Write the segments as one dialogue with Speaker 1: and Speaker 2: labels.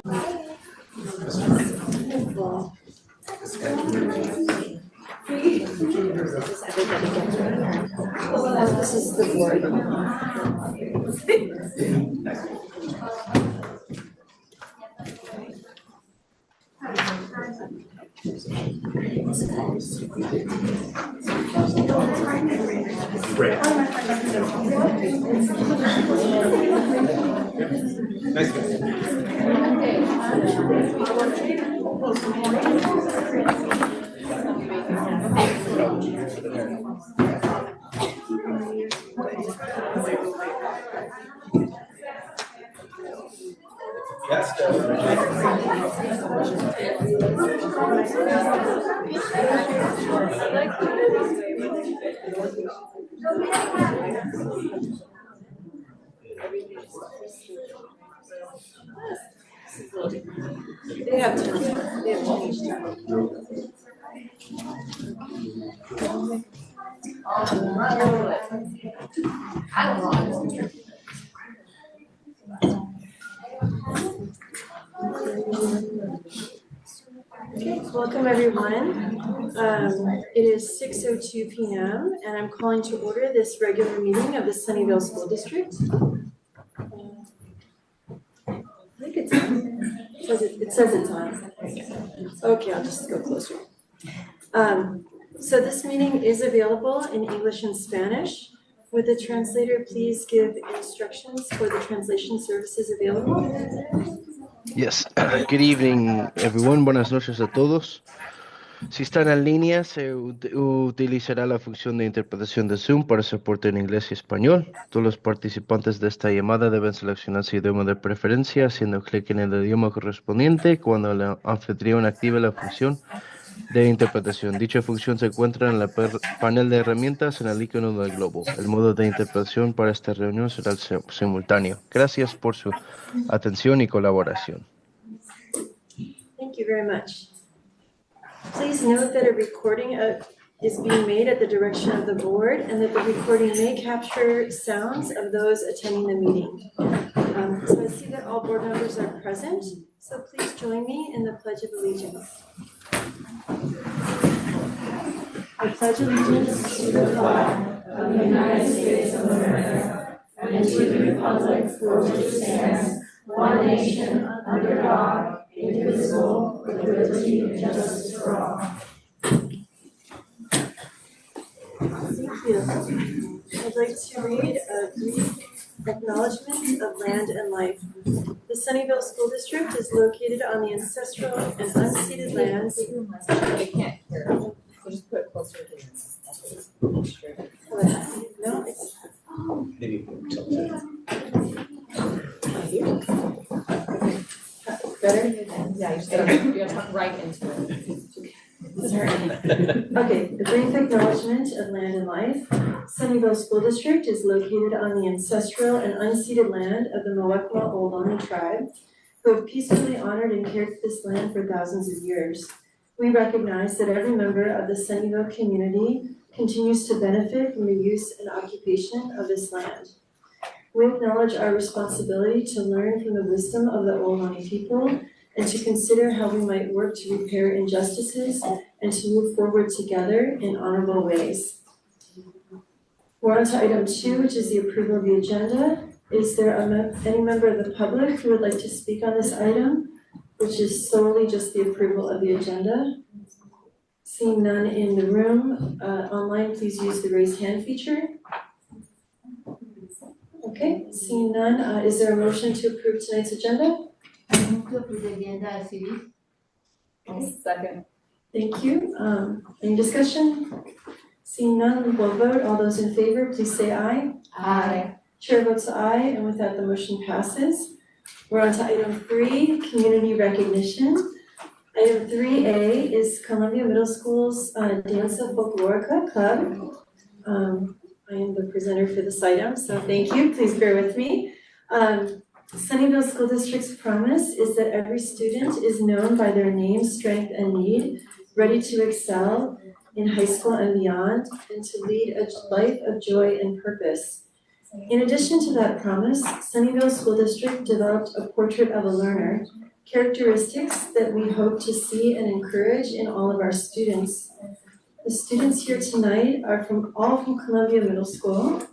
Speaker 1: This is the board. They have changed. Okay, welcome everyone. It is 6:02 p.m. and I'm calling to order this regular meeting of the Sunnyvale School District. I think it's on. It says it's on. Okay, I'll just go closer. So this meeting is available in English and Spanish. Would the translator please give instructions for the translation services available?
Speaker 2: Yes. Good evening, everyone. Buenas noches a todos. Si están en línea, se utilizará la función de interpretación de Zoom para soporte en inglés y español. Todos los participantes de esta llamada deben seleccionar su idioma de preferencia haciendo clic en el idioma correspondiente cuando el anfitrión active la función de interpretación. Dicha función se encuentra en el panel de herramientas en el icono del globo. El modo de interpretación para esta reunión será el simultáneo. Gracias por su atención y colaboración.
Speaker 1: Thank you very much. Please note that a recording is being made at the direction of the board and that the recording may capture sounds of those attending the meeting. So I see that all board members are present, so please join me in the Pledge of Allegiance. I pledge allegiance to the flag of the United States of America and to the republic for which it stands, one nation, under God, indivisible, with liberty and justice for all. Thank you. I'd like to read a brief acknowledgement of land and life. The Sunnyvale School District is located on the ancestral and unceded lands.
Speaker 3: They can't hear. So just put it closer to them.
Speaker 1: No, it's
Speaker 4: Maybe tilt it.
Speaker 1: better.
Speaker 3: Yeah, you gotta talk right into it.
Speaker 1: Okay, a brief acknowledgement of land and life. Sunnyvale School District is located on the ancestral and unceded land of the Muwekma Ohlone tribe, who have peacefully honored and cared for this land for thousands of years. We recognize that every member of the Sunnyvale community continues to benefit from the use and occupation of this land. We acknowledge our responsibility to learn from the wisdom of the Ohlone people and to consider how we might work to repair injustices and to move forward together in honorable ways. We're on to item 2, which is the approval of the agenda. Is there any member of the public who would like to speak on this item, which is solely just the approval of the agenda? Seeing none in the room, online, please use the raise hand feature. Okay, seeing none, is there a motion to approve tonight's agenda?
Speaker 3: Second.
Speaker 1: Thank you. Any discussion? Seeing none, we'll vote. All those in favor, please say aye.
Speaker 3: Aye.
Speaker 1: Chair votes aye, and with that, the motion passes. We're on to item 3, community recognition. Item 3A is Columbia Middle School's Danza Folklorica Club. I am the presenter for this item, so thank you. Please bear with me. Sunnyvale School District's promise is that every student is known by their name, strength, and need, ready to excel in high school and beyond, and to lead a life of joy and purpose. In addition to that promise, Sunnyvale School District developed a portrait of a learner, characteristics that we hope to see and encourage in all of our students. The students here tonight are all from Columbia Middle School.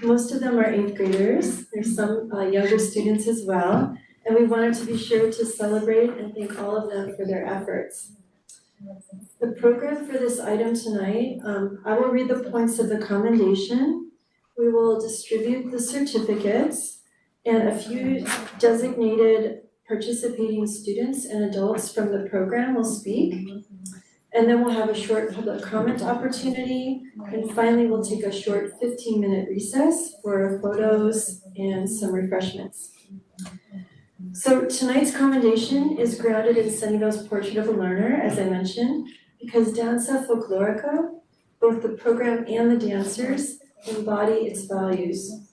Speaker 1: Most of them are 8th graders. There's some younger students as well. And we wanted to be sure to celebrate and thank all of them for their efforts. The program for this item tonight, I will read the points of the commendation. We will distribute the certificates, and a few designated participating students and adults from the program will speak. And then we'll have a short public comment opportunity. And finally, we'll take a short 15-minute recess for photos and some refreshments. So tonight's commendation is grounded in Sunnyvale's Portrait of a Learner, as I mentioned, because Danza Folklorica, both the program and the dancers, embody its values.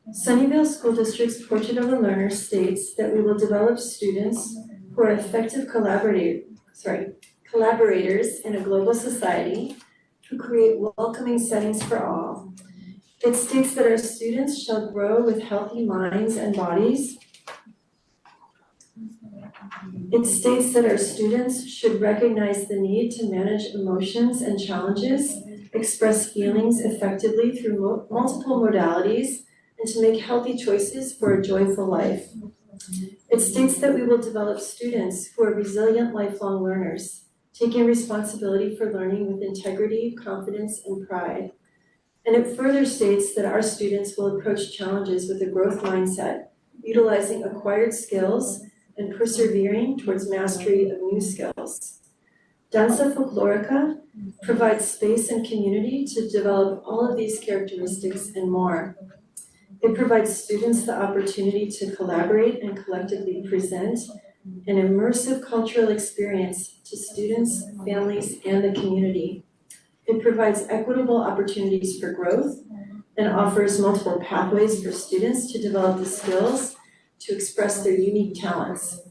Speaker 1: Sunnyvale School District's Portrait of a Learner states that we will develop students who are effective collaborators in a global society who create welcoming settings for all. It states that our students shall grow with healthy minds and bodies. It states that our students should recognize the need to manage emotions and challenges, express feelings effectively through multiple modalities, and to make healthy choices for a joyful life. It states that we will develop students who are resilient lifelong learners, taking responsibility for learning with integrity, confidence, and pride. And it further states that our students will approach challenges with a growth mindset, utilizing acquired skills and persevering towards mastery of new skills. Danza Folklorica provides space and community to develop all of these characteristics and more. It provides students the opportunity to collaborate and collectively present an immersive cultural experience to students, families, and the community. It provides equitable opportunities for growth and offers multiple pathways for students to develop the skills to express their unique talents.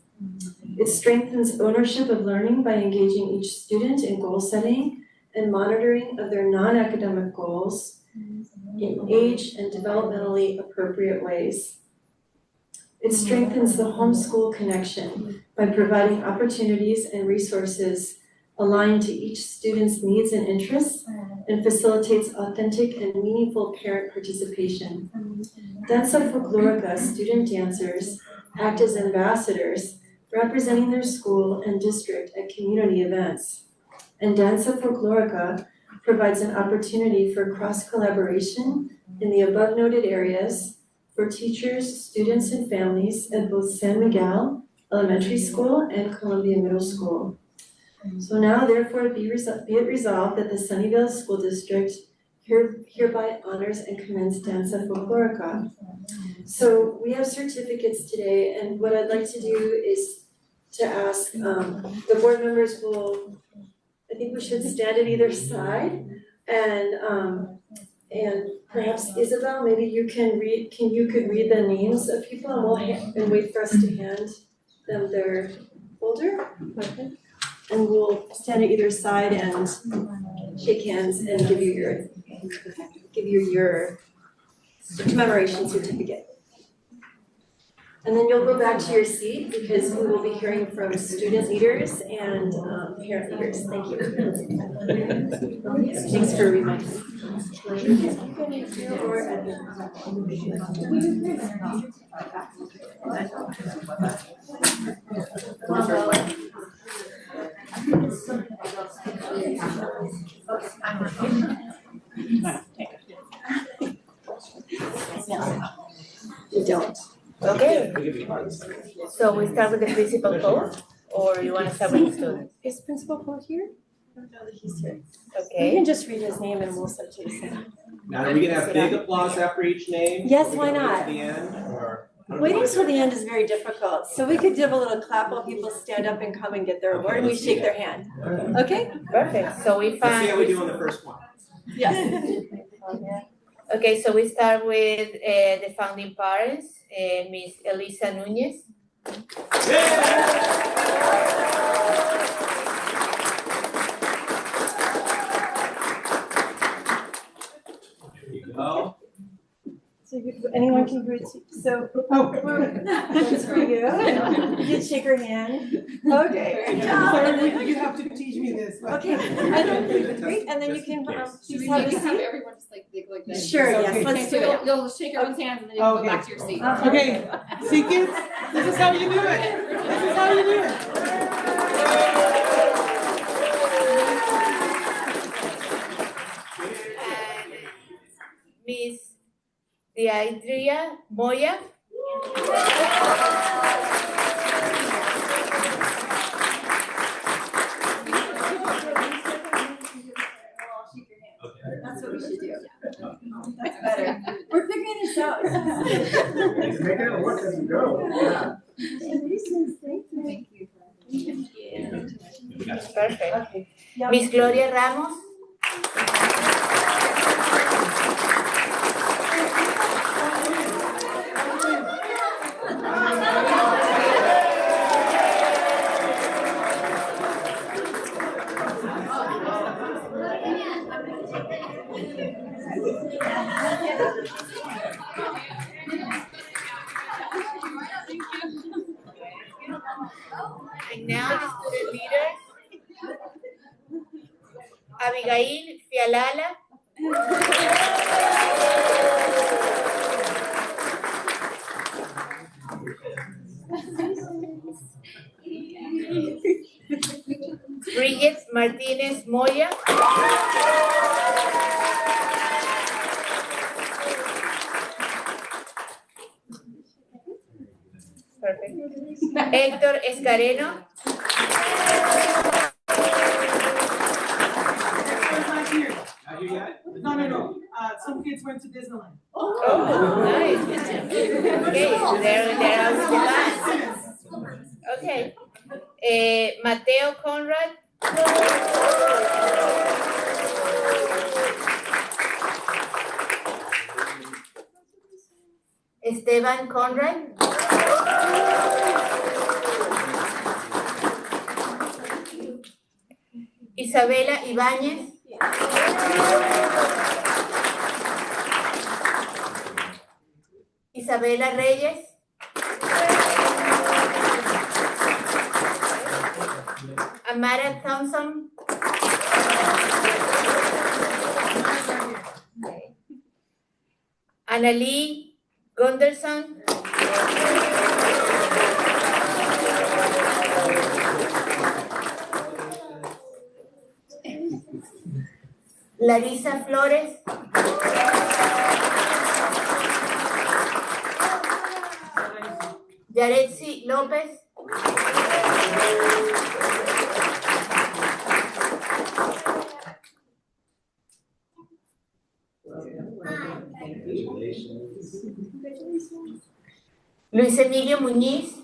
Speaker 1: It strengthens ownership of learning by engaging each student in goal setting and monitoring of their non-academic goals in age and developmentally appropriate ways. It strengthens the homeschool connection by providing opportunities and resources aligned to each student's needs and interests and facilitates authentic and meaningful parent participation. Danza Folklorica student dancers act as ambassadors representing their school and district at community events. And Danza Folklorica provides an opportunity for cross-collaboration in the above-noted areas for teachers, students, and families at both San Miguel Elementary School and Columbia Middle School. So now, therefore, be it resolved that the Sunnyvale School District hereby honors and commends Danza Folklorica. So we have certificates today, and what I'd like to do is to ask, the board members I think we should stand at either side, and perhaps Isabel, maybe you could read the names of people, and wait for us to hand them their folder. Okay. And we'll stand at either side and shake hands and give you your commemoration certificate. And then you'll go back to your seat because we will be hearing from student leaders and parent leaders. Thank you. Thanks for reminding me. You don't.
Speaker 3: Okay, so we start with the principal code, or you want to start with the student?
Speaker 1: Is Principal Paul here? I don't know that he's here. You
Speaker 3: Okay.
Speaker 1: can just read his name and we'll send it to the
Speaker 5: Now, are we gonna have big applause after each name?
Speaker 1: Yes,
Speaker 5: Are we
Speaker 1: why
Speaker 5: gonna wait
Speaker 1: not?
Speaker 5: till the end, or?
Speaker 1: Waiting till the end is very difficult, so we could give a little clap while people stand up and come and get their award, and we
Speaker 5: let's do
Speaker 1: shake their
Speaker 5: that.
Speaker 1: hand. Okay?
Speaker 3: Perfect, so we
Speaker 5: Let's see how we
Speaker 3: find,
Speaker 5: do on the first one.
Speaker 1: Yes.
Speaker 3: okay, so we start with the founding parents, Miss Elisa Nunez.
Speaker 5: There you go.
Speaker 1: So anyone can greet, so, that's for you. You can shake her hand. Okay, good job. And then-
Speaker 6: You have to teach me this.
Speaker 1: Okay, and then, great, and then you can,
Speaker 7: Should we
Speaker 1: have a
Speaker 7: have
Speaker 1: seat.
Speaker 7: everyone just like dig like this?
Speaker 1: Sure, yes,
Speaker 6: Okay.
Speaker 1: let's do
Speaker 7: So
Speaker 1: it.
Speaker 7: you'll shake everyone's hands and then you can go
Speaker 6: Okay.
Speaker 7: back to your seat.
Speaker 1: Uh-huh.
Speaker 6: Okay, see kids, this is how you do it. This is how you do it.
Speaker 3: And Miss Deidria Moya.
Speaker 1: That's what we should do. That's better. We're figuring this out.
Speaker 4: Make it work as you go. Yeah.
Speaker 7: Thank you.
Speaker 3: Perfect.
Speaker 1: Okay. Yep.
Speaker 3: Miss Gloria Ramos. And now the student leaders. Abigail Fialala. Bridget Martinez Moya. Perfect. Héctor Escareno.
Speaker 6: Not here.
Speaker 5: Not here yet?
Speaker 6: No. Some kids went to Disneyland.
Speaker 3: Oh, nice. Okay, they're out with the band. Okay. Mateo Conrad. Esteban Conrad. Isabela Ibáñez. Isabela Reyes. Amara Thompson. Annalie Gunderson. Larisa Flores. Yaretsi López. Luis Emilio Muñiz.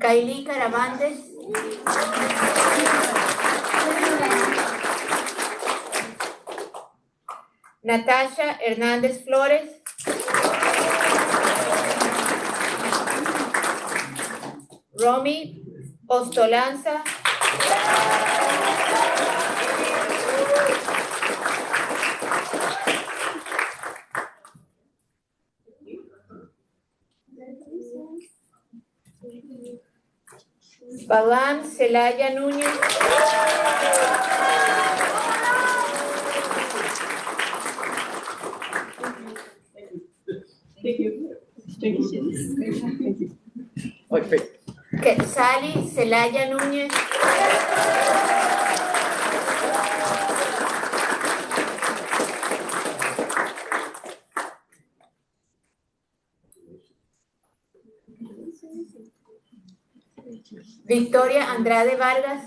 Speaker 3: Kylie Caravantes. Natasha Hernández Flores. Romy Ostolanza. Balam Celaya Núñez. Quetzali Celaya Núñez. Victoria Andrade Vargas.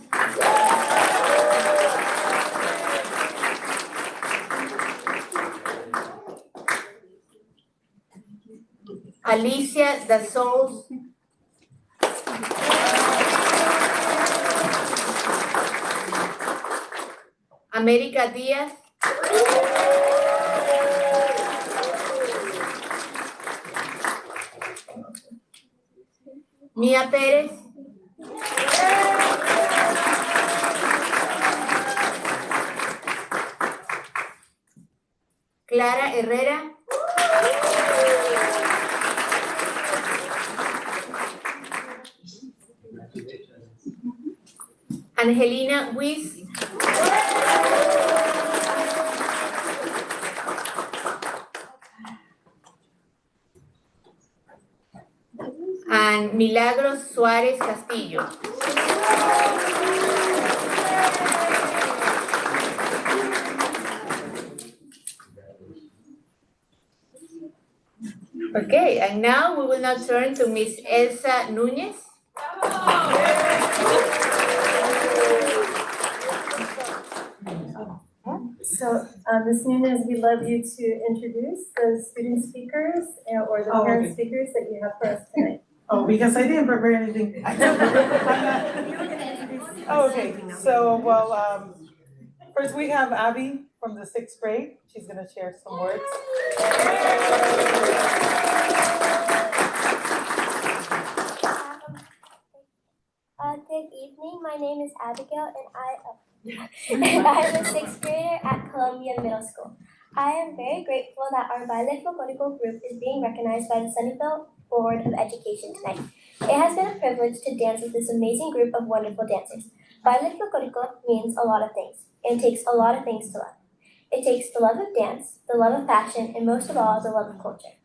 Speaker 3: Alicia Dasous. América Díaz. Mía Pérez. Clara Herrera. Angelina Huiz. And Milagros Suárez Castillo. Okay, and now we will now turn to Miss Elsa Núñez.
Speaker 1: So, Ms. Nunez, we'd love you to introduce the student speakers or the
Speaker 6: Oh,
Speaker 1: parent
Speaker 6: okay.
Speaker 1: speakers that you have for us tonight.
Speaker 6: Oh, because I didn't prepare anything. Oh, okay, so, well, first we have Abby from the 6th grade. She's gonna share some words.
Speaker 8: Good evening. My name is Abigail, and I'm a 6th grader at Columbia Middle School. I am very grateful that our Ballet Folklorico group is being recognized by the Sunnyvale Board of Education tonight. It has been a privilege to dance with this amazing group of wonderful dancers. Ballet Folklorico means a lot of things. It takes a lot of things to love. It takes the love of dance, the love of fashion, and most of all, the love of culture.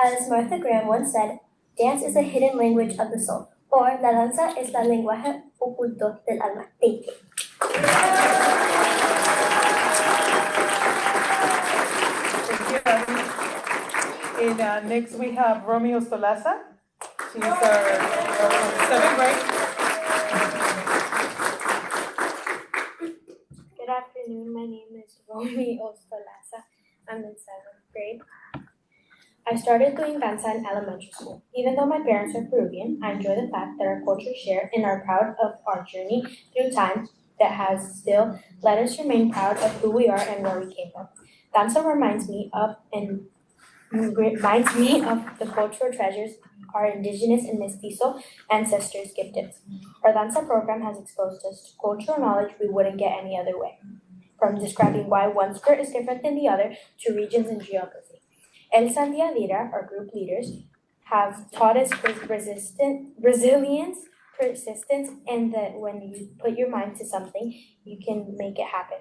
Speaker 8: As Martha Graham once said, dance is a hidden language of the soul, or la danza es el lenguaje oculto del alma. Thank you.
Speaker 6: And next we have Romeo Stolaza. She's our 7th grade.
Speaker 8: Good afternoon. My name is Romeo Stolaza. I'm in 7th grade. I started doing danza in elementary school. Even though my parents are Peruvian, I enjoy the fact that our cultures share and are proud of our journey through time that has still let us remain proud of who we are and where we came from. Danza reminds me of the cultural treasures our indigenous and mestizo ancestors gifted us. Our danza program has exposed us to cultural knowledge we wouldn't get any other way, from describing why one skirt is different than the other to regions and geography. Elsa and Diadira, our group leaders, have taught us resilience, persistence, and that when you put your mind to something, you can make it happen.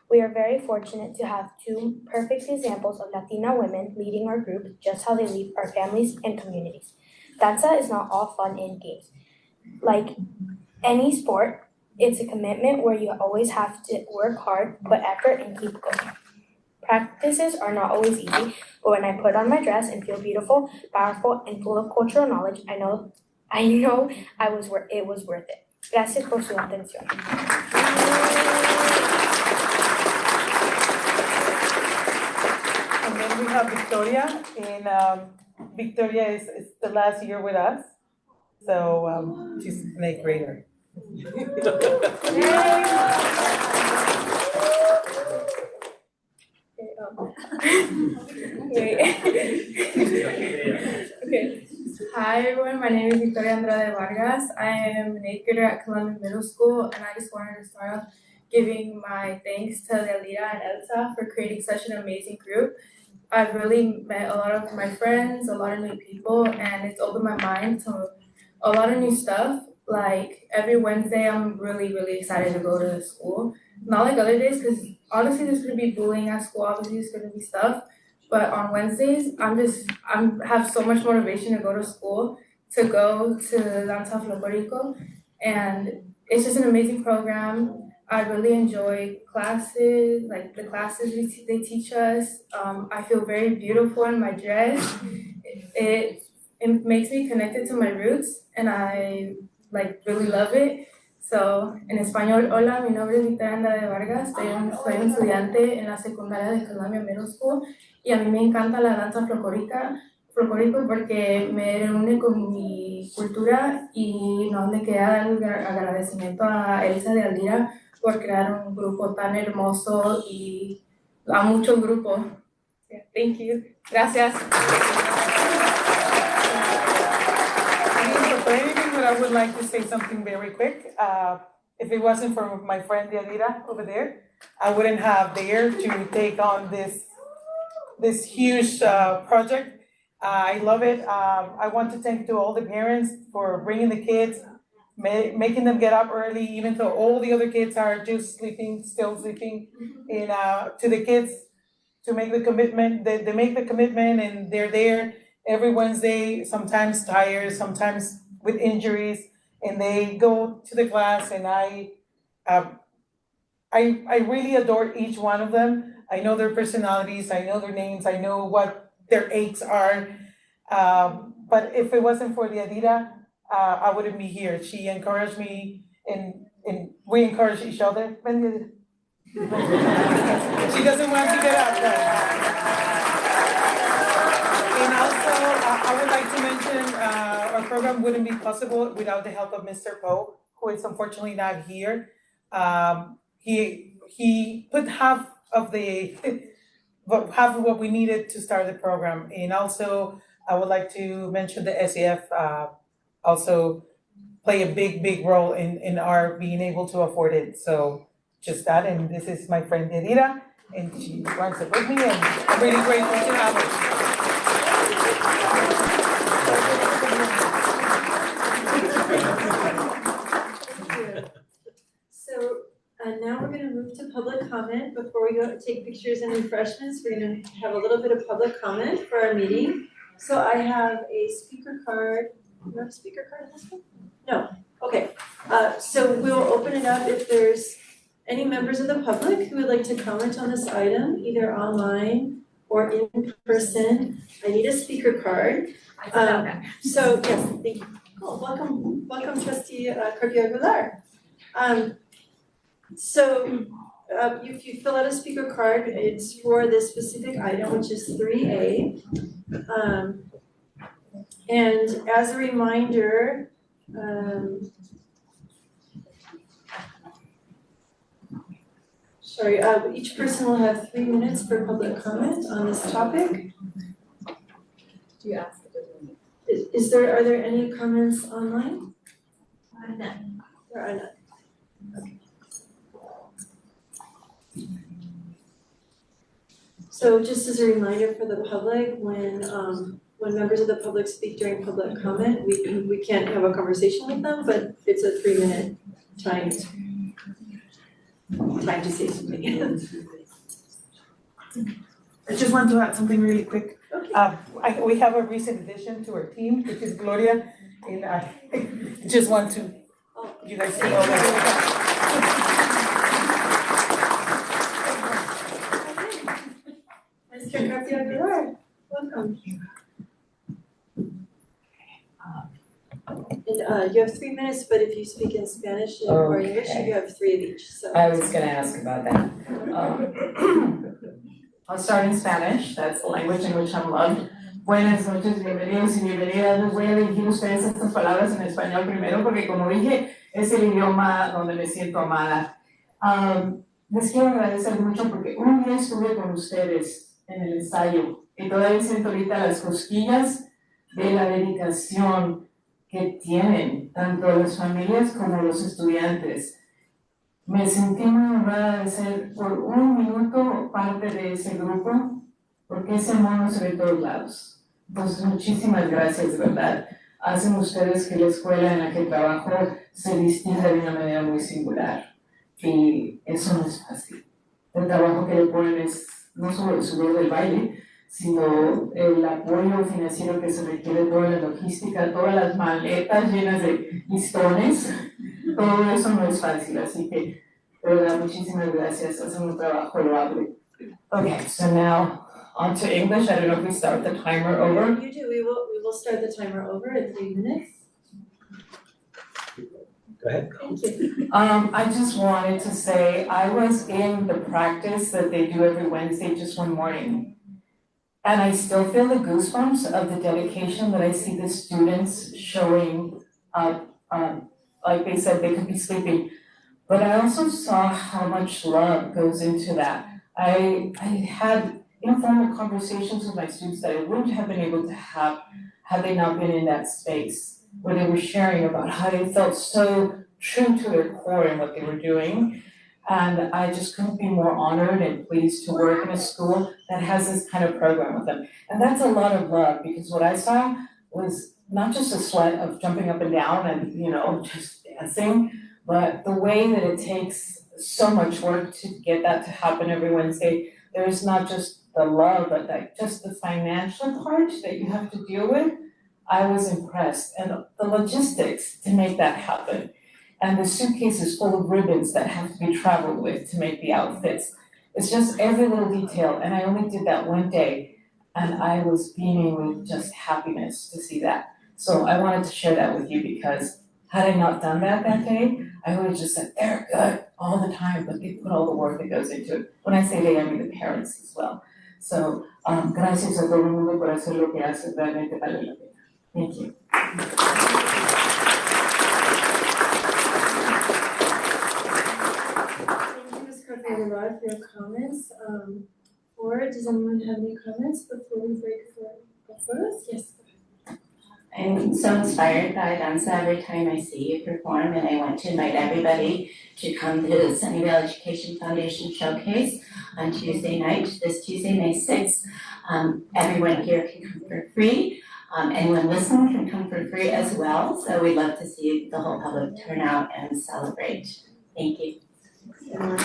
Speaker 8: We are very fortunate to have 2 perfect examples of Latina women leading our group, just how they lead our families and communities. Danza is not all fun and games. Like any sport, it's a commitment where you always have to work hard, put effort, and keep going. Practices are not always easy, but when I put on my dress and feel beautiful, powerful, and full of cultural knowledge, I know it was worth it. Gracias por su atención.
Speaker 6: And then we have Victoria, and Victoria is the last year with us, so she's an 8th grader.
Speaker 9: Okay. Hi everyone, my name is Victoria Andrade Vargas. I am an 8th grader at Columbia Middle School, and I just wanted to start off giving my thanks to Delira and Elsa for creating such an amazing group. I've really met a lot of my friends, a lot of new people, and it's opened my mind to a lot of new stuff. Like every Wednesday, I'm really, really excited to go to the school. Not like other days, because honestly, there's gonna be bullying at school. Obviously, there's gonna be stuff. But on Wednesdays, I have so much motivation to go to school, to go to Danza Folklorico, and it's just an amazing program. I really enjoy classes, like the classes they teach us. I feel very beautiful in my dress. It makes me connected to my roots, and I really love it. So, en español, hola, mi nombre es Victoria Andrade Vargas, soy un estudiante en la secundaria de Columbia Middle School, y a mí me encanta la danza folclórico porque me reúne con mi cultura, y no me queda el agradecimiento a Elsa de Aldira por crear un grupo tan hermoso y a muchos grupos. Yeah, thank you. Gracias.
Speaker 6: But I would like to say something very quick. If it wasn't for my friend Diadira over there, I wouldn't have dared to take on this this huge project. I love it. I want to thank to all the parents for bringing the kids, making them get up early, even though all the other kids are just sleeping, still sleeping. And to the kids to make the commitment, they make the commitment and they're there every Wednesday, sometimes tired, sometimes with injuries, and they go to the class. And I really adore each one of them. I know their personalities, I know their names, I know what their aches are. But if it wasn't for the Adira, I wouldn't be here. She encouraged me and we encourage each other. She doesn't want to get up. And also, I would like to mention, our program wouldn't be possible without the help of Mr. Poe, who is unfortunately not here. He put half of what we needed to start the program. And also, I would like to mention the SAF also play a big role in our being able to afford it. So just that, and this is my friend Yadira, and she runs it with me, and I'm really grateful to have her.
Speaker 1: So now we're going to move to public comment. Before we go take pictures and refreshments, we're going to have a little bit of public comment for our meeting. So I have a speaker card. Do you have a speaker card in this one? No. Okay. So we'll open it up if there's any members of the public who would like to comment on this item, either online or in person. I need a speaker card. So yes, thank you. Oh, welcome, Trustee Carpio Aguilar. So if you fill out a speaker card, it's for this specific item, which is 3A. And as a reminder, each person will have 3 minutes for public comment on this topic.
Speaker 7: Do you ask?
Speaker 1: Are there any comments online? None. There are none. Okay. So just as a reminder for the public, when members of the public speak during public comment, we can't have a conversation with them, but it's a 3-minute time to say something.
Speaker 6: I just want to add something really quick.
Speaker 1: Okay.
Speaker 6: We have a recent addition to our team, which is Gloria, and I just want to, you guys to know that.
Speaker 1: Mr. Carpio Aguilar, welcome. And you have 3 minutes, but if you speak in Spanish or English, you have 3 of each, so.
Speaker 10: I was gonna ask about that. I'll start in Spanish, that's the language in which I'm loved. Buenas noches, bienvenidos y bienvenidas. Les voy a dirigir a ustedes estas palabras en español primero, porque como dije, es el idioma donde me siento amada. Les quiero agradecer mucho porque un día estuve con ustedes en el ensayo y todavía siento ahorita las cosquillas de la dedicación que tienen tanto las familias como los estudiantes. Me sentí muy honrada de ser por un minuto parte de ese grupo, porque ese amor no se ve en todos lados. Entonces, muchísimas gracias, de verdad. Hacen ustedes que la escuela en la que trabajo se distinga de una manera muy singular. Y eso no es fácil. El trabajo que le ponen es no solo el sudor del baile, sino el apoyo financiero que se requiere, toda la logística, todas las maletas llenas de listones. Todo eso no es fácil, así que, de verdad, muchísimas gracias. Hacen un trabajo loable. Okay, so now on to English. I don't know if we start the timer over.
Speaker 1: You do. We will start the timer over at 3 minutes.
Speaker 5: Go ahead.
Speaker 1: Thank you.
Speaker 10: I just wanted to say I was in the practice that they do every Wednesday just one morning. And I still feel the goosebumps of the dedication that I see the students showing up. Like they said, they could be sleeping. But I also saw how much love goes into that. I had informal conversations with my students that I wouldn't have been able to have had they not been in that space, where they were sharing about how they felt so true to their core and what they were doing. And I just couldn't be more honored and pleased to work in a school that has this kind of program with them. And that's a lot of love, because what I saw was not just a sweat of jumping up and down and, just dancing, but the way that it takes so much work to get that to happen every Wednesday. There's not just the love, but like just the financial part that you have to deal with. I was impressed, and the logistics to make that happen. And the suitcases full of ribbons that have to be traveled with to make the outfits. It's just every little detail, and I only did that one day, and I was beaming with just happiness to see that. So I wanted to share that with you, because had I not done that day, I would have just said, they're good all the time, but they put all the work that goes into it. When I say they, I mean the parents as well. So, gracias a todo el mundo por hacer lo que hace, realmente vale la pena. Thank you.
Speaker 1: For your comments. Or does anyone have any comments before we break for photos? Yes.
Speaker 11: I'm so inspired by danza every time I see you perform, and I want to invite everybody to come to the Sunnyvale Education Foundation Showcase on Tuesday night, this Tuesday, May 6th. Everyone here can come for free. Anyone listening can come for free as well. So we'd love to see the whole public turn out and celebrate. Thank you.
Speaker 1: Anyone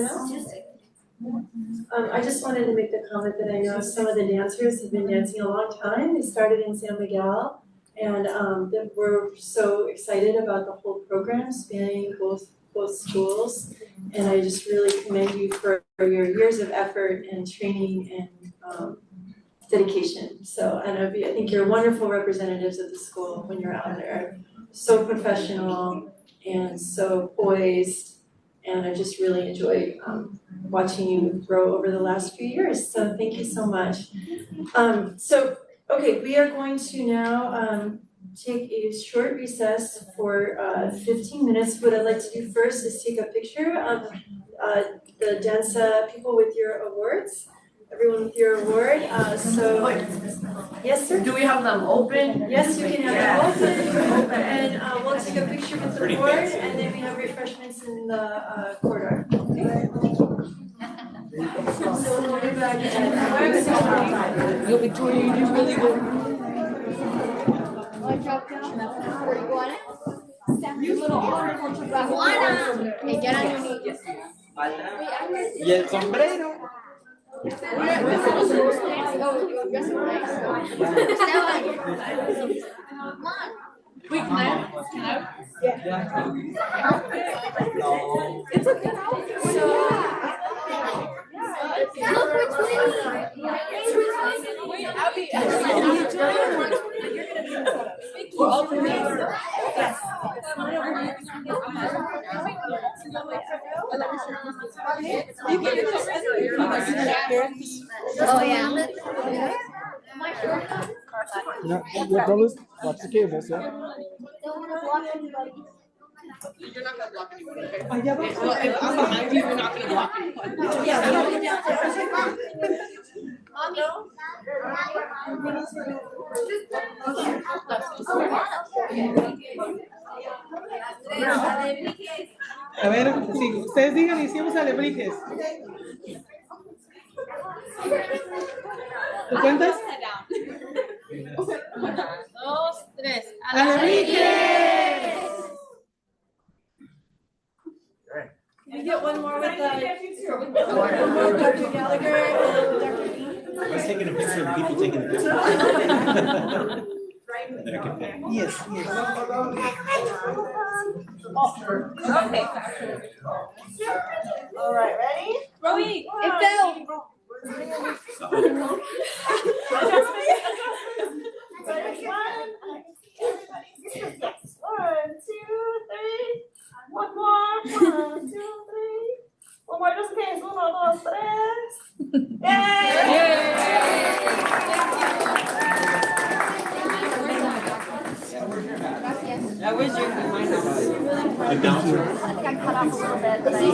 Speaker 1: else? I just wanted to make the comment that I know some of the dancers have been dancing a long time. They started in San Miguel, and that we're so excited about the whole program spanning both schools. And I just really commend you for your years of effort and training and dedication. So, and I think you're wonderful representatives of the school when you're out there. So professional and so poised, and I just really enjoyed watching you grow over the last few years. So thank you so much. Okay, we are going to now take a short recess for 15 minutes. What I'd like to do first is take a picture of the Danza people with your awards. Everyone with your award. Yes, sir?
Speaker 7: Do we have them open?
Speaker 1: Yes, you can have them open. And we'll take a picture with the board, and then we have refreshments in the corridor. Okay? So we'll be back at
Speaker 7: You'll be doing, you do really good.
Speaker 12: You little Juana. Okay, get on your knees.
Speaker 5: Y el sombrero.
Speaker 7: Wait, can I?
Speaker 5: Yeah.
Speaker 12: It's okay.
Speaker 7: Wait, Abby, we're all together. Yes.
Speaker 12: Oh yeah.
Speaker 4: No, your problem watch the cables, yeah?
Speaker 12: Don't want to block anybody.
Speaker 7: You're not gonna block anybody. Well, if I'm behind you, you're not gonna block anybody.
Speaker 6: A ver, si ustedes digan, hicimos alebrijes. ¿Tú cuentas?
Speaker 7: 1, 2, 3.
Speaker 6: ¡Alebrijes!
Speaker 1: Can we get one more with Dr. Gallagher and Dr. Dean?
Speaker 5: I was taking a picture of the people taking the picture.
Speaker 6: Yes, yes.
Speaker 12: Okay.
Speaker 1: All right, ready?
Speaker 12: Rowie, it fell.
Speaker 1: Yes. 1, 2, 3. One more. 1, 2, 3. One more just in case. 1, 2, 3.
Speaker 12: That was your
Speaker 5: The bouncer.
Speaker 12: I think I cut off a little bit, but I was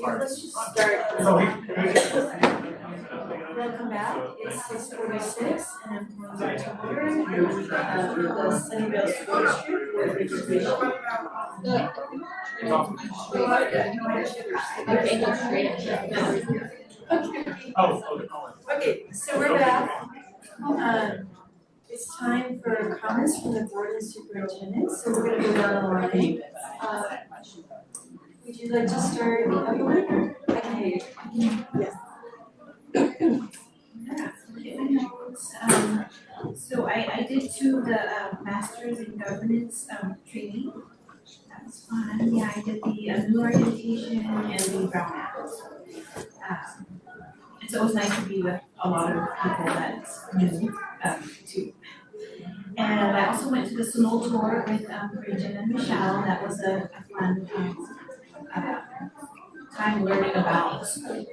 Speaker 1: Let's just start. Welcome back, it's 6:46 and I'm going back to order and the Sunnyvale School District Board of Education. Okay, so we're back. It's time for comments from the board and superintendent, so we're gonna go down the line. Would you like to start, Evelyn? I can hear you. Yes.
Speaker 13: So I did the masters in governance training. That was fun. Yeah, I did the new orientation and the Brown Act. It's always nice to be with a lot of people that's new too. And I also went to the Sonol tour with Bridget and Michelle. That was a fun time learning about school.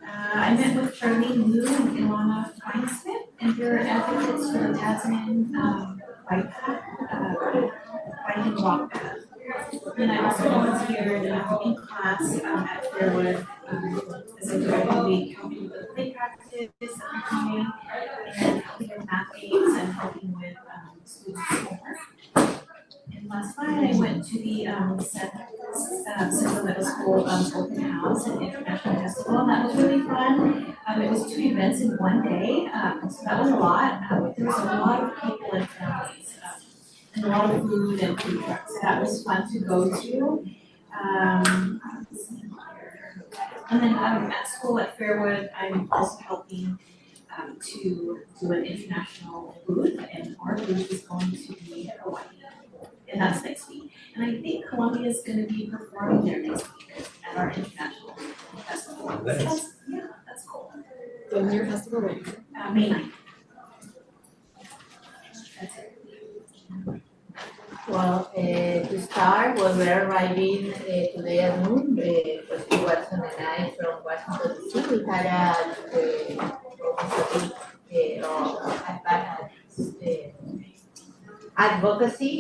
Speaker 13: I met with Charlene Liu and Ilana Feinsmith, and they're advocates for the Tasman bike path, bike and walk path. And I also volunteered in class at Fairwood as a directing week, helping with the play practice, cleaning, and helping with math aids and helping with students' homework. And last night I went to the Central Middle School open house and international festival, and that was really fun. It was 2 events in one day, so that was a lot. There was a lot of people and families, and a lot of food and food trucks. So that was fun to go to. And then at school at Fairwood, I'm also helping to do an international booth, and our booth is going to be Hawaii. And that's next week. And I think Columbia is going to be performing there next week at our international festival. That's cool.
Speaker 7: When your festival will be?
Speaker 13: May 9th. That's it.
Speaker 3: Well, to start, when we're arriving today at noon, because we was on the night from Washington DC, we had almost a week advocacy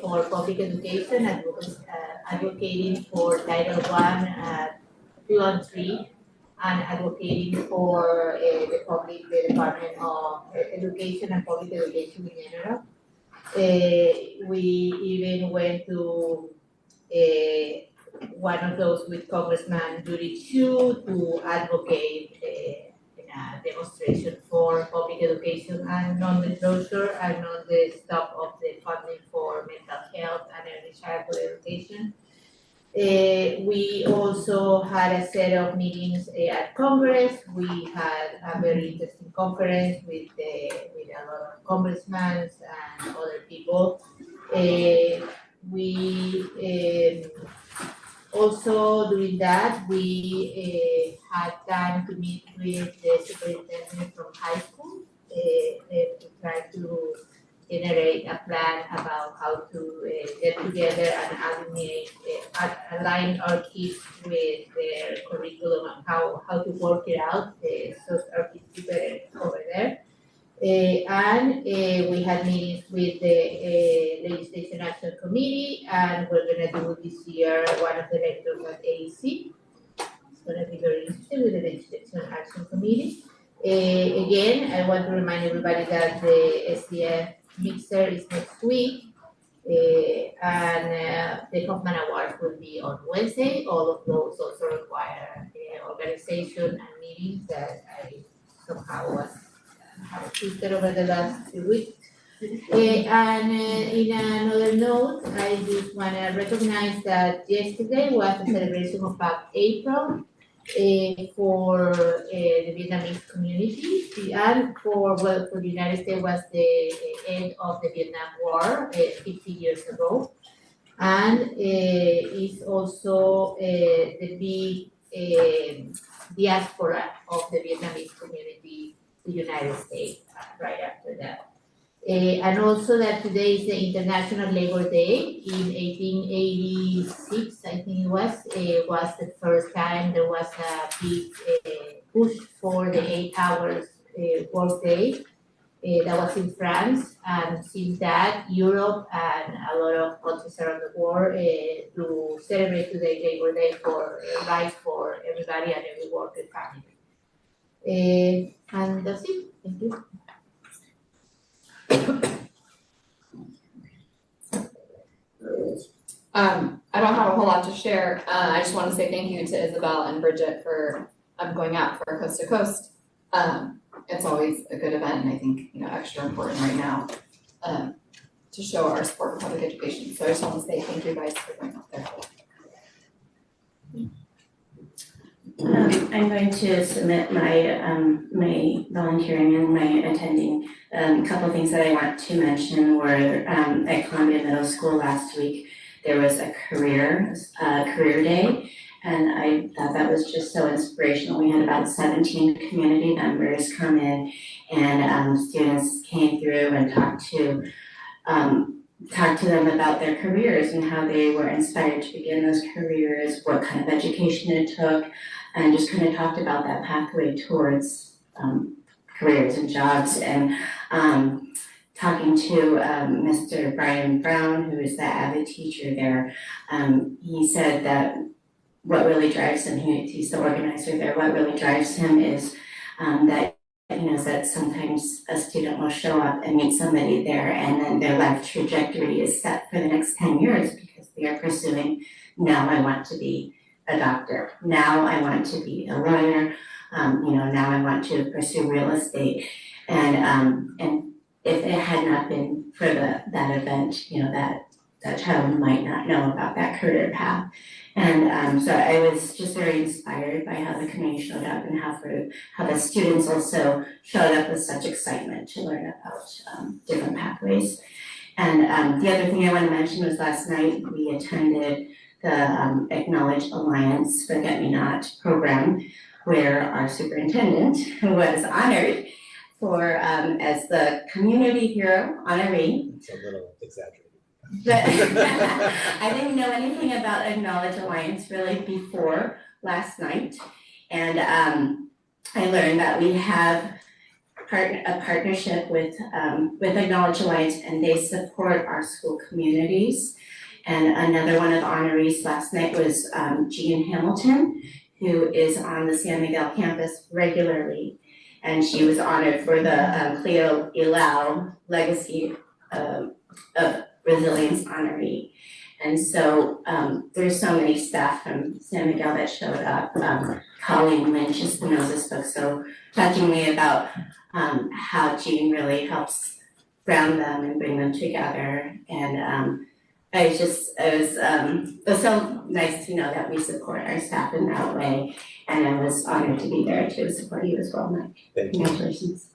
Speaker 3: for public education, advocating for Title I, 2 and 3, and advocating for the Department of Education and Public Education in general. We even went to one of those with Congressman Judy Chu to advocate in a demonstration for public education and non-disclosure and on the stop of the funding for mental health and early childhood education. We also had a set of meetings at Congress. We had a very interesting conference with a lot of congressmen and other people. We also during that we had time to meet with the superintendent from high school to try to generate a plan about how to get together and align our kids with their curriculum and how to work it out so our kids do better over there. And we had meetings with the Legislation Action Committee, and we're going to do this year one of the lectures at AEC. It's going to be very interesting with the Legislation Action Committee. Again, I want to remind everybody that the SDF mixer is next week, and the Hoffman Awards will be on Wednesday. All of those also require organization and meetings that I somehow was twisted over the last 2 weeks. And in another note, I just want to recognize that yesterday was the celebration of April for the Vietnamese community, and for the United States was the end of the Vietnam War 50 years ago. and is also the big diaspora of the Vietnamese community, the United States, right after that. And also that today is the International Labor Day. In 1886, I think it was the first time there was a big push for the 8 hours work day. That was in France, and since that, Europe and a lot of countries around the world to celebrate today Labor Day for rights for everybody and every worker family. And that's it. Thank you.
Speaker 14: I don't have a whole lot to share. I just want to say thank you to Isabel and Bridget for going out for Coast to Coast. It's always a good event, and I think extra important right now to show our support for public education. So I just want to say thank you guys for going out there.
Speaker 11: I'm going to submit my my volunteering and my attending. A couple of things that I want to mention were at Columbia Middle School last week. There was a career day, and I thought that was just so inspirational. We had about 17 community members come in, and students came through and talked to them about their careers and how they were inspired to begin those careers, what kind of education it took, and just kind of talked about that pathway towards careers and jobs. And talking to Mr. Brian Brown, who is the avid teacher there, he said that what really drives him, he's the organizer there, what really drives him is that he knows that sometimes a student will show up and meet somebody there, and then their life trajectory is set for the next 10 years because they are pursuing, now I want to be a doctor, now I want to be a lawyer, now I want to pursue real estate. And if it had not been for that event, that child might not know about that career path. And so I was just very inspired by how the community showed up and how the students also showed up with such excitement to learn about different pathways. And the other thing I want to mention was last night we attended the Acknowledge Alliance Forget Me Not program, where our superintendent was honored for as the community hero honoree.
Speaker 5: It's a little exaggerated.
Speaker 11: But I didn't know anything about Acknowledge Alliance really before last night, and I learned that we have a partnership with Acknowledge Alliance, and they support our school communities. And another one of the honorees last night was Jean Hamilton, who is on the San Miguel campus regularly, and she was honored for the Cleo Ilau Legacy of Resilience honoree. And so there's so many staff from San Miguel that showed up. Colleen Lynch Espinosa spoke so touchingly about how Jean really helps ground them and bring them together. And it was so nice to know that we support our staff in that way. And I was honored to be there to support you as well, Mike.
Speaker 5: Thank you.
Speaker 11: Congratulations.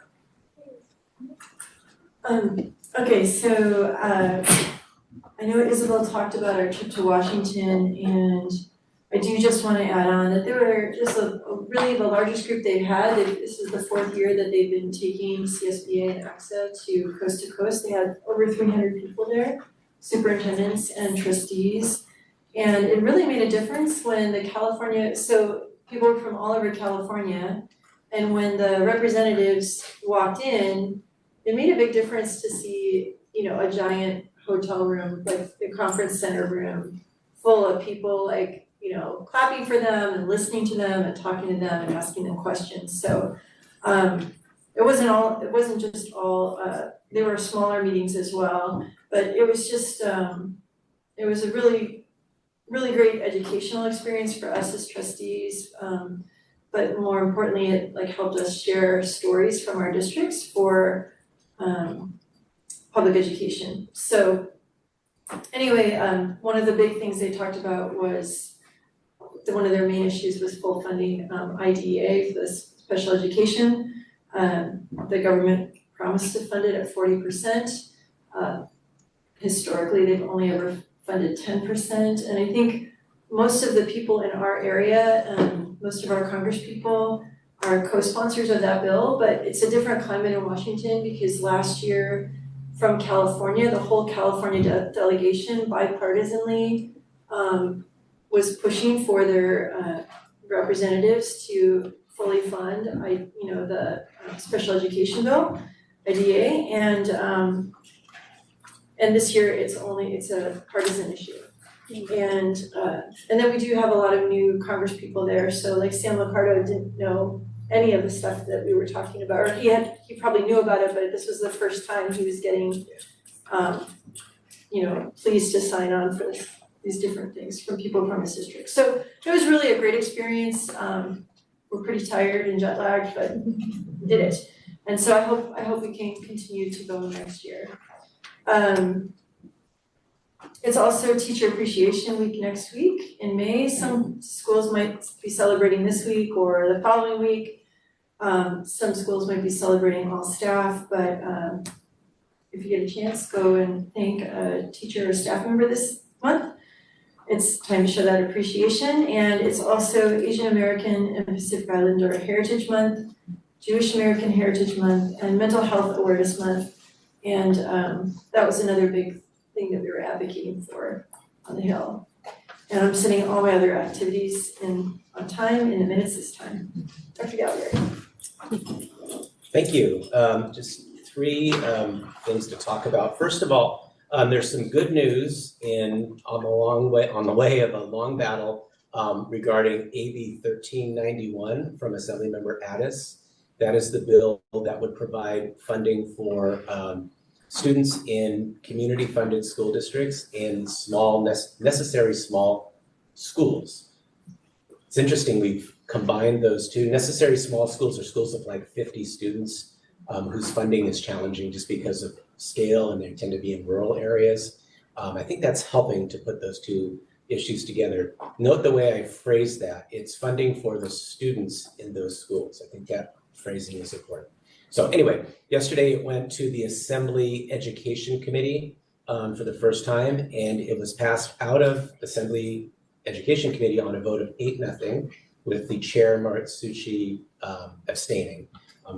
Speaker 1: Okay, so I know Isabel talked about our trip to Washington, and I do just want to add on that they were just really the largest group they've had. This is the 4th year that they've been taking CSBA and AXA to Coast. They had over 300 people there, superintendents and trustees. And it really made a difference when so people were from all over California, and when the representatives walked in, it made a big difference to see, a giant hotel room, like the conference center room, full of people clapping for them and listening to them and talking to them and asking them questions. So it wasn't just all, there were smaller meetings as well, but it was just, it was a really, really great educational experience for us as trustees. But more importantly, it helped us share stories from our districts for public education. So anyway, one of the big things they talked about was one of their main issues was full funding IDEA for this special education. The government promised to fund it at 40%. Historically, they've only ever funded 10%. And I think most of the people in our area, most of our congresspeople are co-sponsors of that bill, but it's a different climate in Washington because last year from California, the whole California delegation bipartisanly was pushing for their representatives to fully fund the special education bill, IDA, and this year it's a partisan issue. And then we do have a lot of new congresspeople there, so like Sam Liccardo didn't know any of the stuff that we were talking about, or he probably knew about it, but this was the first time he was getting pleased to sign on for these different things from people from his district. So it was really a great experience. We're pretty tired and jet lagged, but did it. And so I hope we can continue to go next year. It's also Teacher Appreciation Week next week in May. Some schools might be celebrating this week or the following week. Some schools might be celebrating all staff, but if you get a chance, go and thank a teacher or staff member this month. It's time to show that appreciation. And it's also Asian American and Pacific Islander Heritage Month, Jewish American Heritage Month, and Mental Health Awareness Month. And that was another big thing that we were advocating for on the Hill. And I'm sending all my other activities on time in the minutes this time. Dr. Gallagher.
Speaker 5: Thank you. Just three things to talk about. First of all, there's some good news on the way of a long battle regarding AB 1391 from Assemblymember Addis. That is the bill that would provide funding for students in community-funded school districts in necessary small schools. It's interesting, we've combined those two. Necessary small schools are schools of like 50 students whose funding is challenging just because of scale, and they tend to be in rural areas. I think that's helping to put those two issues together. Note the way I phrase that. It's funding for the students in those schools. I think that phrasing is important. So anyway, yesterday it went to the Assembly Education Committee for the first time, and it was passed out of Assembly Education Committee on a vote of 8-0, with the chair, Maritsuchi, abstaining.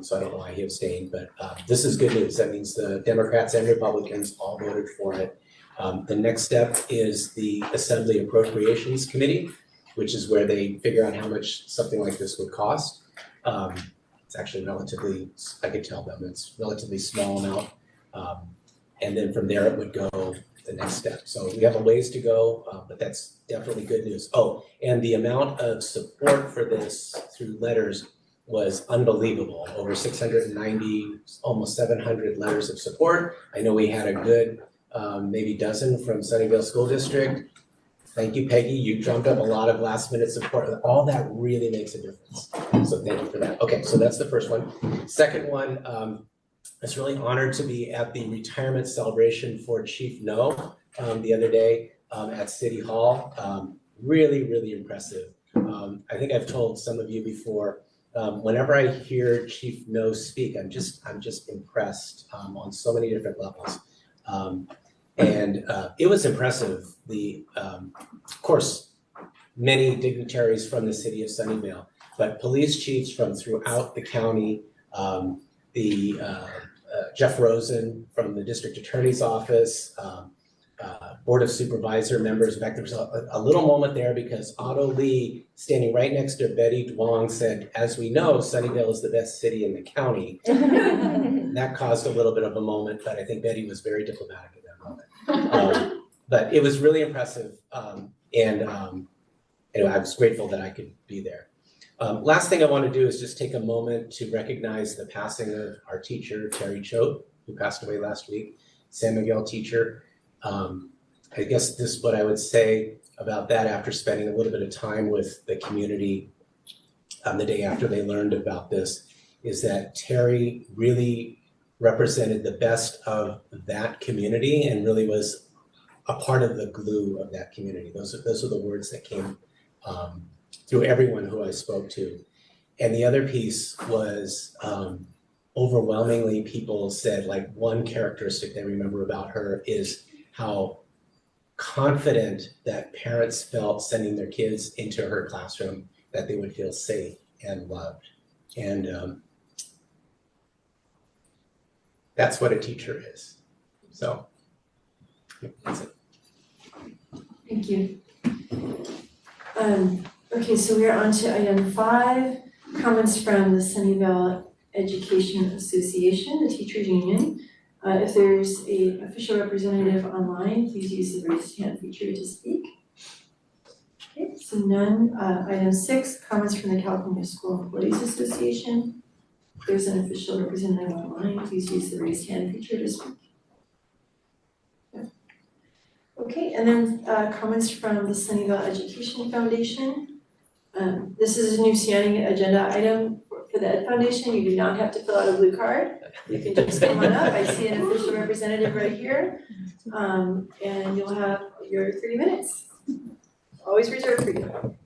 Speaker 5: So I don't know why he abstained, but this is good news. That means the Democrats and Republicans all voted for it. The next step is the Assembly Appropriations Committee, which is where they figure out how much something like this would cost. It's actually relatively, I could tell them, it's relatively small amount. And then from there it would go the next step. So we have a ways to go, but that's definitely good news. Oh, and the amount of support for this through letters was unbelievable. Over 690, almost 700 letters of support. I know we had a good maybe dozen from Sunnyvale School District. Thank you, Peggy. You trumped up a lot of last minute support. All that really makes a difference. So thank you for that. Okay, so that's the first one. Second one, I was really honored to be at the retirement celebration for Chief No the other day at City Hall. Really, really impressive. I think I've told some of you before, whenever I hear Chief No speak, I'm just impressed on so many different levels. And it was impressive. Of course, many dignitaries from the city of Sunnyvale, but police chiefs from throughout the county, Jeff Rosen from the district attorney's office, board of supervisor members. In fact, there was a little moment there because Otto Lee, standing right next to Betty Duong, said, "As we know, Sunnyvale is the best city in the county." That caused a little bit of a moment, but I think Betty was very diplomatic at that moment. But it was really impressive, and anyway, I was grateful that I could be there. Last thing I want to do is just take a moment to recognize the passing of our teacher, Terry Choate, who passed away last week, San Miguel teacher. I guess this is what I would say about that after spending a little bit of time with the community the day after they learned about this, is that Terry really represented the best of that community and really was a part of the glue of that community. Those are the words that came through everyone who I spoke to. And the other piece was overwhelmingly people said, like, one characteristic they remember about her is how confident that parents felt sending their kids into her classroom that they would feel safe and loved. And that's what a teacher is. So that's it.
Speaker 1: Thank you. Okay, so we are on to item 5, comments from the Sunnyvale Education Association, the teachers union. If there's an official representative online, please use the raise hand feature to speak. Okay, so none. Item 6, comments from the California School Employees Association. If there's an official representative online, please use the raise hand feature to speak. Okay, and then comments from the Sunnyvale Education Foundation. This is a new standing agenda item for the Ed Foundation. You do not have to fill out a blue card. You can just come on up. I see an official representative right here. And you'll have your 30 minutes. Always reserved for you.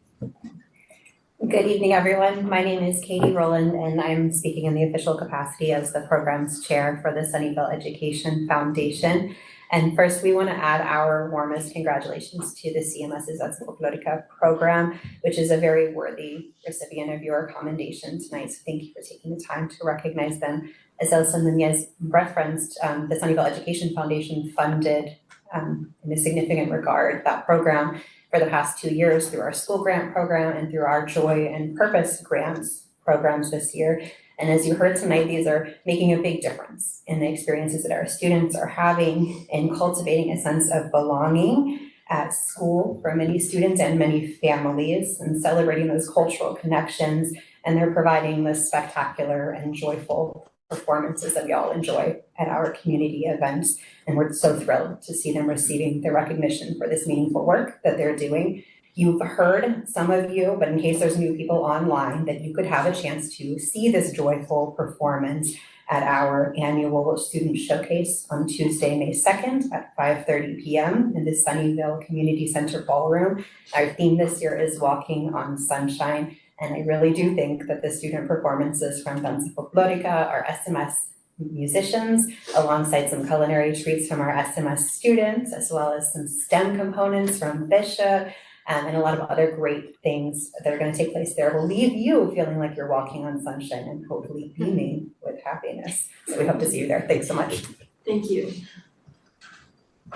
Speaker 15: Good evening, everyone. My name is Katie Rowland, and I'm speaking in the official capacity as the program's chair for the Sunnyvale Education Foundation. And first, we want to add our warmest congratulations to the CMS's Danza Folklorica program, which is a very worthy recipient of your commendation tonight. So thank you for taking the time to recognize them. As Elsa Nunez referenced, the Sunnyvale Education Foundation funded, in a significant regard, that program for the past 2 years through our school grant program and through our Joy and Purpose grants programs this year. And as you heard tonight, these are making a big difference in the experiences that our students are having in cultivating a sense of belonging at school for many students and many families, and celebrating those cultural connections. And they're providing the spectacular and joyful performances that we all enjoy at our community events. And we're so thrilled to see them receiving the recognition for this meaningful work that they're doing. You've heard, some of you, but in case there's new people online, that you could have a chance to see this joyful performance at our annual student showcase on Tuesday, May 2nd at 5:30 p.m. in the Sunnyvale Community Center Ballroom. Our theme this year is Walking on Sunshine, and I really do think that the student performances from Danza Folklorica, our SMS musicians, alongside some culinary treats from our SMS students, as well as some STEM components from Bishop, and a lot of other great things that are going to take place there will leave you feeling like you're walking on sunshine and hopefully beaming with happiness. So we hope to see you there. Thanks so much.
Speaker 1: Thank you.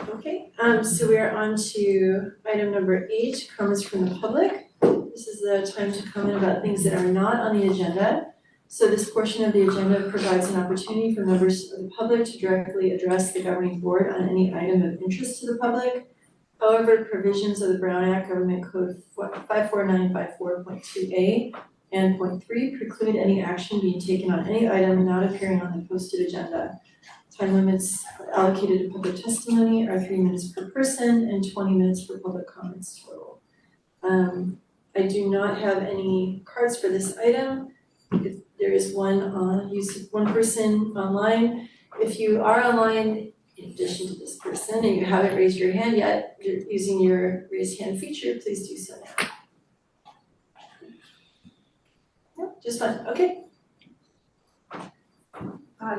Speaker 1: Okay, so we are on to item number 8, comments from the public. This is the time to comment about things that are not on the agenda. So this portion of the agenda provides an opportunity for members of the public to directly address the governing board on any item of interest to the public. However, provisions of the Brown Act Government Code 54954.2a and .3 preclude any action being taken on any item not appearing on the posted agenda. Time limits allocated to public testimony are 3 minutes per person and 20 minutes for public comments total. I do not have any cards for this item. If there is one person online. If you are online, in addition to this person, and you haven't raised your hand yet, you're using your raised hand feature, please do so now. No, just one, okay.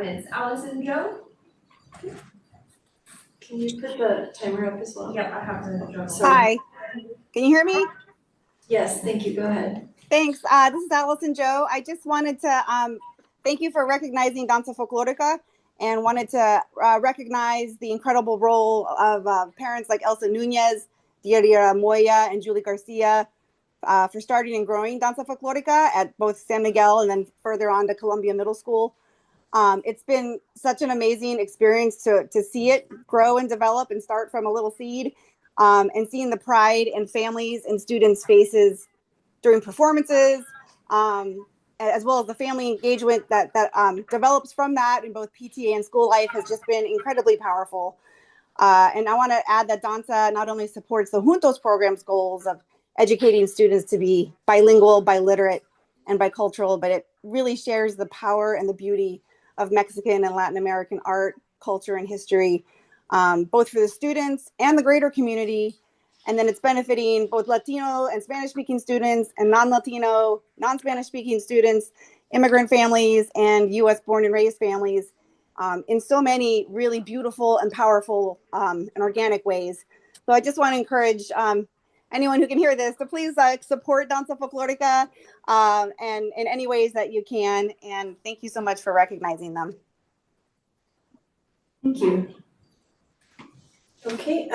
Speaker 16: It's Allison Joe.
Speaker 1: Can you put the timer up as well?
Speaker 16: Yep, I have the
Speaker 17: Hi, can you hear me?
Speaker 1: Yes, thank you, go ahead.
Speaker 17: Thanks, this is Allison Joe. I just wanted to thank you for recognizing Danza Folklorica, and wanted to recognize the incredible role of parents like Elsa Nunez, Diaria Moya, and Julie Garcia for starting and growing Danza Folklorica at both San Miguel and then further on to Columbia Middle School. It's been such an amazing experience to see it grow and develop and start from a little seed, and seeing the pride in families and students' faces during performances, as well as the family engagement that develops from that in both PTA and school life has just been incredibly powerful. And I want to add that Danza not only supports the Juntos program's goals of educating students to be bilingual, biliterate, and bicultural, but it really shares the power and the beauty of Mexican and Latin American art, culture, and history, both for the students and the greater community. And then it's benefiting both Latino and Spanish-speaking students and non-Latino, non-Spanish-speaking students, immigrant families, and U.S. born and raised families in so many really beautiful and powerful and organic ways. So I just want to encourage anyone who can hear this to please support Danza Folklorica and in any ways that you can. And thank you so much for recognizing them.
Speaker 1: Thank you. Okay,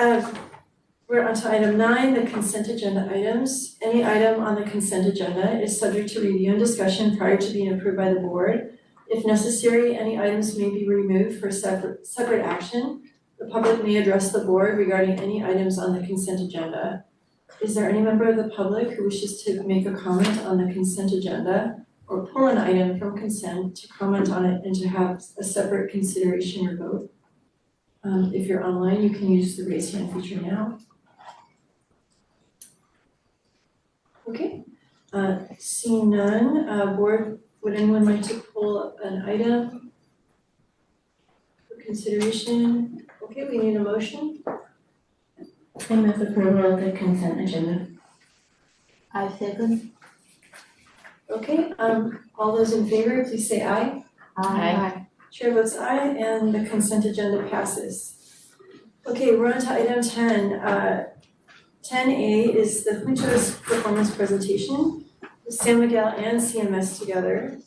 Speaker 1: we're on to item 9, the consent agenda items. Any item on the consent agenda is subject to review and discussion prior to being approved by the board. If necessary, any items may be removed for separate action. The public may address the board regarding any items on the consent agenda. Is there any member of the public who wishes to make a comment on the consent agenda or pull an item from consent to comment on it and to have a separate consideration or vote? If you're online, you can use the raise hand feature now. Okay, seeing none, board, would anyone like to pull an item for consideration? Okay, we need a motion.
Speaker 11: I move approval of the consent agenda. I second.
Speaker 1: Okay, all those in favor, please say aye.
Speaker 11: Aye.
Speaker 1: Chair votes aye, and the consent agenda passes. Okay, we're on to item 10. 10A is the Juntos performance presentation with San Miguel and CMS together.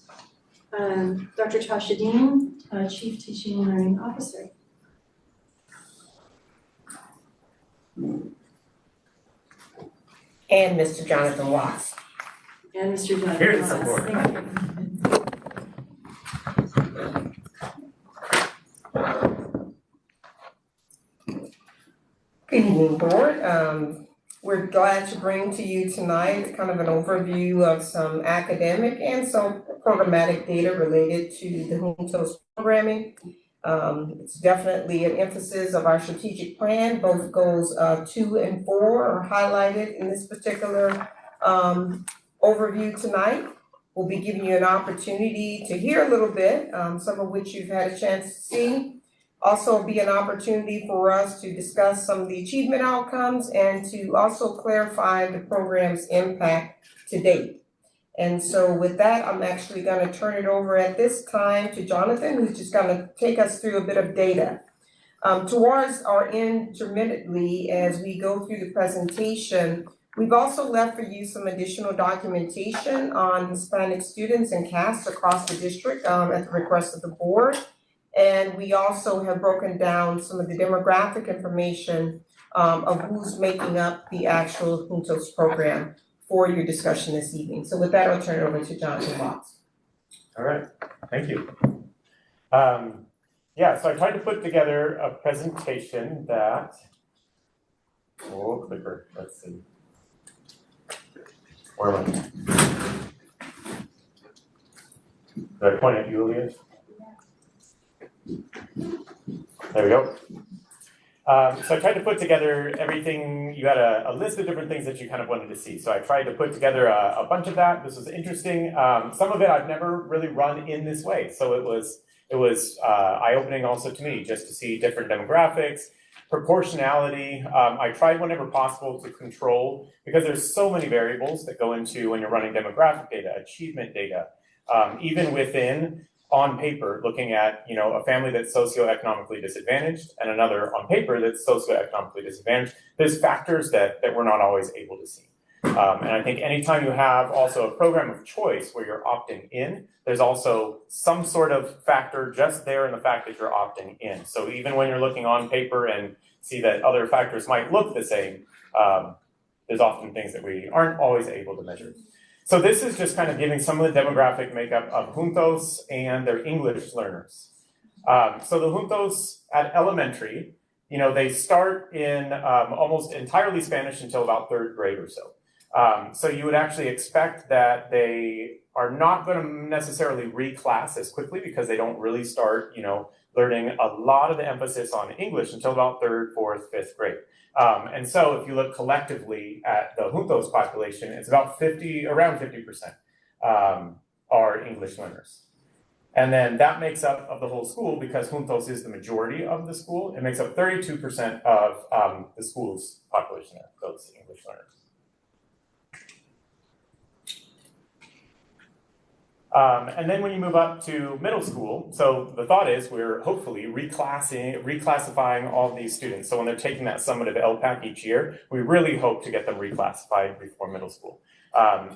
Speaker 1: Dr. Tasha Dean, Chief Teaching and Learning Officer.
Speaker 18: And Mr. Jonathan Watts.
Speaker 1: And Mr. Jonathan
Speaker 4: Here to
Speaker 1: Watts.
Speaker 4: support.
Speaker 1: Thank you.
Speaker 18: Good evening, board. We're glad to bring to you tonight kind of an overview of some academic and some programmatic data related to the Juntos programming. It's definitely an emphasis of our strategic plan. Both goals 2 and 4 are highlighted in this particular overview tonight. We'll be giving you an opportunity to hear a little bit, some of which you've had a chance to see. Also be an opportunity for us to discuss some of the achievement outcomes and to also clarify the program's impact to date. And so with that, I'm actually going to turn it over at this time to Jonathan, who's just going to take us through a bit of data. Towards our end, intermittently, as we go through the presentation, we've also left for you some additional documentation on Hispanic students and casts across the district at the request of the board. And we also have broken down some of the demographic information of who's making up the actual Juntos program for your discussion this evening. So with that, I'll turn it over to Jonathan Watts.
Speaker 19: All right, thank you. Yeah, so I tried to put together a presentation that, clicker, let's see. Where am I? Did I point at you, Leah? There we go. So I tried to put together everything. You had a list of different things that you kind of wanted to see. So I tried to put together a bunch of that. This was interesting. Some of it I've never really run in this way. So it was eye-opening also to me just to see different demographics, proportionality. I tried whenever possible to control, because there's so many variables that go into when you're running demographic data, achievement data, even within on paper, looking at, a family that's socioeconomically disadvantaged and another on paper that's socioeconomically disadvantaged. There's factors that we're not always able to see. And I think anytime you have also a program of choice where you're opting in, there's also some sort of factor just there in the fact that you're opting in. So even when you're looking on paper and see that other factors might look the same, there's often things that we aren't always able to measure. So this is just kind of giving some of the demographic makeup of Juntos and their English learners. So the Juntos at elementary, they start in almost entirely Spanish until about 3rd grade or so. So you would actually expect that they are not going to necessarily reclass as quickly because they don't really start, learning a lot of the emphasis on English until about 3rd, 4th, 5th grade. And so if you look collectively at the Juntos population, it's about around 50% are English learners. And then that makes up of the whole school, because Juntos is the majority of the school. It makes up 32% of the school's population, those English learners. And then when you move up to middle school, so the thought is we're hopefully reclassifying all of these students. So when they're taking that summative LPAC each year, we really hope to get them reclassified before middle school.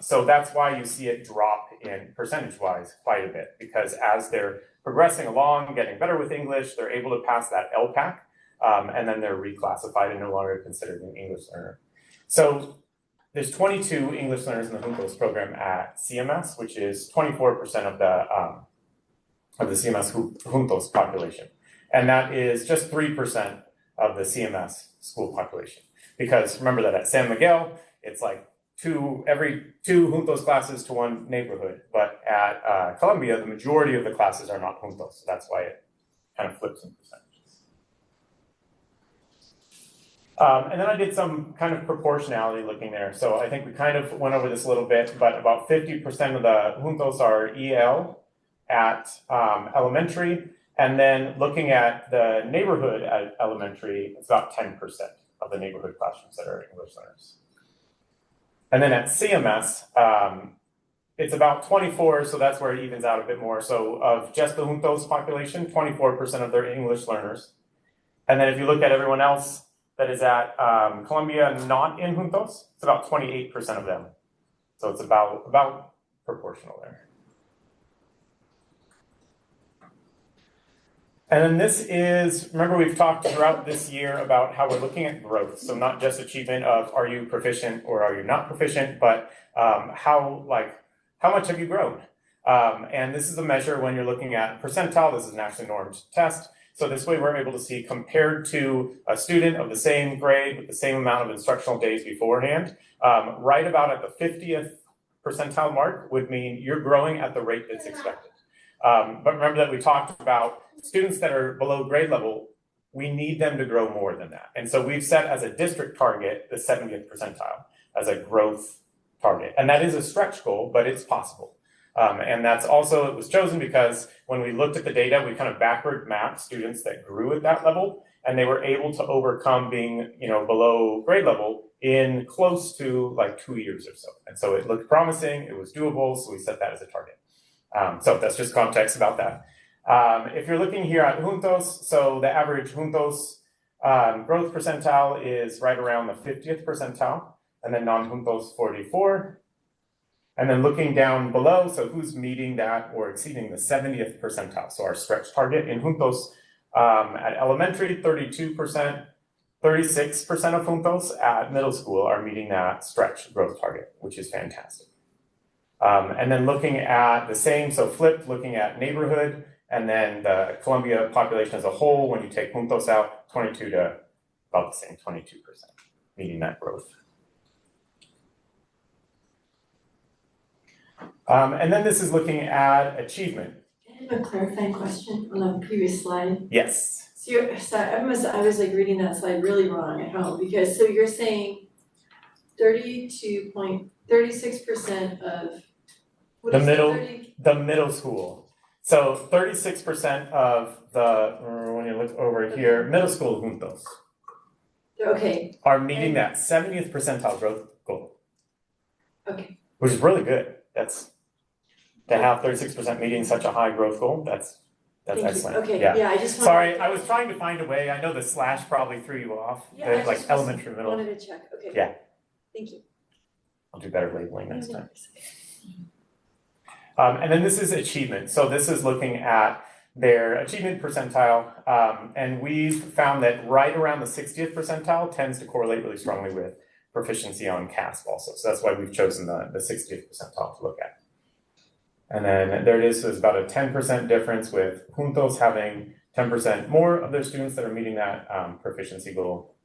Speaker 19: So that's why you see it drop in percentage-wise quite a bit, because as they're progressing along, getting better with English, they're able to pass that LPAC, and then they're reclassified and no longer considered an English learner. So there's 22 English learners in the Juntos program at CMS, which is 24% of the CMS Juntos population. And that is just 3% of the CMS school population. Because remember that at San Miguel, it's like every two Juntos classes to one neighborhood. But at Columbia, the majority of the classes are not Juntos. So that's why it kind of flips in percentages. And then I did some kind of proportionality looking there. So I think we kind of went over this a little bit, but about 50% of the Juntos are EL at elementary. And then looking at the neighborhood at elementary, it's about 10% of the neighborhood classrooms that are English learners. And then at CMS, it's about 24, so that's where it evens out a bit more. So of just the Juntos population, 24% of their English learners. And then if you look at everyone else that is at Columbia, not in Juntos, it's about 28% of them. So it's about proportional there. And then this is, remember we've talked throughout this year about how we're looking at growth. So not just achievement of are you proficient or are you not proficient, but how much have you grown? And this is a measure when you're looking at percentile. This is a nationally normed test. So this way we're able to see compared to a student of the same grade with the same amount of instructional days beforehand, right about at the 50th percentile mark would mean you're growing at the rate that's expected. But remember that we talked about students that are below grade level, we need them to grow more than that. And so we've set as a district target the 70th percentile as a growth target. And that is a stretch goal, but it's possible. And that's also, it was chosen because when we looked at the data, we kind of backward mapped students that grew at that level, and they were able to overcome being, below grade level in close to like 2 years or so. And so it looked promising, it was doable, so we set that as a target. So that's just context about that. If you're looking here at Juntos, so the average Juntos growth percentile is right around the 50th percentile, and then non-Juntos 44. And then looking down below, so who's meeting that or exceeding the 70th percentile? So our stretch target in Juntos at elementary, 32%, 36% of Juntos at middle school are meeting that stretch growth target, which is fantastic. And then looking at the same, so flipped, looking at neighborhood, and then the Columbia population as a whole, when you take Juntos out, 22 to about the same, 22%, meeting that growth. And then this is looking at achievement.
Speaker 1: I have a clarifying question on the previous slide.
Speaker 19: Yes.
Speaker 1: So I was like reading that slide really wrong at home, because so you're saying 36% of
Speaker 19: the middle school. So 36% of the, when you look over here, middle school Juntos.
Speaker 1: Okay.
Speaker 19: Are meeting that 70th percentile growth goal.
Speaker 1: Okay.
Speaker 19: Which is really good. That's to have 36% meeting such a high growth goal. That's excellent.
Speaker 1: Okay.
Speaker 19: Yeah.
Speaker 1: I just
Speaker 19: sorry, I was trying to find a way. I know the slash probably threw you off.
Speaker 1: Yeah,
Speaker 19: like elementary, middle.
Speaker 1: Wanted to check. Okay.
Speaker 19: Yeah.
Speaker 1: Thank you.
Speaker 19: I'll do better labeling next time. And then this is achievement. So this is looking at their achievement percentile. And we've found that right around the 60th percentile tends to correlate really strongly with proficiency on CASP also. So that's why we've chosen the 60th percentile to look at. And then there it is, so there's about a 10% difference with Juntos having 10% more of their students that are meeting that proficiency goal.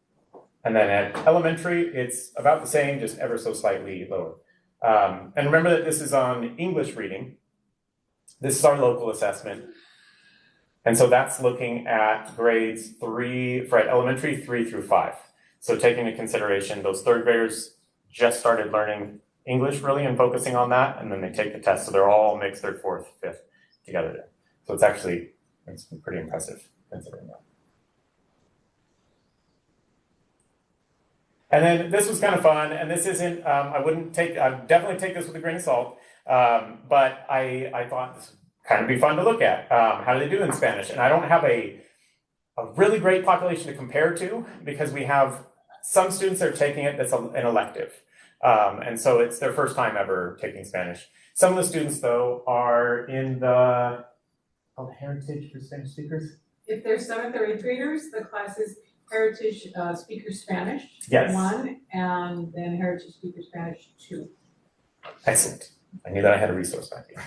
Speaker 19: And then at elementary, it's about the same, just ever so slightly lower. And remember that this is on English reading. This is our local assessment. And so that's looking at grades 3, for at elementary, 3 through 5. So taking into consideration those third graders just started learning English really and focusing on that, and then they take the test. So they're all mixed, third, fourth, fifth together there. So it's pretty impressive considering that. And then this was kind of fun, and this isn't, I'd definitely take this with a grain of salt. But I thought this would kind of be fun to look at. How do they do in Spanish? And I don't have a really great population to compare to because we have some students that are taking it that's an elective. And so it's their first time ever taking Spanish. Some of the students, though, are in the Heritage for Spanish Speakers.
Speaker 10: If they're 7th or 8th graders, the class is Heritage Speaker Spanish
Speaker 19: Yes.
Speaker 10: 1, and then Heritage Speaker Spanish 2.
Speaker 19: Excellent. I knew that I had a resource back here.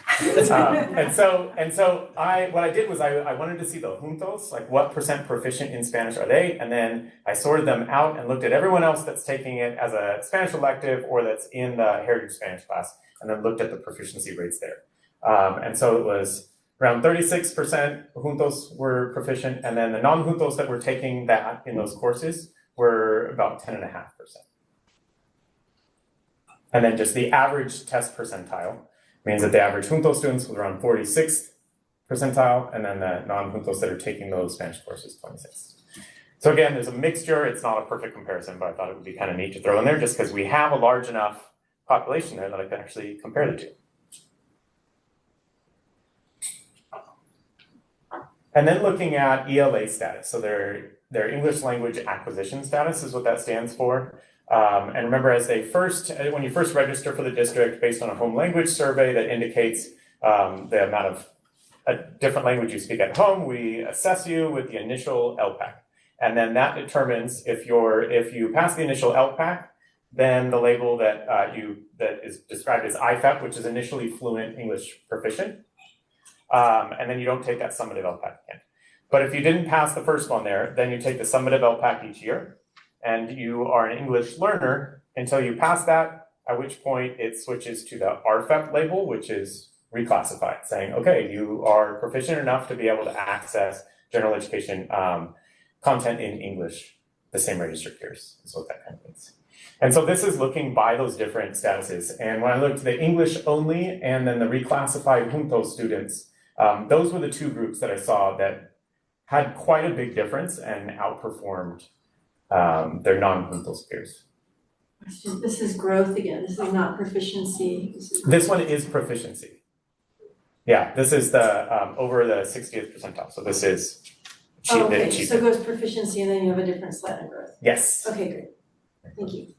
Speaker 19: What I did was I wanted to see the juntos, like what % proficient in Spanish are they, and then I sorted them out and looked at everyone else that's taking it as a Spanish elective or that's in the Heritage Spanish class, and then looked at the proficiency rates there. And so it was around 36% juntos were proficient, and then the non-juntos that were taking that in those courses were about 10.5%. And then just the average test percentile means that the average junto students was around 46th percentile, and then the non-juntos that are taking those Spanish courses, 26th. So again, there's a mixture. It's not a perfect comparison, but I thought it would be kind of neat to throw in there just because we have a large enough population there that I can actually compare the two. And then looking at ELA status, so their English language acquisition status is what that stands for. And remember, when you first register for the district based on a home language survey that indicates the amount of a different language you speak at home, we assess you with the initial LPAC. And then that determines if you pass the initial LPAC, then the label that is described as IFEP, which is initially fluent English proficient. And then you don't take that summative LPAC again. But if you didn't pass the first one there, then you take the summative LPAC each year. And you are an English learner until you pass that, at which point it switches to the RFEP label, which is reclassified, saying, okay, you are proficient enough to be able to access general education content in English, the same registered peers, is what that kind of means. And so this is looking by those different statuses. And when I looked at the English only and then the reclassified junto students, those were the two groups that I saw that had quite a big difference and outperformed their non-juntos peers.
Speaker 1: This is growth again. This is not proficiency.
Speaker 19: This one is proficiency. Yeah, this is the over the 60th percentile. So this is
Speaker 1: okay. So it goes proficiency and then you have a different slide on growth.
Speaker 19: Yes.
Speaker 1: Okay, great. Thank you.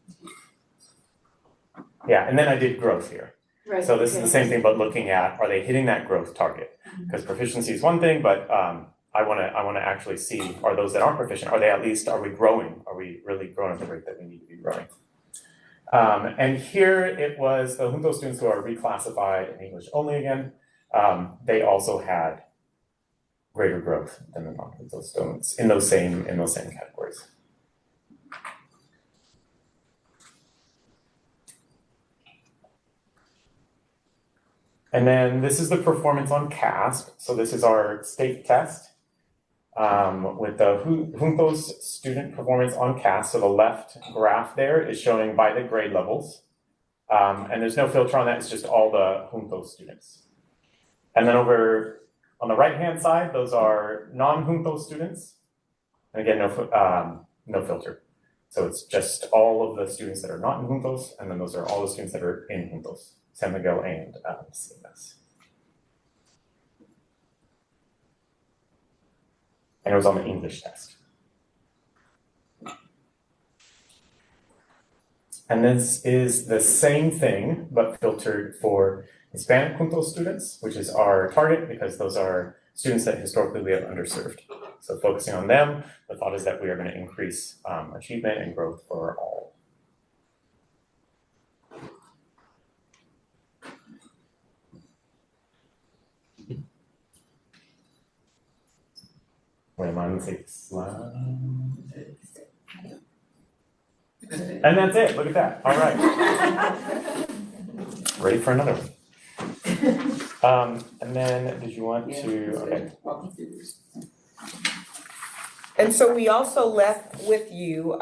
Speaker 19: Yeah, and then I did growth here.
Speaker 1: Right.
Speaker 19: So this is the same thing, but looking at, are they hitting that growth target? Because proficiency is one thing, but I want to actually see, are those that aren't proficient, are we growing? Are we really growing at the rate that we need to be growing? And here it was the junto students who are reclassified in English only again. They also had greater growth than the non-junto students in those same categories. And then this is the performance on CASP. So this is our state test with the juntos student performance on CASP. So the left graph there is showing by the grade levels. And there's no filter on that, it's just all the juntos students. And then over on the right-hand side, those are non-juntos students. And again, no filter. So it's just all of the students that are not in juntos, and then those are all the students that are in juntos. San Miguel and CMS. And it was on the English test. And this is the same thing, but filtered for Hispanic junto students, which is our target because those are students that historically we have underserved. So focusing on them, the thought is that we are going to increase achievement and growth for all. Wait, am I on the same slide? And that's it, look at that, all right. Ready for another one. And then, did you want to, okay.
Speaker 18: And so we also left with you,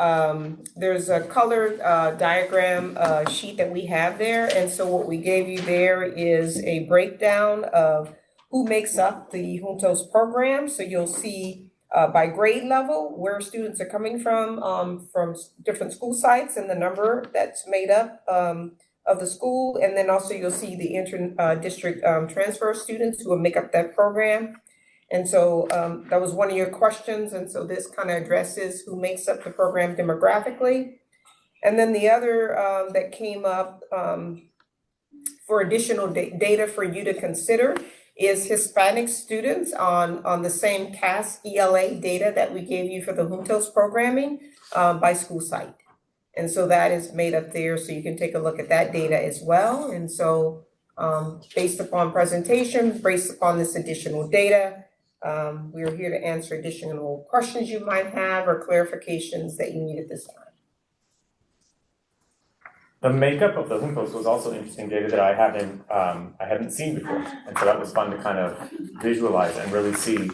Speaker 18: there's a colored diagram sheet that we have there. And so what we gave you there is a breakdown of who makes up the Juntos program. So you'll see by grade level where students are coming from different school sites and the number that's made up of the school. And then also you'll see the district transfer students who will make up that program. And so that was one of your questions. And so this kind of addresses who makes up the program demographically. And then the other that came up for additional data for you to consider is Hispanic students on the same CAS ELA data that we gave you for the Juntos programming by school site. And so that is made up there, so you can take a look at that data as well. And so based upon presentation, based upon this additional data, we're here to answer additional questions you might have or clarifications that you need at this time.
Speaker 19: The makeup of the Juntos was also interesting data that I hadn't seen before, and so that was fun to kind of visualize and really see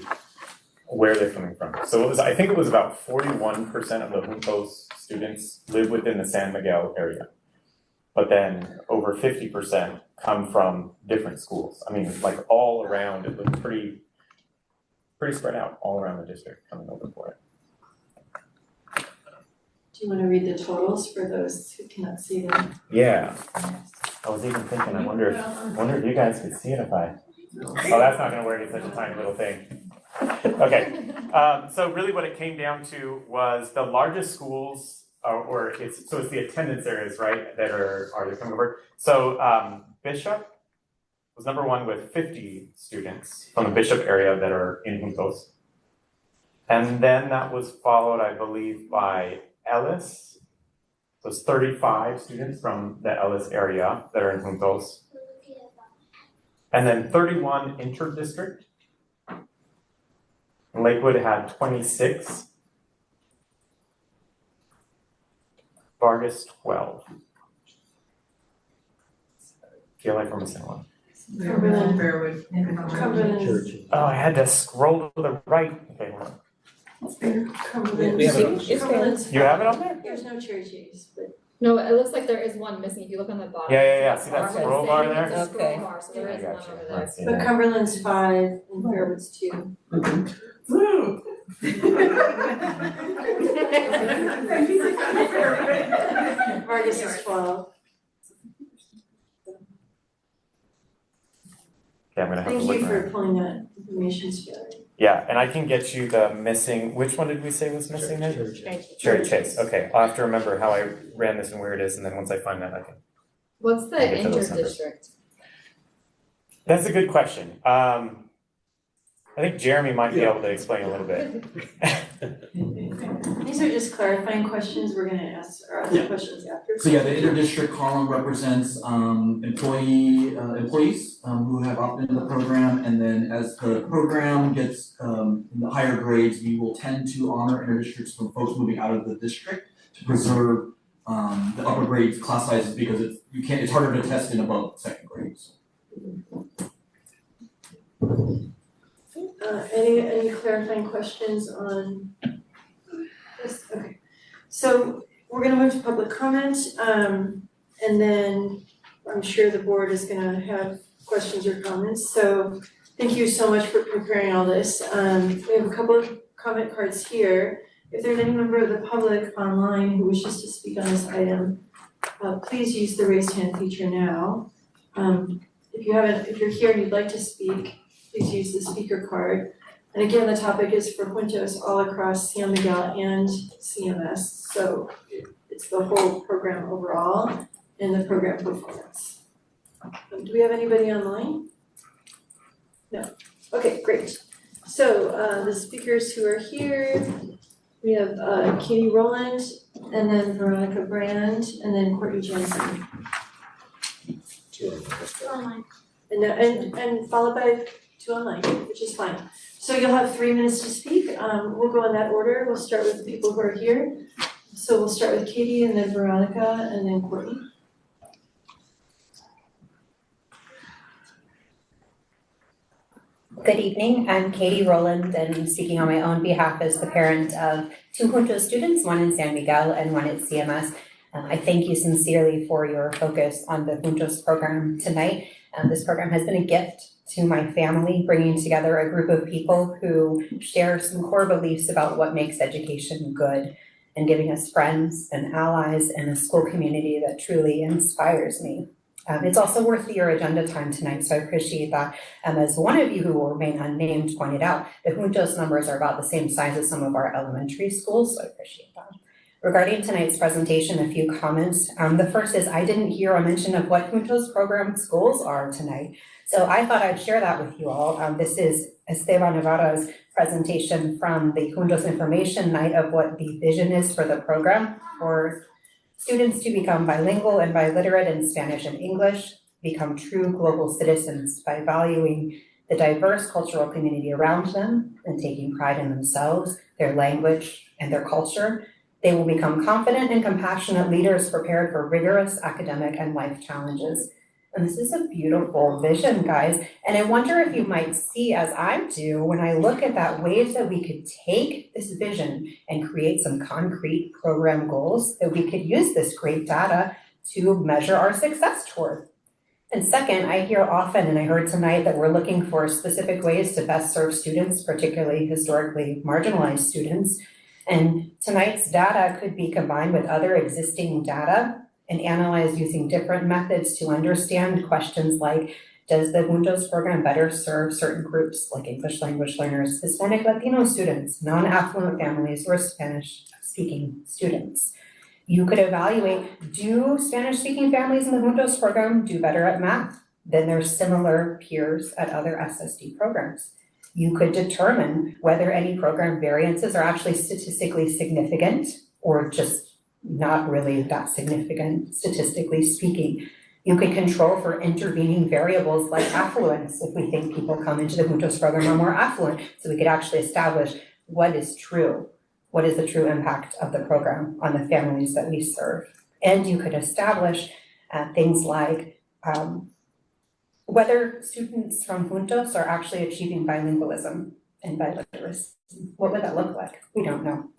Speaker 19: where they're coming from. So I think it was about 41% of the Juntos students live within the San Miguel area, but then over 50% come from different schools. I mean, like all around, it looked pretty spread out all around the district coming over for it.
Speaker 1: Do you want to read the totals for those who cannot see them?
Speaker 19: Yeah, I was even thinking, I wonder if you guys could see it if I, oh, that's not gonna work, it's such a tiny little thing. Okay, so really what it came down to was the largest schools, it's the attendance areas, right, that are coming over. So Bishop was number one with 50 students from the Bishop area that are in Juntos. And then that was followed, I believe, by Ellis. So it's 35 students from the Ellis area that are in Juntos. And then 31 inter-district. Lakewood had 26. Vargas 12. Feel like we're missing one.
Speaker 1: Cumberland.
Speaker 19: Oh, I had to scroll to the right. Okay, hold on.
Speaker 1: Cumberland.
Speaker 5: We have
Speaker 1: Cumberland's
Speaker 19: You have it on there?
Speaker 1: There's no cherry cheese, but.
Speaker 14: No, it looks like there is one missing. If you look on the bottom.
Speaker 19: Yeah. See that scroll bar there?
Speaker 14: It's a scroll
Speaker 15: Okay.
Speaker 14: bar, so there is one over there.
Speaker 19: Right, see
Speaker 1: But
Speaker 19: that.
Speaker 1: Cumberland's 5 and Fairwood's 2. Vargas is 12.
Speaker 19: Okay, I'm gonna have to
Speaker 1: Thank
Speaker 19: look
Speaker 1: you
Speaker 19: at
Speaker 1: for
Speaker 19: that.
Speaker 1: pulling that information together.
Speaker 19: Yeah, and I can get you the missing, which one did we say was missing there? Cherry Chase. Okay, I'll have to remember how I ran this and where it is, and then once I find that, I can.
Speaker 14: What's the
Speaker 19: I'll get to those numbers.
Speaker 14: inter-district?
Speaker 19: That's a good question. I think Jeremy might be able to explain a little bit.
Speaker 1: These are just clarifying questions we're gonna ask questions after.
Speaker 20: So yeah, the interdistrict column represents employees who have opted into the program, and then as the program gets in the higher grades, we will tend to honor interdistricts from folks moving out of the district to preserve the upper grades class sizes, because it's harder to test in above second grades.
Speaker 1: Any clarifying questions on this? Okay, so we're gonna move to public comment, and then I'm sure the board is gonna have questions or comments. So thank you so much for preparing all this. We have a couple of comment cards here. If there's any member of the public online who wishes to speak on this item, please use the raise hand feature now. If you're here and you'd like to speak, please use the speaker card. And again, the topic is for Juntos all across San Miguel and CMS. So it's the whole program overall and the program performance. Do we have anybody online? No. Okay, great. So the speakers who are here, we have Katie Rowland, and then Veronica Brand, and then Courtney Jensen. And followed by 2 online, which is fine. So you'll have 3 minutes to speak. We'll go in that order. We'll start with the people who are here. So we'll start with Katie, and then Veronica, and then Courtney.
Speaker 15: Good evening, I'm Katie Rowland, and I'm speaking on my own behalf as the parent of 2 Juntos students, one in San Miguel and one at CMS. I thank you sincerely for your focus on the Juntos program tonight. This program has been a gift to my family, bringing together a group of people who share some core beliefs about what makes education good. and giving us friends and allies and a school community that truly inspires me. It's also worth your agenda time tonight, so I appreciate that. As one of you who will remain unnamed pointed out, the Juntos numbers are about the same size as some of our elementary schools, so I appreciate that. Regarding tonight's presentation, a few comments. The first is I didn't hear a mention of what Juntos program goals are tonight, so I thought I'd share that with you all. This is Esteban Navarro's presentation from the Juntos Information Night of what the vision is for the program for students to become bilingual and biliterate in Spanish and English, become true global citizens by valuing the diverse cultural community around them and taking pride in themselves, their language, and their culture. They will become confident and compassionate leaders prepared for rigorous academic and life challenges. And this is a beautiful vision, guys. And I wonder if you might see, as I do, when I look at that, ways that we could take this vision and create some concrete program goals that we could use this great data to measure our success toward. And second, I hear often, and I heard tonight, that we're looking for specific ways to best serve students, particularly historically marginalized students. And tonight's data could be combined with other existing data and analyzed using different methods to understand questions like, does the Juntos program better serve certain groups like English language learners, Hispanic Latino students, non-affluent families, or Spanish-speaking students? You could evaluate, do Spanish-speaking families in the Juntos program do better at math than their similar peers at other SSD programs? You could determine whether any program variances are actually statistically significant or just not really that significant, statistically speaking. You could control for intervening variables like affluence if we think people come into the Juntos program are more affluent. So we could actually establish what is true, what is the true impact of the program on the families that we serve. And you could establish things like whether students from Juntos are actually achieving bilingualism and biliteracy. What would that look like? We don't know.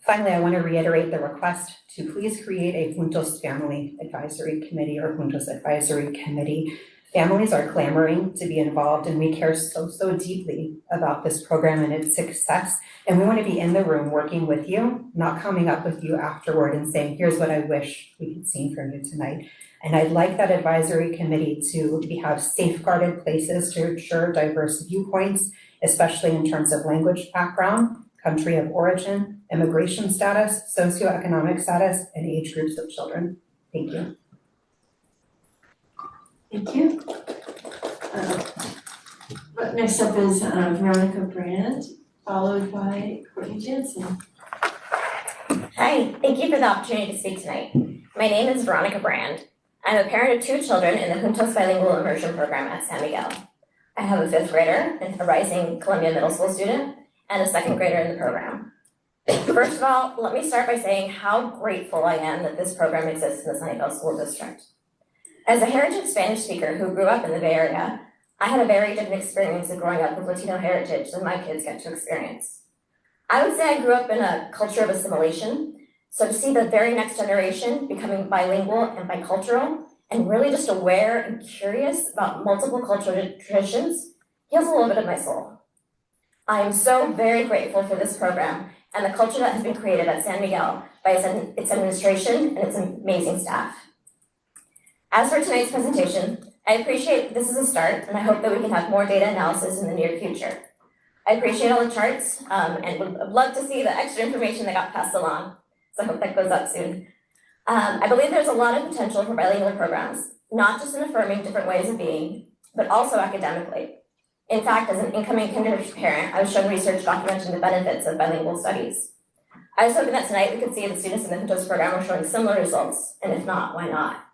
Speaker 15: Finally, I want to reiterate the request to please create a Juntos Family Advisory Committee or Juntos Advisory Committee. Families are clamoring to be involved, and we care so deeply about this program and its success. And we want to be in the room working with you, not coming up with you afterward and saying, here's what I wish we could see from you tonight. And I'd like that advisory committee to have safeguarded places to ensure diverse viewpoints, especially in terms of language background, country of origin, immigration status, socioeconomic status, and age groups of children. Thank you.
Speaker 1: Thank you. Next up is Veronica Brand, followed by Courtney Jensen.
Speaker 21: Hi, thank you for the opportunity to speak tonight. My name is Veronica Brand. I'm a parent of 2 children in the Juntos Bilingual Immersion Program at San Miguel. I have a 5th grader and a rising Columbia Middle School student and a 2nd grader in the program. First of all, let me start by saying how grateful I am that this program exists in the Sunnyvale School District. As a heritage Spanish speaker who grew up in the Bay Area, I had a very different experience of growing up with Latino heritage than my kids get to experience. I would say I grew up in a culture of assimilation, so to see the very next generation becoming bilingual and bicultural and really just aware and curious about multiple cultural traditions heals a little bit of my soul. I am so very grateful for this program and the culture that has been created at San Miguel by its administration and its amazing staff. As for tonight's presentation, I appreciate this is a start, and I hope that we can have more data analysis in the near future. I appreciate all the charts and would love to see the extra information that got passed along, so I hope that goes up soon. I believe there's a lot of potential for bilingual programs, not just in affirming different ways of being, but also academically. In fact, as an incoming kindergarten parent, I was shown research documenting the benefits of bilingual studies. I was hoping that tonight we could see the students in the Juntos program were showing similar results, and if not, why not?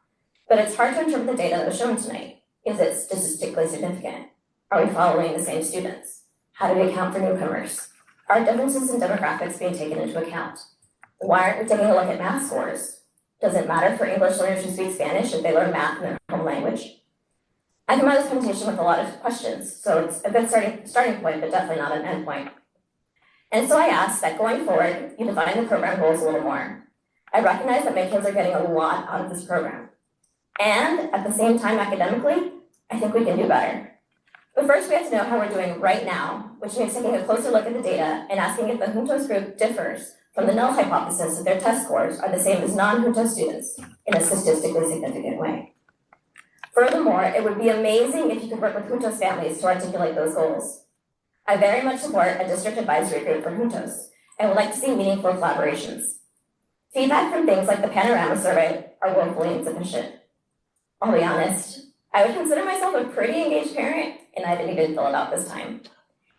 Speaker 21: But it's hard to interpret the data that was shown tonight. Is it statistically significant? Are we following the same students? How do we account for newcomers? Are differences in demographics being taken into account? Why aren't we taking a look at math scores? Does it matter for English learners who speak Spanish if they learn math in their home language? I come out of this presentation with a lot of questions, so it's a good starting point, but definitely not an end point. And so I asked that going forward, you define the program goals a little more. I recognize that my kids are getting a lot out of this program. And at the same time, academically, I think we can do better. But first, we have to know how we're doing right now, which means taking a closer look at the data and asking if the Juntos group differs from the null hypothesis that their test scores are the same as non-Juntos students in a statistically significant way. Furthermore, it would be amazing if you could work with Juntos families to articulate those goals. I very much support a district advisory group for Juntos and would like to see meaningful collaborations. Feedback from things like the Panorama survey are woefully insufficient. I'll be honest, I would consider myself a pretty engaged parent, and I didn't even fill it out this time.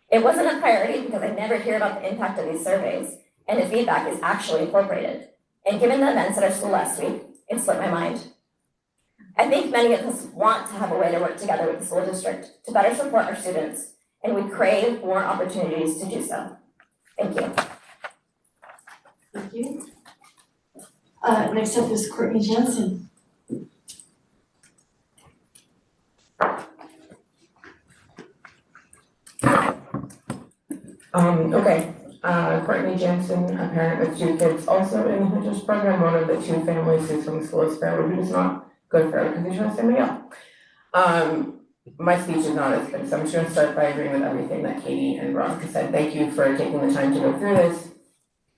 Speaker 21: It wasn't a priority because I never hear about the impact of these surveys, and the feedback is actually incorporated. And given the events at our school last week, it slipped my mind. I think many of us want to have a way to work together with the school district to better support our students, and we crave more opportunities to do so. Thank you.
Speaker 1: Thank you. Next up is Courtney Jansen.
Speaker 10: Okay, Courtney Jansen, a parent with 2 kids also in the Juntos program, one of the 2 families whose homeschool is failed, who is not good for because they chose San Miguel. My speech is not as good, so I'm just gonna start by agreeing with everything that Katie and Veronica said. Thank you for taking the time to go through this,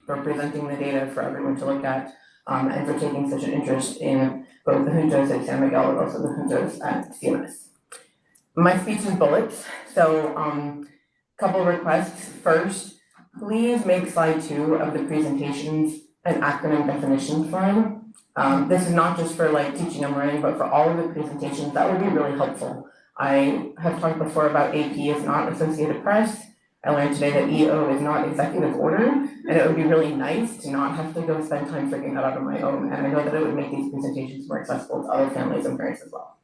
Speaker 10: for presenting the data for everyone to look at, and for taking such an interest in both the Juntos at San Miguel and also the Juntos at CMS. My speech is bullets, so couple requests. First, please make slide 2 of the presentations an acronym definition slide. This is not just for like teaching and learning, but for all of the presentations. That would be really helpful. I have talked before about AP is not Associated Press. I learned today that EO is not executive order, and it would be really nice to not have to go spend time figuring that out on my own. And I know that it would make these presentations more accessible to other families and parents as well.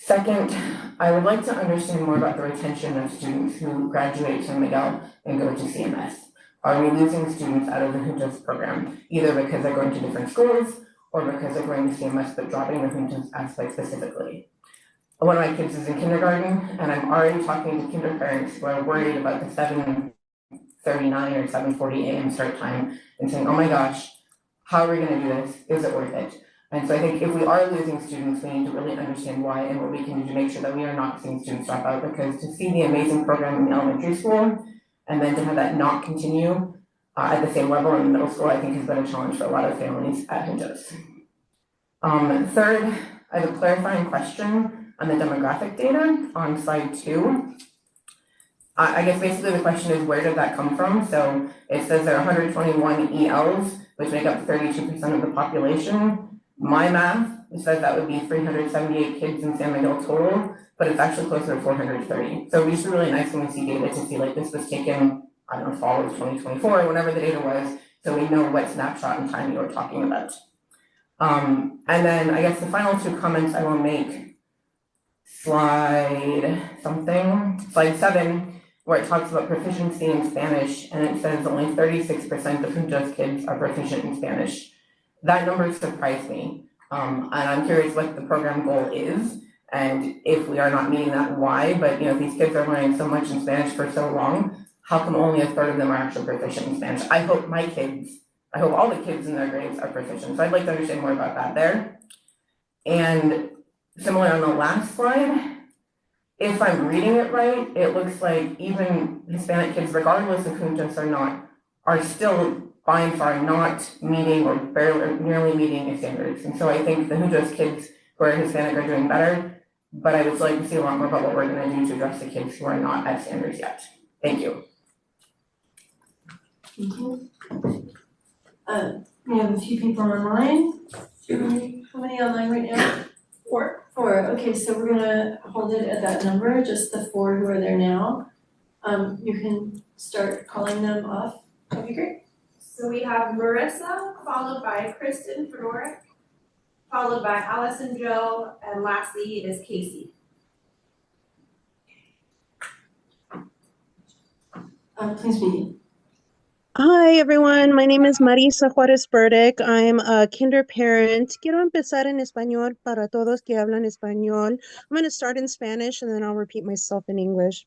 Speaker 10: Second, I would like to understand more about the retention of students who graduate San Miguel and go to CMS. Are we losing students out of the Juntos program, either because they're going to different schools or because they're going to CMS but dropping the Juntos aspect specifically? One of my kids is in kindergarten, and I'm already talking to kinder parents who are worried about the 7:39 or 7:40 a.m. start time and saying, oh my gosh, how are we going to do this? Is it worth it? And so I think if we are losing students, we need to really understand why and what we can do to make sure that we are not seeing students drop out, because to see the amazing program in the elementary school and then to have that not continue at the same level in the middle school, I think has been a challenge for a lot of families at Juntos. Third, I have a clarifying question on the demographic data on slide 2. I guess basically the question is, where did that come from? So it says there are 121 ELs, which make up 32% of the population. My math says that would be 378 kids in San Miguel total, but it's actually closer to 430. So it would be really nice when we see data to see like this was taken, I don't know, fall of 2024 or whenever the data was, so we know what snapshot in time you're talking about. And then I guess the final 2 comments I will make, slide 7, where it talks about proficiency in Spanish, and it says only 36% of Juntos kids are proficient in Spanish. That number surprised me, and I'm curious what the program goal is, and if we are not meeting that, why. But if these kids are learning so much in Spanish for so long, how come only 1/3 of them are actually proficient in Spanish? I hope all the kids in their grades are proficient, so I'd like to understand more about that there. And similar on the last slide, if I'm reading it right, it looks like even Hispanic kids, regardless of Juntos or not, are still by and far not meeting or barely or nearly meeting standards. And so I think the Juntos kids who are Hispanic are doing better, but I would like to see a lot more about what we're going to do to address the kids who are not at standards yet. Thank you.
Speaker 1: Thank you. We have a few people online. How many online right now? 4. Okay, so we're gonna hold it at that number, just the 4 who are there now. You can start calling them off. That'd be great.
Speaker 16: So we have Marissa, followed by Kristen Fedoruk, followed by Allison Joe, and lastly is Casey.
Speaker 1: Please begin.
Speaker 2: Hi everyone, my name is Marisa Juárez Burdick. I'm a kinder parent. Quiero empezar en español para todos que hablan español. I'm going to start in Spanish and then I'll repeat myself in English.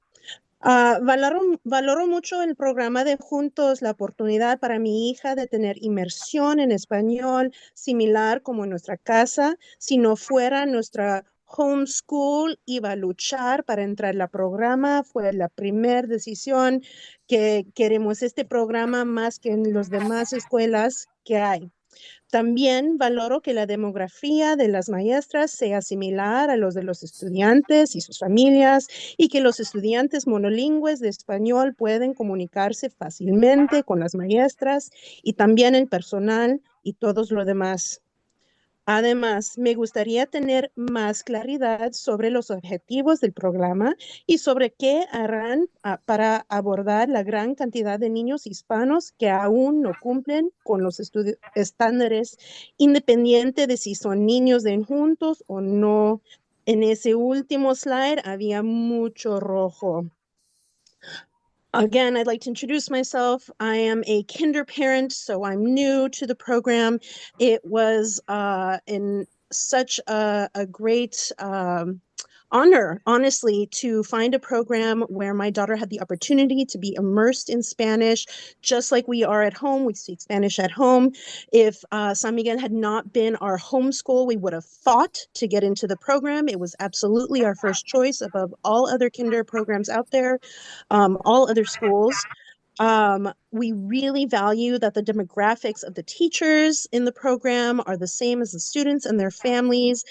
Speaker 2: Valoro mucho el programa de Juntos, la oportunidad para mi hija de tener inmersión en español, similar como en nuestra casa, si no fuera nuestra homeschool, iba a luchar para entrar al programa. Fue la primera decisión que queremos este programa más que en las demás escuelas que hay. También valoro que la demografía de las maestras sea similar a los de los estudiantes y sus familias y que los estudiantes monolingües de español pueden comunicarse fácilmente con las maestras y también el personal y todos los demás. Además, me gustaría tener más claridad sobre los objetivos del programa y sobre qué harán para abordar la gran cantidad de niños hispanos que aún no cumplen con los estándares, independiente de si son niños de juntos o no. En ese último slide había mucho rojo. Again, I'd like to introduce myself. I am a kinder parent, so I'm new to the program. It was in such a great honor, honestly, to find a program where my daughter had the opportunity to be immersed in Spanish, just like we are at home. We speak Spanish at home. If San Miguel had not been our homeschool, we would have fought to get into the program. It was absolutely our first choice above all other kinder programs out there, all other schools. We really value that the demographics of the teachers in the program are the same as the students and their families.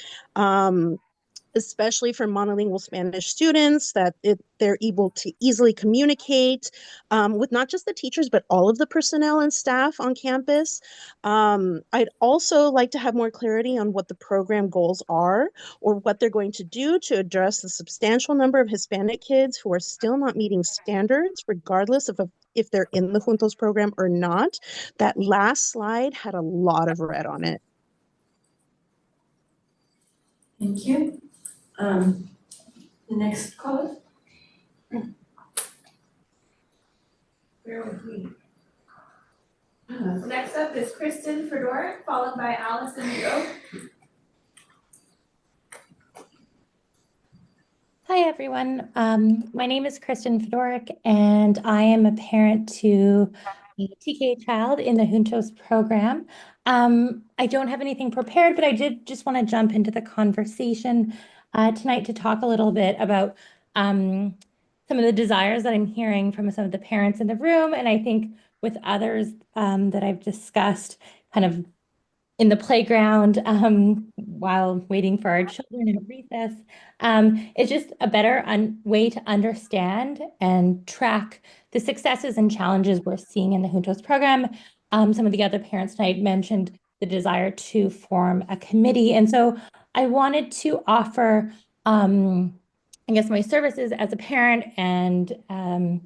Speaker 2: Especially for monolingual Spanish students, that they're able to easily communicate with not just the teachers, but all of the personnel and staff on campus. I'd also like to have more clarity on what the program goals are or what they're going to do to address the substantial number of Hispanic kids who are still not meeting standards, regardless of if they're in the Juntos program or not. That last slide had a lot of red on it.
Speaker 1: Thank you. The next caller.
Speaker 16: Bear with me. Next up is Kristen Fedoruk, followed by Allison Joe.
Speaker 8: Hi, everyone. My name is Kristen Fedoruk, and I am a parent to a TK child in the Juntos program. I don't have anything prepared, but I did just want to jump into the conversation tonight to talk a little bit about some of the desires that I'm hearing from some of the parents in the room, and I think with others that I've discussed kind of in the playground while waiting for our children in recess. It's just a better way to understand and track the successes and challenges we're seeing in the Juntos program. Some of the other parents tonight mentioned the desire to form a committee. And so I wanted to offer, I guess, my services as a parent and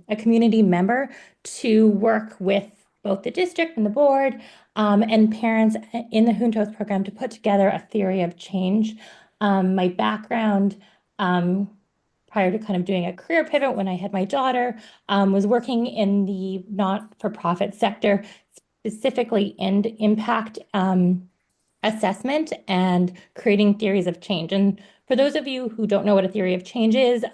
Speaker 8: a community member to work with both the district and the board and parents in the Juntos program to put together a theory of change. My background prior to kind of doing a career pivot when I had my daughter was working in the not-for-profit sector, specifically in impact assessment and creating theories of change. And for those of you who don't know what a theory of change is,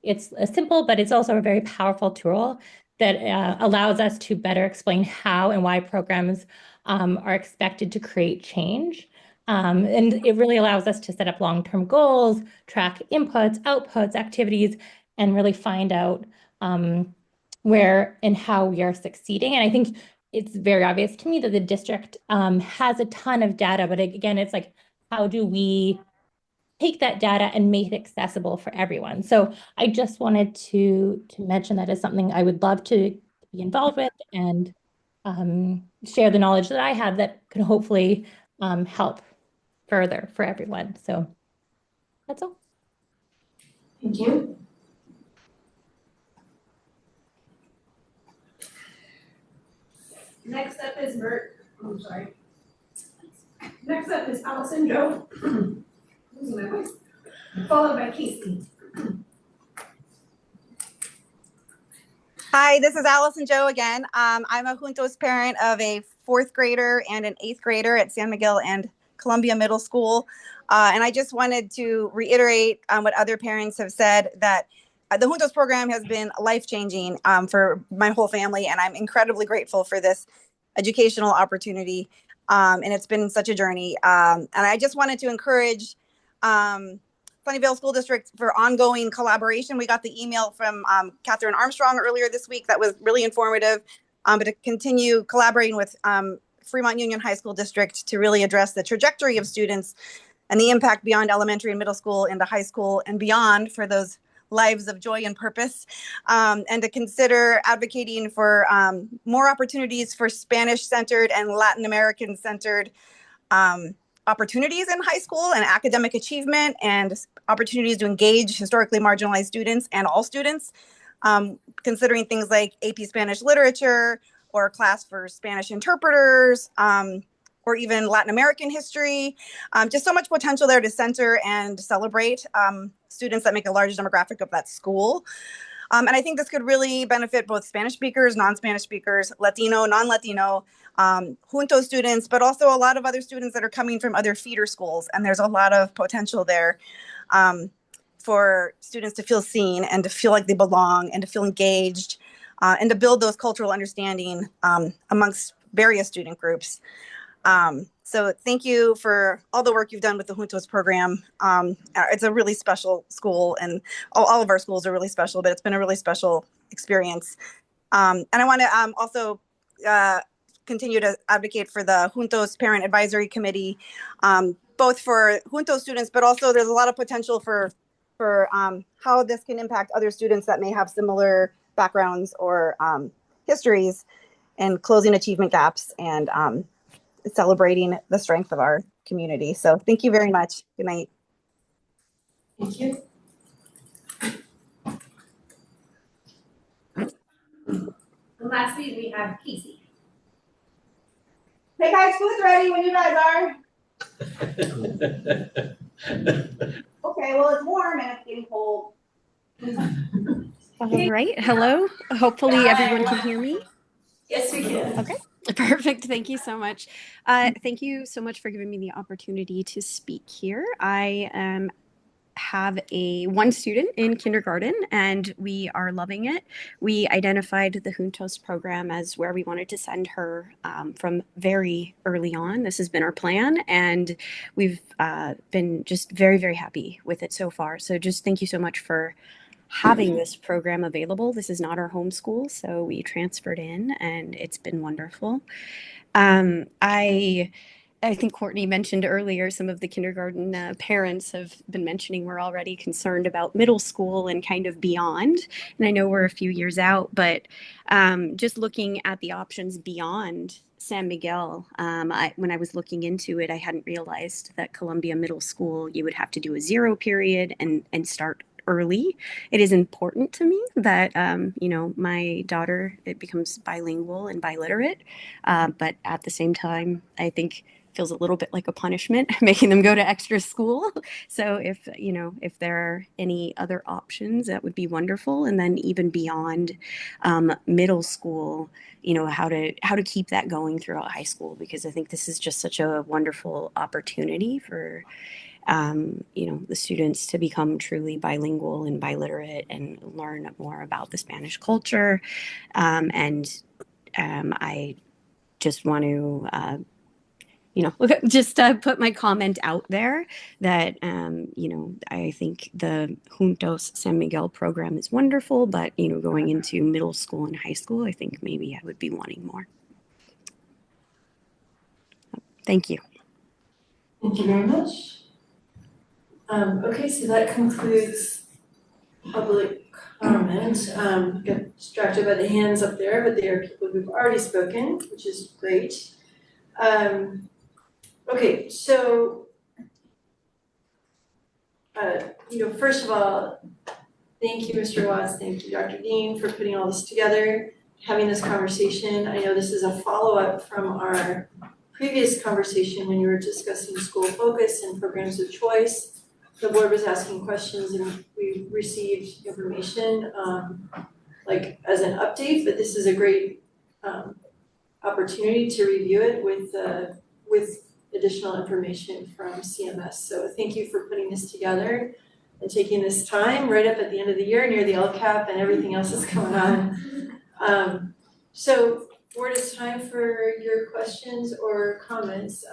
Speaker 8: it's simple, but it's also a very powerful tool that allows us to better explain how and why programs are expected to create change. And it really allows us to set up long-term goals, track inputs, outputs, activities, and really find out where and how we are succeeding. And I think it's very obvious to me that the district has a ton of data, but again, it's like, how do we take that data and make it accessible for everyone? So I just wanted to mention that as something I would love to be involved with and share the knowledge that I have that can hopefully help further for everyone. So that's all.
Speaker 1: Thank you.
Speaker 16: Next up is Next up is Allison Joe. Losing my voice. Followed by Casey.
Speaker 17: Hi, this is Allison Joe again. I'm a Juntos parent of a 4th grader and an 8th grader at San Miguel and Columbia Middle School. And I just wanted to reiterate what other parents have said, that the Juntos program has been life-changing for my whole family, and I'm incredibly grateful for this educational opportunity. And it's been such a journey. And I just wanted to encourage Sunnyvale School District for ongoing collaboration. We got the email from Catherine Armstrong earlier this week that was really informative, but to continue collaborating with Fremont Union High School District to really address the trajectory of students and the impact beyond elementary and middle school into high school and beyond for those lives of joy and purpose, and to consider advocating for more opportunities for Spanish-centered and Latin American-centered opportunities in high school and academic achievement and opportunities to engage historically marginalized students and all students, considering things like AP Spanish literature or a class for Spanish interpreters, or even Latin American history. Just so much potential there to center and celebrate students that make a large demographic of that school. And I think this could really benefit both Spanish speakers, non-Spanish speakers, Latino, non-Latino, Junto students, but also a lot of other students that are coming from other feeder schools. And there's a lot of potential there for students to feel seen and to feel like they belong and to feel engaged and to build those cultural understanding amongst various student groups. So thank you for all the work you've done with the Juntos program. It's a really special school, and all of our schools are really special, but it's been a really special experience. And I want to also continue to advocate for the Juntos Parent Advisory Committee, both for Juntos students, but also there's a lot of potential for how this can impact other students that may have similar backgrounds or histories, and closing achievement gaps and celebrating the strength of our community. So thank you very much. Good night.
Speaker 1: Thank you.
Speaker 16: And lastly, we have Casey.
Speaker 17: Hey guys, food's ready when you guys are. Okay, well, it's warm and it's getting cold.
Speaker 9: All right, hello. Hopefully everyone can hear me.
Speaker 16: Yes, we can.
Speaker 9: Okay, perfect. Thank you so much. Thank you so much for giving me the opportunity to speak here. I have one student in kindergarten and we are loving it. We identified the Juntos program as where we wanted to send her from very early on. This has been our plan and we've been just very, very happy with it so far. So just thank you so much for having this program available. This is not our home school, so we transferred in and it's been wonderful. I think Courtney mentioned earlier, some of the kindergarten parents have been mentioning we're already concerned about middle school and kind of beyond. And I know we're a few years out, but just looking at the options beyond San Miguel, when I was looking into it, I hadn't realized that Columbia Middle School, you would have to do a 0 period and start early. It is important to me that, my daughter, it becomes bilingual and biliterate. But at the same time, I think feels a little bit like a punishment, making them go to extra school. So if there are any other options, that would be wonderful. And then even beyond middle school, how to keep that going throughout high school, because I think this is just such a wonderful opportunity for the students to become truly bilingual and biliterate and learn more about the Spanish culture. I just want to, put my comment out there that, I think the Juntos San Miguel program is wonderful, but, going into middle school and high school, I think maybe I would be wanting more. Thank you.
Speaker 1: Thank you very much. Okay, so that concludes public comment. Got distracted by the hands up there, but they are people who've already spoken, which is great. Okay, so, first of all, thank you, Mr. Watts, thank you, Dr. Dean, for putting all this together, having this conversation. I know this is a follow-up from our previous conversation when you were discussing school focus and programs of choice. The board was asking questions and we received information as an update, but this is a great opportunity to review it with additional information from CMS. So thank you for putting this together and taking this time right up at the end of the year near the LCAP and everything else that's going on. So board, it's time for your questions or comments.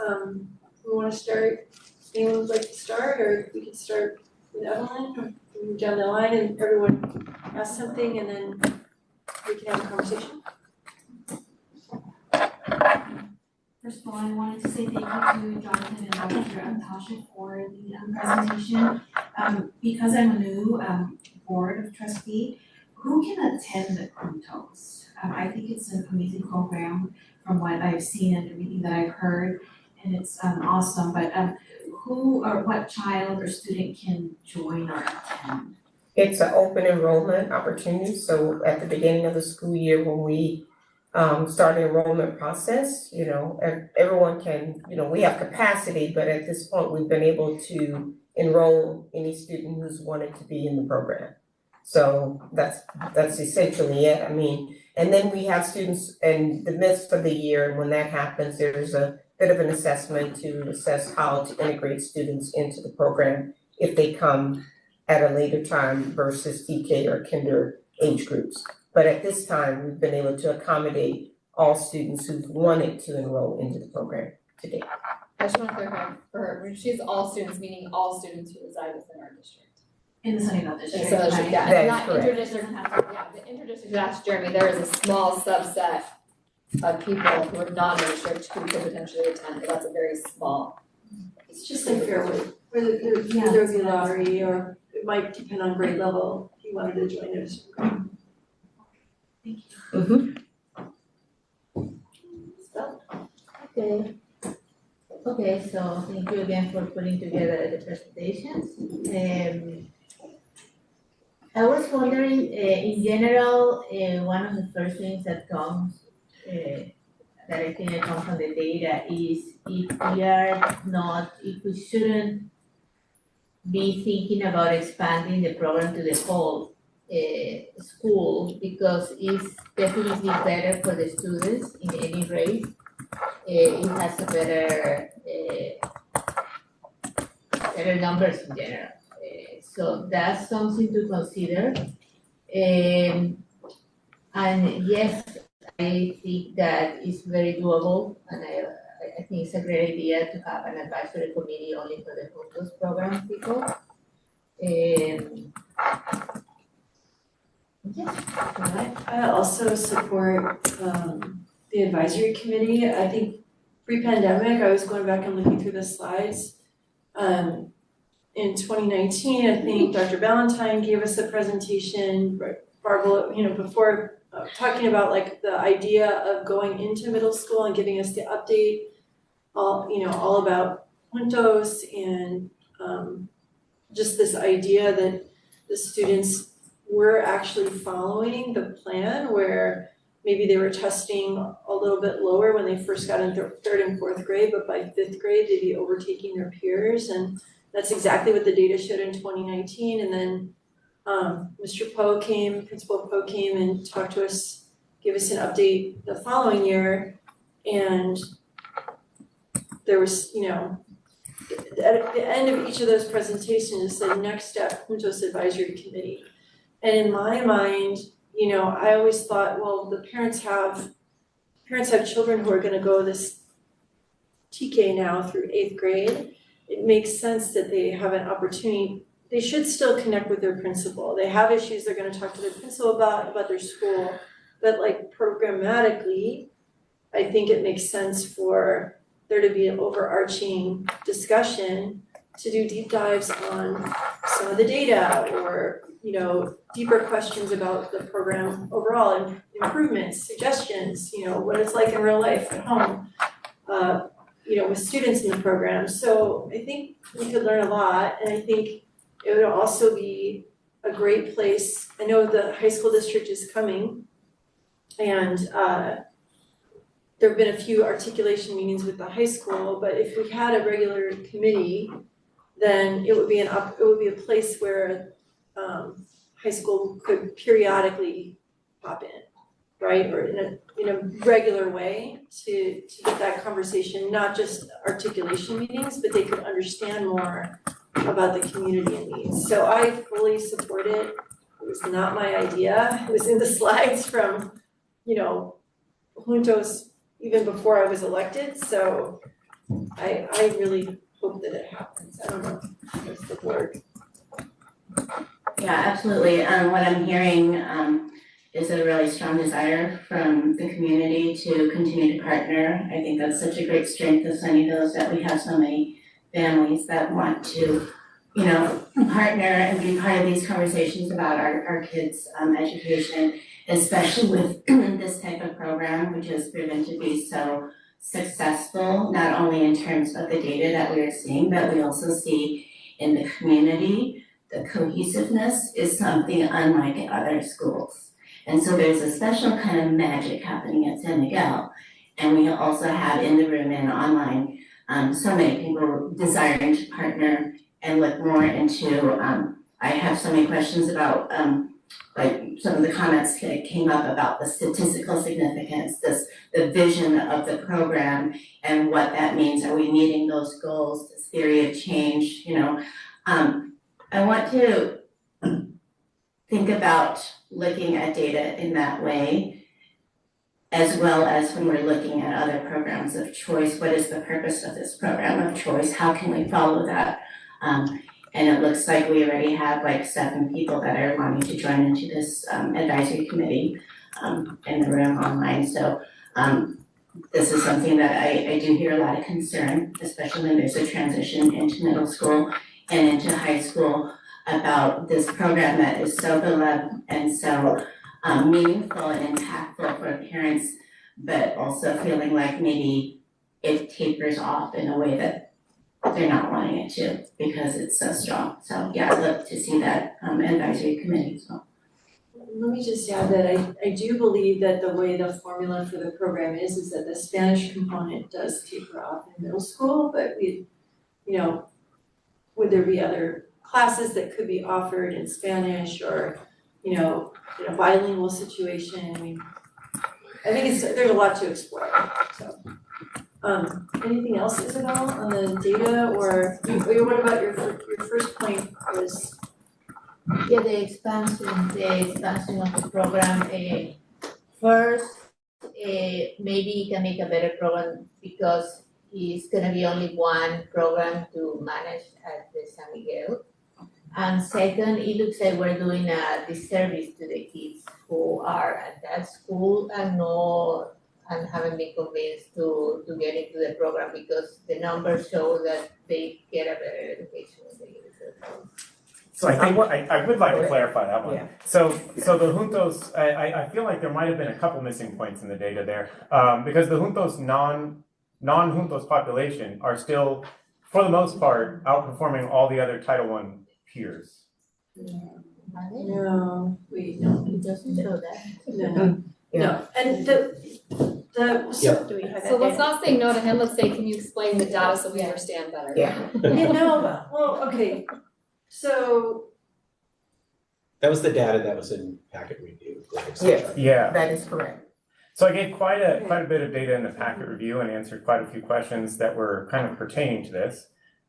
Speaker 1: We want to start. Anyone would like to start, or we can start with Evelyn, or move down the line and everyone ask something and then we can have a conversation.
Speaker 13: First of all, I wanted to say thank you to Jonathan and Dr. Tasha for the presentation. Because I'm a new board of trustee, who can attend the Juntos? I think it's an amazing program from what I've seen and everything that I've heard, and it's awesome. But who or what child or student can join or attend?
Speaker 18: It's an open enrollment opportunity, so at the beginning of the school year when we start the enrollment process, you know, everyone can, you know, we have capacity, but at this point, we've been able to enroll any student who's wanted to be in the program. So that's essentially it. I mean, and then we have students in the midst of the year, and when that happens, there's a bit of an assessment to assess how to integrate students into the program if they come at a later time versus TK or kinder age groups. But at this time, we've been able to accommodate all students who've wanted to enroll into the program today.
Speaker 14: I just want to clarify for her, when she's all students, meaning all students who reside within our district.
Speaker 13: In the Sunnyvale district.
Speaker 14: So it should,
Speaker 13: right?
Speaker 14: yeah,
Speaker 18: That
Speaker 14: not
Speaker 18: is correct.
Speaker 14: interdistrict, yeah, the interdistrict, that's Jeremy, there is a small subset of people who are non-district who could potentially attend, but that's a very small.
Speaker 1: It's just like Fairwood, where there would be a lottery, or it might depend on grade level, if you wanted to join a district program.
Speaker 3: Okay, so thank you again for putting together the presentations. I was wondering, in general, one of the first things that comes, that I think that comes from the data is if we shouldn't be thinking about expanding the program to the whole school, because it's definitely better for the students in any grade. It has a better numbers in general. So that's something to consider. And yes, I think that it's very doable, and I think it's a great idea to have an advisory committee only for the Juntos program people.
Speaker 1: I also support the advisory committee. I think pre-pandemic, I was going back and looking through the slides. In 2019, I think Dr. Valentine gave us a presentation, Barbara, you know, before talking about like the idea of going into middle school and giving us the update, all about Juntos and just this idea that the students were actually following the plan where maybe they were testing a little bit lower when they first got in third and fourth grade, but by fifth grade, they'd be overtaking their peers. And that's exactly what the data showed in 2019. And then Mr. Poe came, Principal Poe came and talked to us, gave us an update the following year. And there was, at the end of each of those presentations, the next step, Juntos Advisory Committee. And in my mind, I always thought, well, the parents have children who are gonna go this TK now through 8th grade. It makes sense that they have an opportunity. They should still connect with their principal. They have issues they're gonna talk to their principal about their school. But like programmatically, I think it makes sense for there to be an overarching discussion to do deep dives on some of the data or, deeper questions about the program overall and improvements, suggestions, what it's like in real life at home, with students in the program. So I think we could learn a lot, and I think it would also be a great place. I know the high school district is coming, and there have been a few articulation meetings with the high school, but if we had a regular committee, then it would be a place where high school could periodically pop in, right? Or in a regular way to get that conversation, not just articulation meetings, but they could understand more about the community and needs. So I fully support it. It was not my idea. It was in the slides from, Juntos even before I was elected. So I really hope that it happens. I don't know, what's the word?
Speaker 11: Yeah, absolutely. What I'm hearing is a really strong desire from the community to continue to partner. I think that's such a great strength of Sunnyvale is that we have so many families that want to, you know, partner and be part of these conversations about our kids' education, especially with this type of program, which has proven to be so successful, not only in terms of the data that we are seeing, but we also see in the community. The cohesiveness is something unlike at other schools. And so there's a special kind of magic happening at San Miguel. And we also have in the room and online, so many people desiring to partner and look more into, I have so many questions about, like some of the comments that came up about the statistical significance, the vision of the program and what that means. Are we meeting those goals, this theory of change, you know? I want to think about looking at data in that way, as well as when we're looking at other programs of choice. What is the purpose of this program of choice? How can we follow that? And it looks like we already have like 7 people that are wanting to join into this advisory committee in the room online. So this is something that I do hear a lot of concern, especially when there's a transition into middle school and into high school about this program that is so beloved and so meaningful and impactful for parents, but also feeling like maybe it tapers off in a way that they're not wanting it to because it's so strong. So yeah, I'd love to see that advisory committee as well.
Speaker 1: Let me just add that I do believe that the way the formula for the program is that the Spanish component does taper off in middle school, but we, you know, would there be other classes that could be offered in Spanish or, you know, in a bilingual situation? I mean, I think there's a lot to explore, so. Anything else, Isabel, on the data or what about your first point was?
Speaker 3: Yeah, the expansion of the program. First, maybe you can make a better program because it's gonna be only one program to manage at the San Miguel. And second, it looks like we're doing a disservice to the kids who are at that school and haven't been convinced to get into the program because the numbers show that they get a better education when they get into the program.
Speaker 19: So I think I would like to clarify that one.
Speaker 3: Yeah.
Speaker 19: So the Juntos, I feel like there might have been a couple missing points in the data there because the Juntos non-Juntos population are still, for the most part, outperforming all the other Title I peers.
Speaker 1: No, wait, no.
Speaker 3: It doesn't show that.
Speaker 1: No. No, and
Speaker 14: So let's not say no to him, let's say, can you explain the data so we understand better?
Speaker 1: Yeah, no, well, okay, so.
Speaker 5: That was the data that was in packet review, et cetera.
Speaker 19: Yeah.
Speaker 18: That is correct.
Speaker 19: So I gave quite a bit of data in the packet review and answered quite a few questions that were kind of pertaining to this.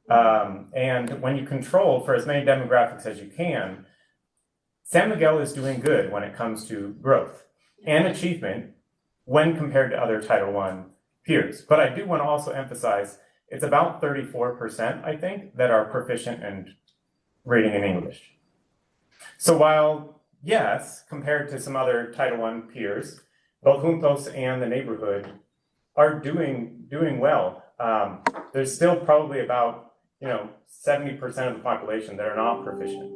Speaker 19: And when you control for as many demographics as you can, San Miguel is doing good when it comes to growth and achievement when compared to other Title I peers. But I do want to also emphasize it's about 34%, I think, that are proficient in reading in English. So while, yes, compared to some other Title I peers, both Juntos and the neighborhood are doing well. There's still probably about 70% of the population that are not proficient.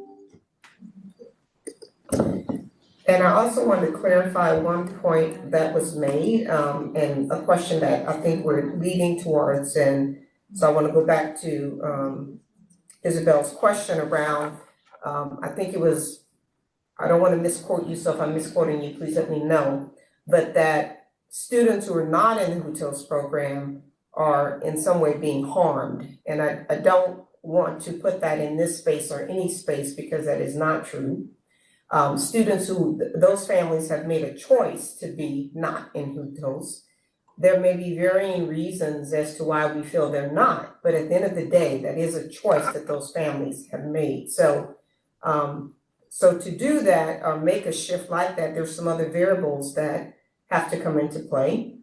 Speaker 18: And I also want to clarify one point that was made, and a question that I think we're leading towards. And so I want to go back to Isabel's question around, I think it was, I don't want to misquote you, so if I'm misquoting you, please let me know, but that students who are not in the Juntos program are in some way being harmed. And I don't want to put that in this space or any space because that is not true. Students those families have made a choice to be not in Juntos. There may be varying reasons as to why we feel they're not, but at the end of the day, that is a choice that those families have made. So, so to do that or make a shift like that, there's some other variables that have to come into play.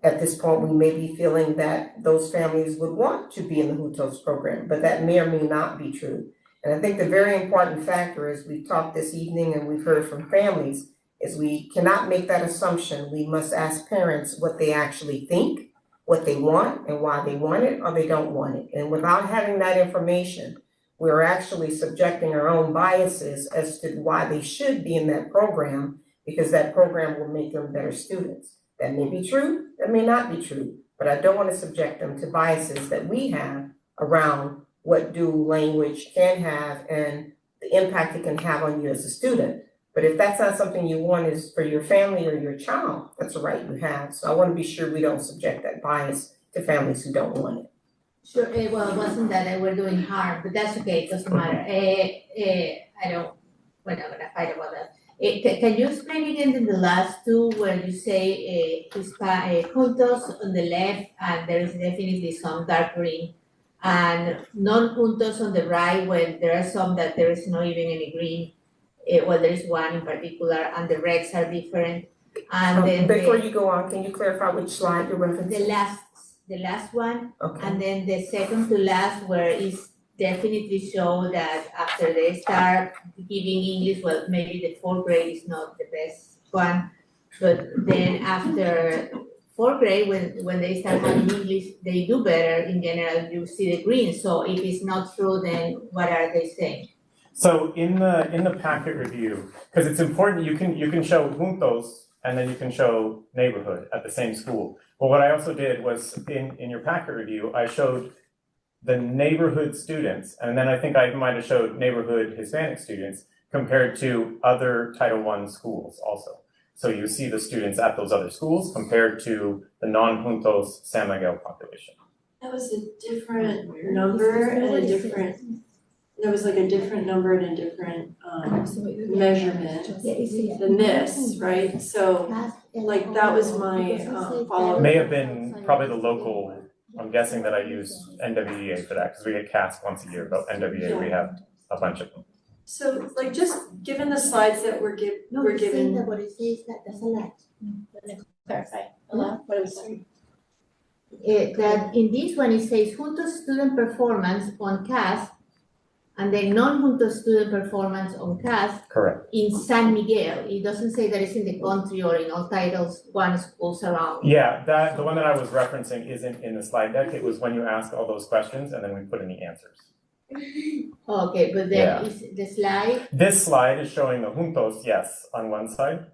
Speaker 18: At this point, we may be feeling that those families would want to be in the Juntos program, but that may or may not be true. And I think the very important factor is we've talked this evening and we've heard from families is we cannot make that assumption. We must ask parents what they actually think, what they want and why they want it or they don't want it. And without having that information, we're actually subjecting our own biases as to why they should be in that program because that program will make them better students. That may be true, that may not be true, but I don't want to subject them to biases that we have around what dual language can have and the impact it can have on you as a student. But if that's not something you want is for your family or your child, that's a right you have. So I want to be sure we don't subject that bias to families who don't want it.
Speaker 3: Sure, well, it wasn't that they were doing harm, but that's okay, it doesn't matter. We're not gonna fight about that. Can you explain again in the last two where you say juntos on the left and there is definitely some dark green and non-juntos on the right when there are some that there is not even any green. Well, there is one in particular and the reds are different. And then
Speaker 18: before you go on, can you clarify which slide you're referencing?
Speaker 3: The last one,
Speaker 18: okay.
Speaker 3: And then the second to last where is definitely show that after they start giving English, well, maybe the fourth grade is not the best one, but then after fourth grade, when they start having English, they do better in general, you see the green. So if it's not true, then what are they saying?
Speaker 19: So in the packet review, because it's important, you can show juntos and then you can show neighborhood at the same school. But what I also did was in your packet review, I showed the neighborhood students, and then I think I might have showed neighborhood Hispanic students compared to other Title I schools also. So you see the students at those other schools compared to the non-juntos San Miguel population.
Speaker 1: That was a different number and a different, there was like a different number and a different measurement than this, right? So like that was my follow-up.
Speaker 19: May have been probably the local, I'm guessing that I used NWEA for that because we get CAST once a year, but NWEA we have a bunch of them.
Speaker 1: So like just given the slides that we're given.
Speaker 3: What it says that's a lot.
Speaker 1: Clarify. A lot? What was it?
Speaker 3: That in this one it says Juntos student performance on CAST and then non-Juntos student performance on CAST.
Speaker 19: Correct.
Speaker 3: In San Miguel. It doesn't say that it's in the country or in all Titles I schools around.
Speaker 19: Yeah, the one that I was referencing isn't in the slide deck. It was when you ask all those questions and then we put in the answers.
Speaker 3: Okay, but then is the slide?
Speaker 19: This slide is showing the juntos, yes, on one side.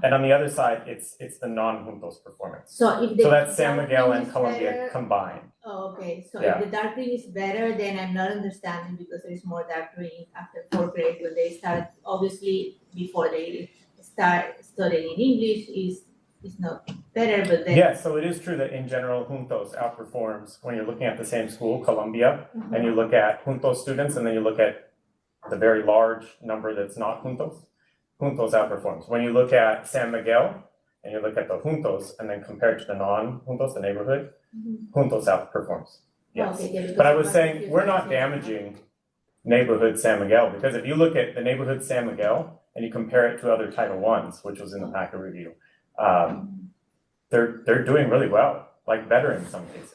Speaker 19: And on the other side, it's the non-juntos performance.
Speaker 3: So
Speaker 19: that's San Miguel and Colombia combined.
Speaker 3: Oh, okay. So if the dark green is better, then I'm not understanding because there is more dark green after fourth grade when they start. Obviously, before they start studying in English is not better, but then.
Speaker 19: Yeah, so it is true that in general, juntos outperforms when you're looking at the same school, Colombia, and you look at juntos students, and then you look at the very large number that's not juntos. Juntos outperforms. When you look at San Miguel and you look at the juntos and then compared to the non-juntos, the neighborhood, juntos outperforms. Yes.
Speaker 3: Okay,
Speaker 19: but I was saying we're not damaging neighborhood San Miguel because if you look at the neighborhood San Miguel and you compare it to other Title I's, which was in the packet review, they're doing really well, like better in some cases.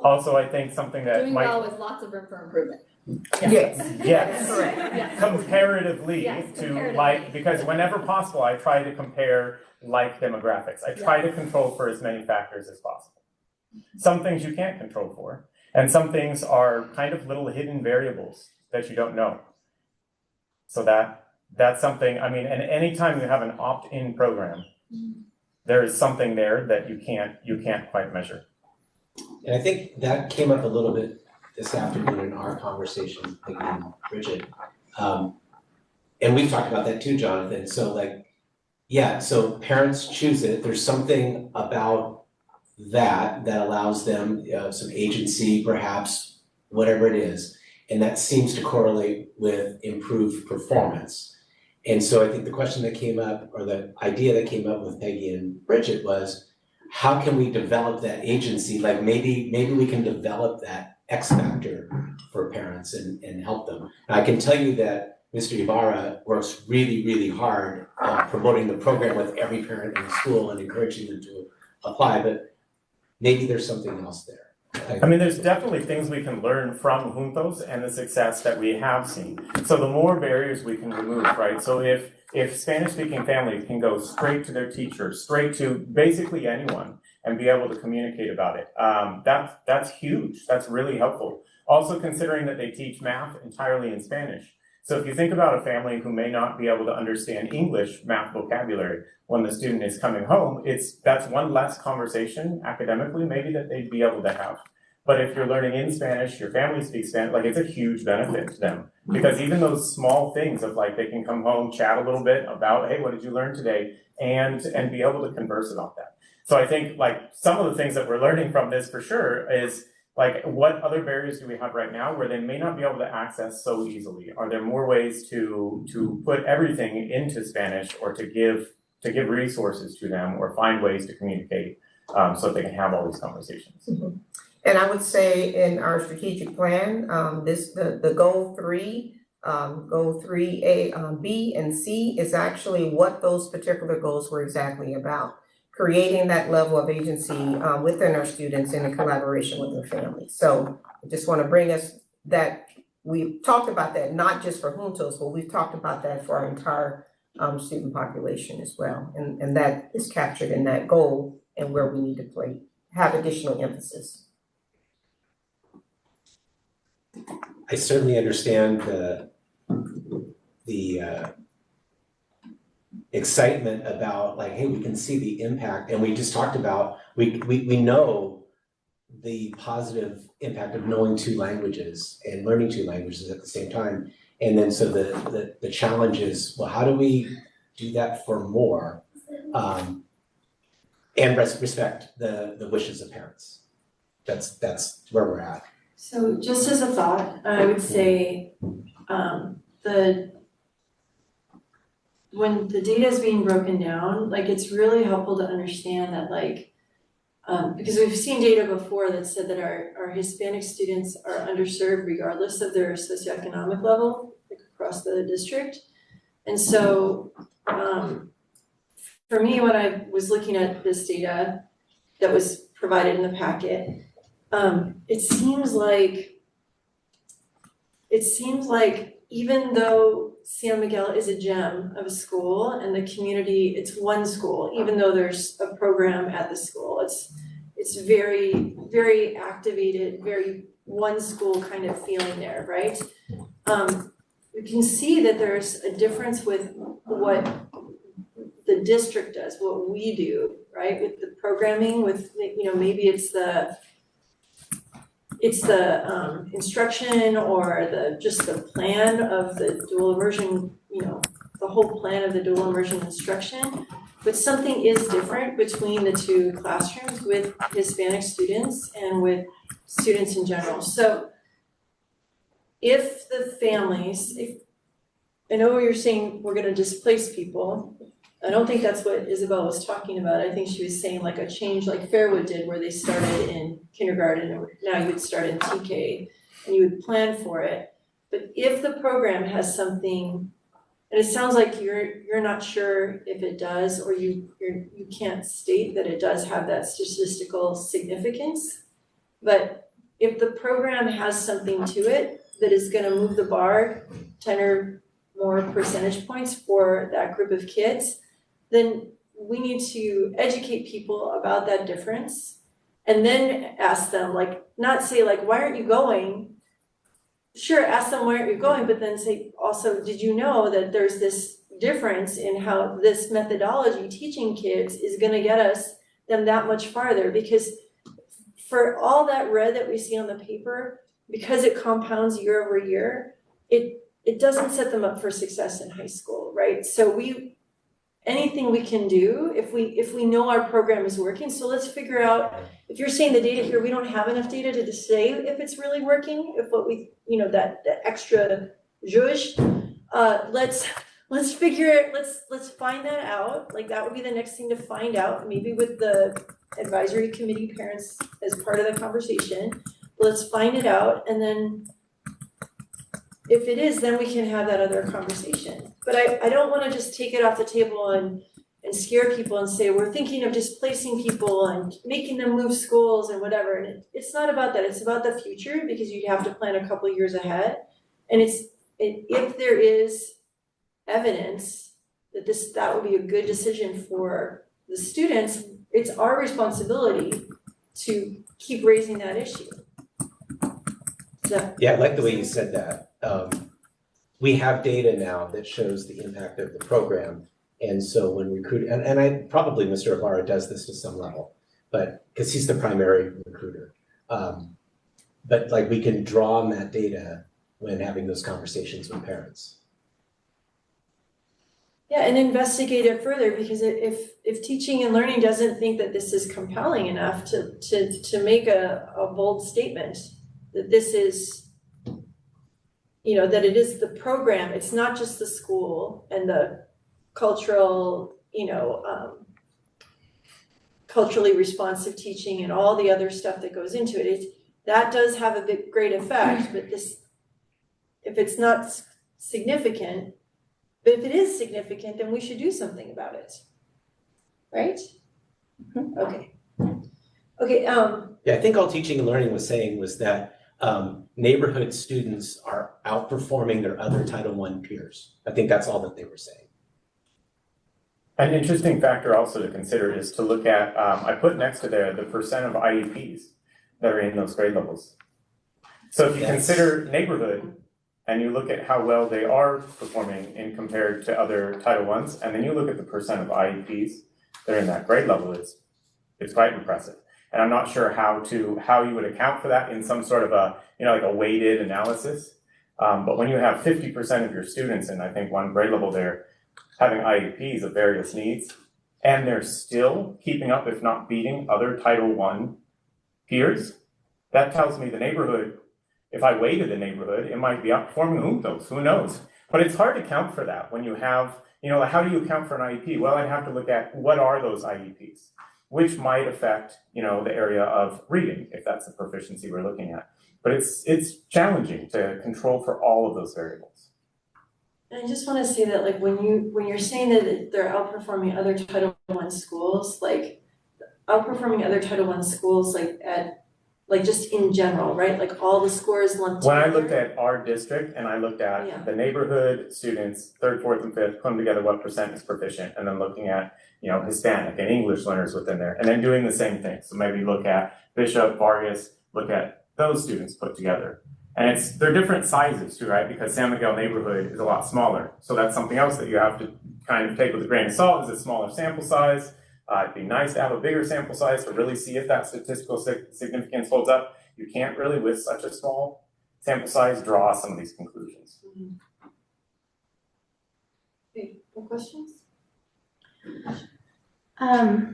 Speaker 19: Also, I think something that
Speaker 14: Doing
Speaker 19: might
Speaker 14: well with lots of room for improvement.
Speaker 19: Yes.
Speaker 14: Correct. Yes.
Speaker 19: Comparatively
Speaker 14: Yes,
Speaker 19: to
Speaker 14: comparatively.
Speaker 19: like, because whenever possible, I try to compare like demographics. I try to control for as many factors as possible. Some things you can't control for, and some things are kind of little hidden variables that you don't know. So that's something, I mean, and anytime you have an opt-in program, there is something there that you can't quite measure.
Speaker 5: And I think that came up a little bit this afternoon in our conversation, again, Bridget. And we've talked about that too, Jonathan. So like, yeah, so parents choose it. There's something about that allows them some agency, perhaps, whatever it is. And that seems to correlate with improved performance. And so I think the question that came up, or the idea that came up with Peggy and Bridget was, how can we develop that agency? Like maybe we can develop that X factor for parents and help them. And I can tell you that Mr. Ibarra works really, really hard promoting the program with every parent in the school and encouraging them to apply, but maybe there's something else there.
Speaker 19: I mean, there's definitely things we can learn from Juntos and the success that we have seen. So the more barriers we can remove, right? So if Spanish-speaking families can go straight to their teacher, straight to basically anyone, and be able to communicate about it, that's huge. That's really helpful. Also considering that they teach math entirely in Spanish. So if you think about a family who may not be able to understand English math vocabulary when the student is coming home, that's one less conversation academically maybe that they'd be able to have. But if you're learning in Spanish, your family speaks Spanish, like it's a huge benefit to them. Because even those small things of like they can come home, chat a little bit about, hey, what did you learn today? And be able to converse about that. So I think like some of the things that we're learning from this for sure is like, what other barriers do we have right now where they may not be able to access so easily? Are there more ways to put everything into Spanish or to give resources to them or find ways to communicate so that they can have all these conversations?
Speaker 18: Mm-hmm. And I would say in our strategic plan, the goal 3, goal 3A, B, and C is actually what those particular goals were exactly about. Creating that level of agency within our students in a collaboration with their families. So I just want to bring us that we've talked about that, not just for Juntos, but we've talked about that for our entire student population as well. And that is captured in that goal and where we need to have additional emphasis.
Speaker 5: I certainly understand the excitement about like, hey, we can see the impact, and we just talked about we know the positive impact of knowing 2 languages and learning 2 languages at the same time. And then so the challenge is, well, how do we do that for more and respect the wishes of parents? That's where we're at.
Speaker 1: So just as a thought, I would say when the data is being broken down, like it's really helpful to understand that like, because we've seen data before that said that our Hispanic students are underserved regardless of their socioeconomic level, like across the district. And so for me, when I was looking at this data that was provided in the packet, it seems like even though San Miguel is a gem of a school and the community, it's one school, even though there's a program at the school, it's very, very activated, very one school kind of feeling there, right? You can see that there's a difference with what the district does, what we do, right? With the programming, with, you know, maybe it's the instruction or just the plan of the dual immersion, you know, the whole plan of the dual immersion instruction. But something is different between the 2 classrooms with Hispanic students and with students in general. So if the families, I know you're saying we're going to displace people. I don't think that's what Isabel was talking about. I think she was saying like a change like Fairwood did where they started in kindergarten and now you would start in TK and you would plan for it. But if the program has something, and it sounds like you're not sure if it does or you can't state that it does have that statistical significance, but if the program has something to it that is going to move the bar 10 or more percentage points for that group of kids, then we need to educate people about that difference and then ask them, like, not say like, why aren't you going? Sure, ask them why aren't you going, but then say also, did you know that there's this difference in how this methodology teaching kids is gonna get them that much farther? Because for all that red that we see on the paper, because it compounds year over year, it doesn't set them up for success in high school, right? So anything we can do if we know our program is working. So let's figure out, if you're saying the data here, we don't have enough data to say if it's really working, if what we, you know, that extra zhuzh, let's figure it, let's find that out. Like that would be the next thing to find out, maybe with the advisory committee parents as part of the conversation. Let's find it out, and then if it is, then we can have that other conversation. But I don't want to just take it off the table and and scare people and say, we're thinking of displacing people and making them move schools and whatever. And it's not about that, it's about the future, because you have to plan a couple years ahead. And if there is evidence that that would be a good decision for the students, it's our responsibility to keep raising that issue. So,
Speaker 5: Yeah, I like the way you said that. We have data now that shows the impact of the program. And so when recruiting, and I probably Mr. Ibarra does this to some level, but because he's the primary recruiter. But like we can draw on that data when having those conversations with parents.
Speaker 1: yeah, and investigate it further, because if teaching and learning doesn't think that this is compelling enough to make a bold statement that this is, you know, that it is the program, it's not just the school and the cultural, you know, culturally responsive teaching and all the other stuff that goes into it, that does have a great effect, but if it's not significant, but if it is significant, then we should do something about it, right? Okay. Okay,
Speaker 5: Yeah, I think all teaching and learning was saying was that neighborhood students are outperforming their other Title I peers. I think that's all that they were saying.
Speaker 19: An interesting factor also to consider is to look at, I put next to there the percent of IEPs that are in those grade levels. So if you consider neighborhood and you look at how well they are performing in compared to other Title Is, and then you look at the percent of IEPs that are in that grade level, it's quite impressive. And I'm not sure how you would account for that in some sort of a, you know, like a weighted analysis. But when you have 50% of your students in, I think, one grade level there, having IEPs of various needs, and they're still keeping up, if not beating, other Title I peers, that tells me the neighborhood, if I weighted the neighborhood, it might be outperforming Juntos, who knows? But it's hard to account for that when you have, you know, how do you account for an IEP? Well, I'd have to look at what are those IEPs, which might affect, you know, the area of reading, if that's the proficiency we're looking at. But it's challenging to control for all of those variables.
Speaker 1: and I just want to say that, like, when you're saying that they're outperforming other Title I schools, like outperforming other Title I schools, like just in general, right? Like all the scores lumped
Speaker 19: When I
Speaker 1: together.
Speaker 19: looked at our district and I looked at the neighborhood students, 3rd, 4th, and 5th, putting together what percent is proficient, and then looking at, you know, Hispanic and English learners within there, and then doing the same thing. So maybe look at Bishop, Vargas, look at those students put together. And they're different sizes too, right? Because San Miguel neighborhood is a lot smaller. So that's something else that you have to kind of take with a grain of salt, is a smaller sample size. It'd be nice to have a bigger sample size to really see if that statistical significance holds up. You can't really, with such a small sample size, draw some of these conclusions.
Speaker 1: Okay, more questions?
Speaker 11: I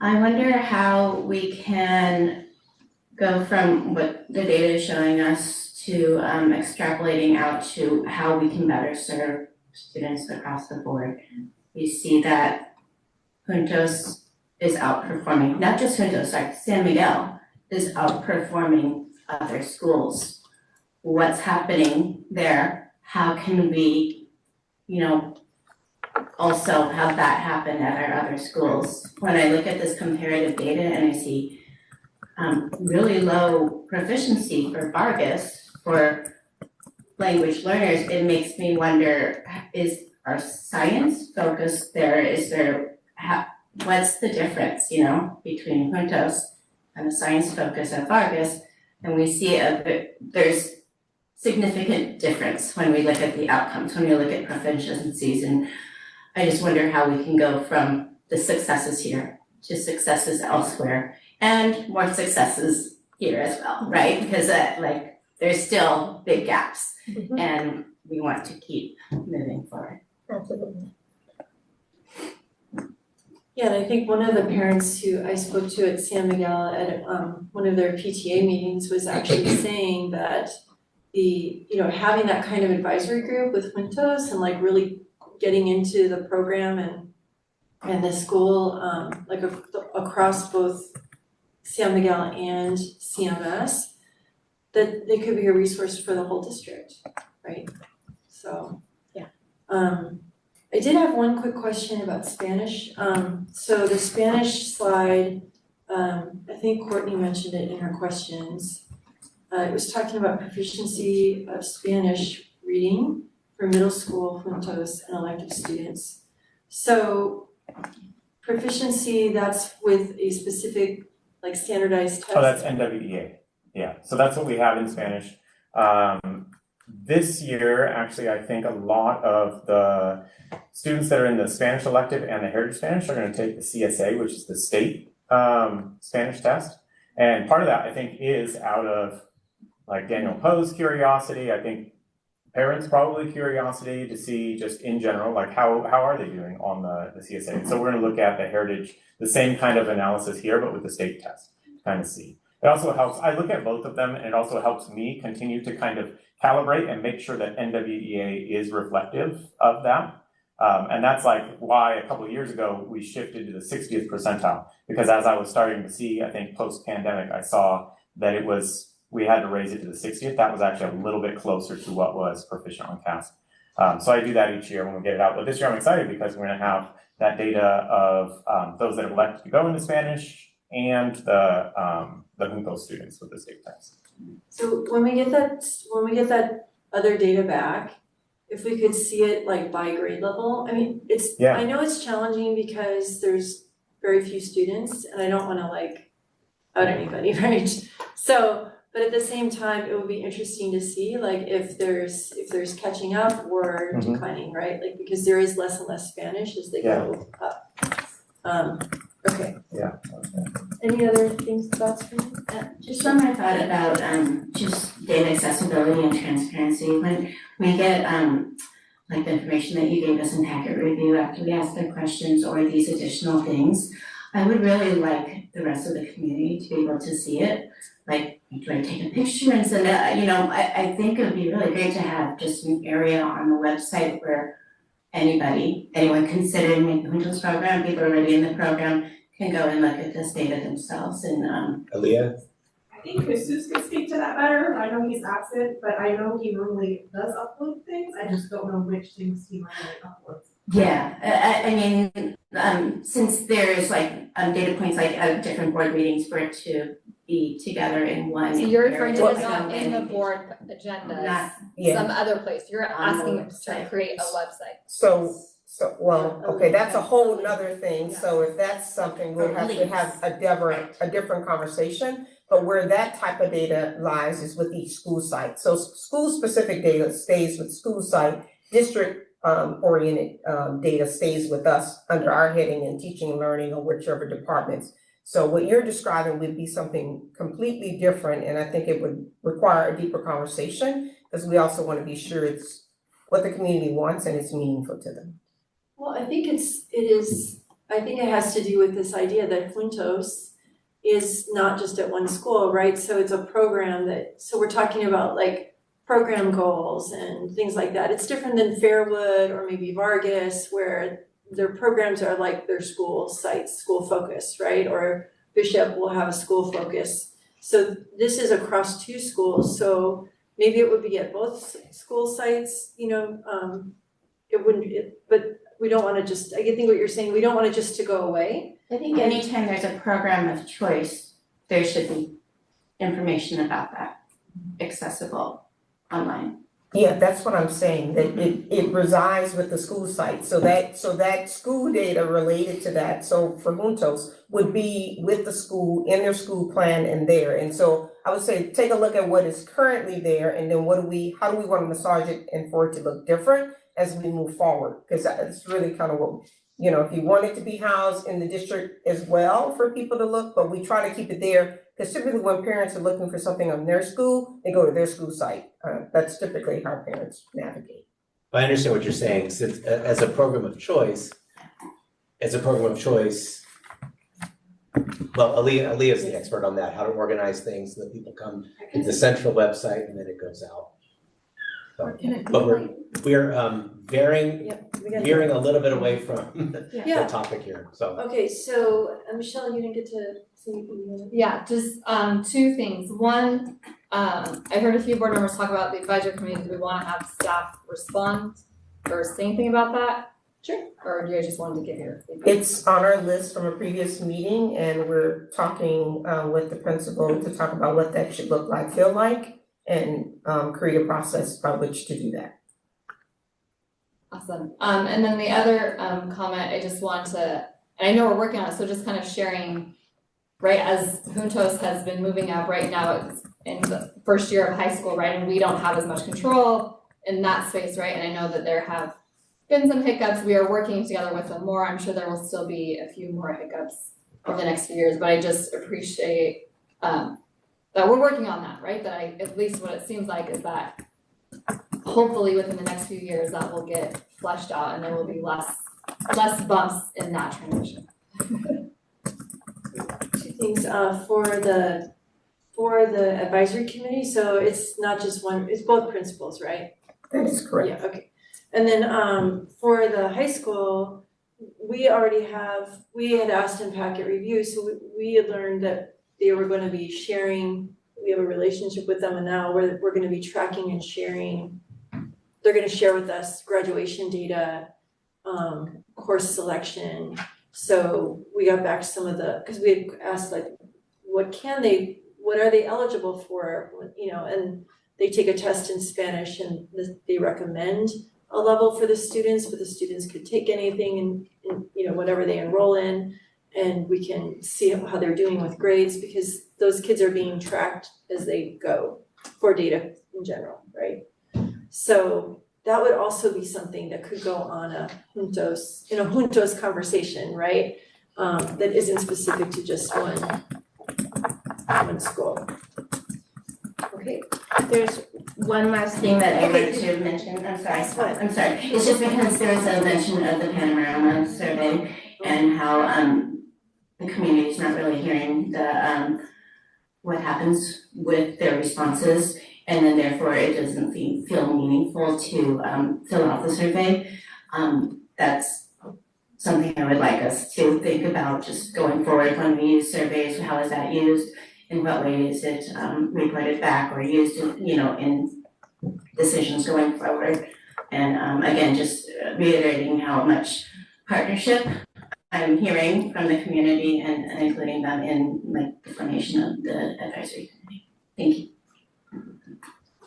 Speaker 11: wonder how we can go from what the data is showing us to extrapolating out to how we can better serve students across the board. You see that Juntos is outperforming, not just Juntos, sorry, San Miguel is outperforming other schools. What's happening there? How can we, you know, also have that happen at our other schools? When I look at this comparative data and I see really low proficiency for Vargas for language learners, it makes me wonder, is our science focus there? What's the difference, you know, between Juntos and the science focus at Vargas? And we see there's significant difference when we look at the outcomes, when we look at proficiencies. And I just wonder how we can go from the successes here to successes elsewhere, and more successes here as well, right? Because like there's still big gaps, and we want to keep moving forward.
Speaker 1: Absolutely. Yeah, and I think one of the parents who I spoke to at San Miguel at one of their PTA meetings was actually saying that having that kind of advisory group with Juntos and like really getting into the program and the school, across both San Miguel and CMS, that they could be a resource for the whole district, right? So, yeah. I did have one quick question about Spanish. So the Spanish slide, I think Courtney mentioned it in her questions. It was talking about proficiency of Spanish reading for middle school juntos and elective students. So proficiency, that's with a specific like standardized test?
Speaker 19: Oh, that's NWEA. Yeah, so that's what we have in Spanish. This year, actually, I think a lot of the students that are in the Spanish elective and the Heritage Spanish are going to take the CSA, which is the state Spanish test. And part of that, I think, is out of like Daniel Poe's curiosity. I think parents probably curiosity to see just in general, like how are they doing on the CSA. And so we're going to look at the Heritage, the same kind of analysis here, but with the state test to kind of see. It also helps, I look at both of them, and it also helps me continue to kind of calibrate and make sure that NWEA is reflective of that. And that's like why a couple of years ago, we shifted to the 60th percentile, because as I was starting to see, I think post-pandemic, I saw that we had to raise it to the 60th. That was actually a little bit closer to what was proficient on CAST. So I do that each year when we get it out. But this year I'm excited because we're gonna have that data of those that have elected to go into Spanish and the Juntos students with the state test.
Speaker 1: So when we get that other data back, if we could see it like by grade level, I mean, I know it's challenging because there's very few students and I don't wanna like out anybody, right? So, but at the same time, it would be interesting to see like if there's catching up or declining, right? Like because there is less and less Spanish as they go up. Okay.
Speaker 19: Yeah.
Speaker 1: Any other thoughts from you?
Speaker 11: Just one more thought about just data accessibility and transparency. When we get like the information that you gave us in packet review after we ask the questions or these additional things, I would really like the rest of the community to be able to see it. Like, do I take a picture and send it? I think it would be really great to have just an area on the website where anyone considering the Juntos program, people already in the program, can go and look at this data themselves. And
Speaker 5: Aaliyah?
Speaker 16: I think Jesus can speak to that better. I know he's absent, but I know he normally does upload things. I just don't know which things he normally uploads.
Speaker 11: Yeah, I mean, since there's like data points like out of different board meetings for it to be together in one.
Speaker 14: So you're referring to
Speaker 11: area.
Speaker 14: this not in the board agendas,
Speaker 11: Not-
Speaker 14: some other place. You're asking them to create a website.
Speaker 18: So, okay, that's a whole nother thing. So if that's something, we'll have to have a different conversation. But where that type of data lies is with each school site. So school-specific data stays with school site, district oriented data stays with us under our heading in teaching and learning or whichever departments. So what you're describing would be something completely different, and I think it would require a deeper conversation because we also want to be sure it's what the community wants and it's meaningful to them.
Speaker 1: Well, I think it has to do with this idea that Juntos is not just at one school, right? So it's a program so we're talking about like program goals and things like that. It's different than Fairwood or maybe Vargas where their programs are like their school sites, school focus, right? Or Bishop will have a school focus. So this is across two schools. So maybe it would be at both school sites, but we don't want to just, I think what you're saying, we don't want it just to go away.
Speaker 11: I think anytime there's a program of choice, there should be information about that accessible online.
Speaker 18: Yeah, that's what I'm saying, that it resides with the school site, so that school data related to that, so for Juntos, would be with the school, in their school plan and there. And so I would say, take a look at what is currently there, and then how do we want to massage it and for it to look different as we move forward? Because that's really kind of what, if you want it to be housed in the district as well for people to look, but we try to keep it there. Because typically when parents are looking for something on their school, they go to their school site. That's typically how parents navigate.
Speaker 5: I understand what you're saying. Since as a program of choice, well, Aaliyah's the expert on that, how to organize things so that people come to the central website and then it goes out. So, but we're veering a little bit away from the topic here. So
Speaker 1: Okay, so Michelle, you didn't get to say anything.
Speaker 14: Yeah, just two things. One, I heard a few board members talk about the advisory committee. Do we want to have staff respond or say anything about that? Sure. Or do you just wanted to give your feedback?
Speaker 18: It's on our list from a previous meeting, and we're talking with the principal to talk about what that should look like, feel like, and create a process by which to do that.
Speaker 14: Awesome. And then the other comment I just want to, and I know we're working on it, so just kind of sharing, right, as Juntos has been moving up right now, it's in the first year of high school, right, and we don't have as much control in that space, right, and I know that there have been some hiccups. We are working together with them more. I'm sure there will still be a few more hiccups over the next few years, but I just appreciate that we're working on that, right, that at least what it seems like is that hopefully within the next few years that will get fleshed out and there will be less bumps in that transition.
Speaker 1: Two things for the advisory committee, so it's not just one, it's both principals, right?
Speaker 18: That is correct.
Speaker 1: Yeah, okay. And then for the high school, we had asked in packet review, so we had learned that they were going to be sharing, we have a relationship with them, and now we're going to be tracking and sharing. They're going to share with us graduation data, course selection. So we got back some of because we had asked like, what are they eligible for, and they take a test in Spanish and they recommend a level for the students, but the students could take anything and whatever they enroll in, and we can see how they're doing with grades because those kids are being tracked as they go for data in general, right? So that would also be something that could go on a Juntos conversation, right? That isn't specific to just one school. Okay.
Speaker 11: There's one last thing that I wanted to mention. I'm sorry. It's just because there was a mention of the Panorama survey and how the community is not really hearing the what happens with their responses, and then therefore it doesn't feel meaningful to fill out the survey. That's something I would like us to think about just going forward when we use surveys. How is that used? In what way is it reported back or used in decisions going forward? And again, just reiterating how much partnership I'm hearing from the community and including them in the formation of the advisory committee. Thank you.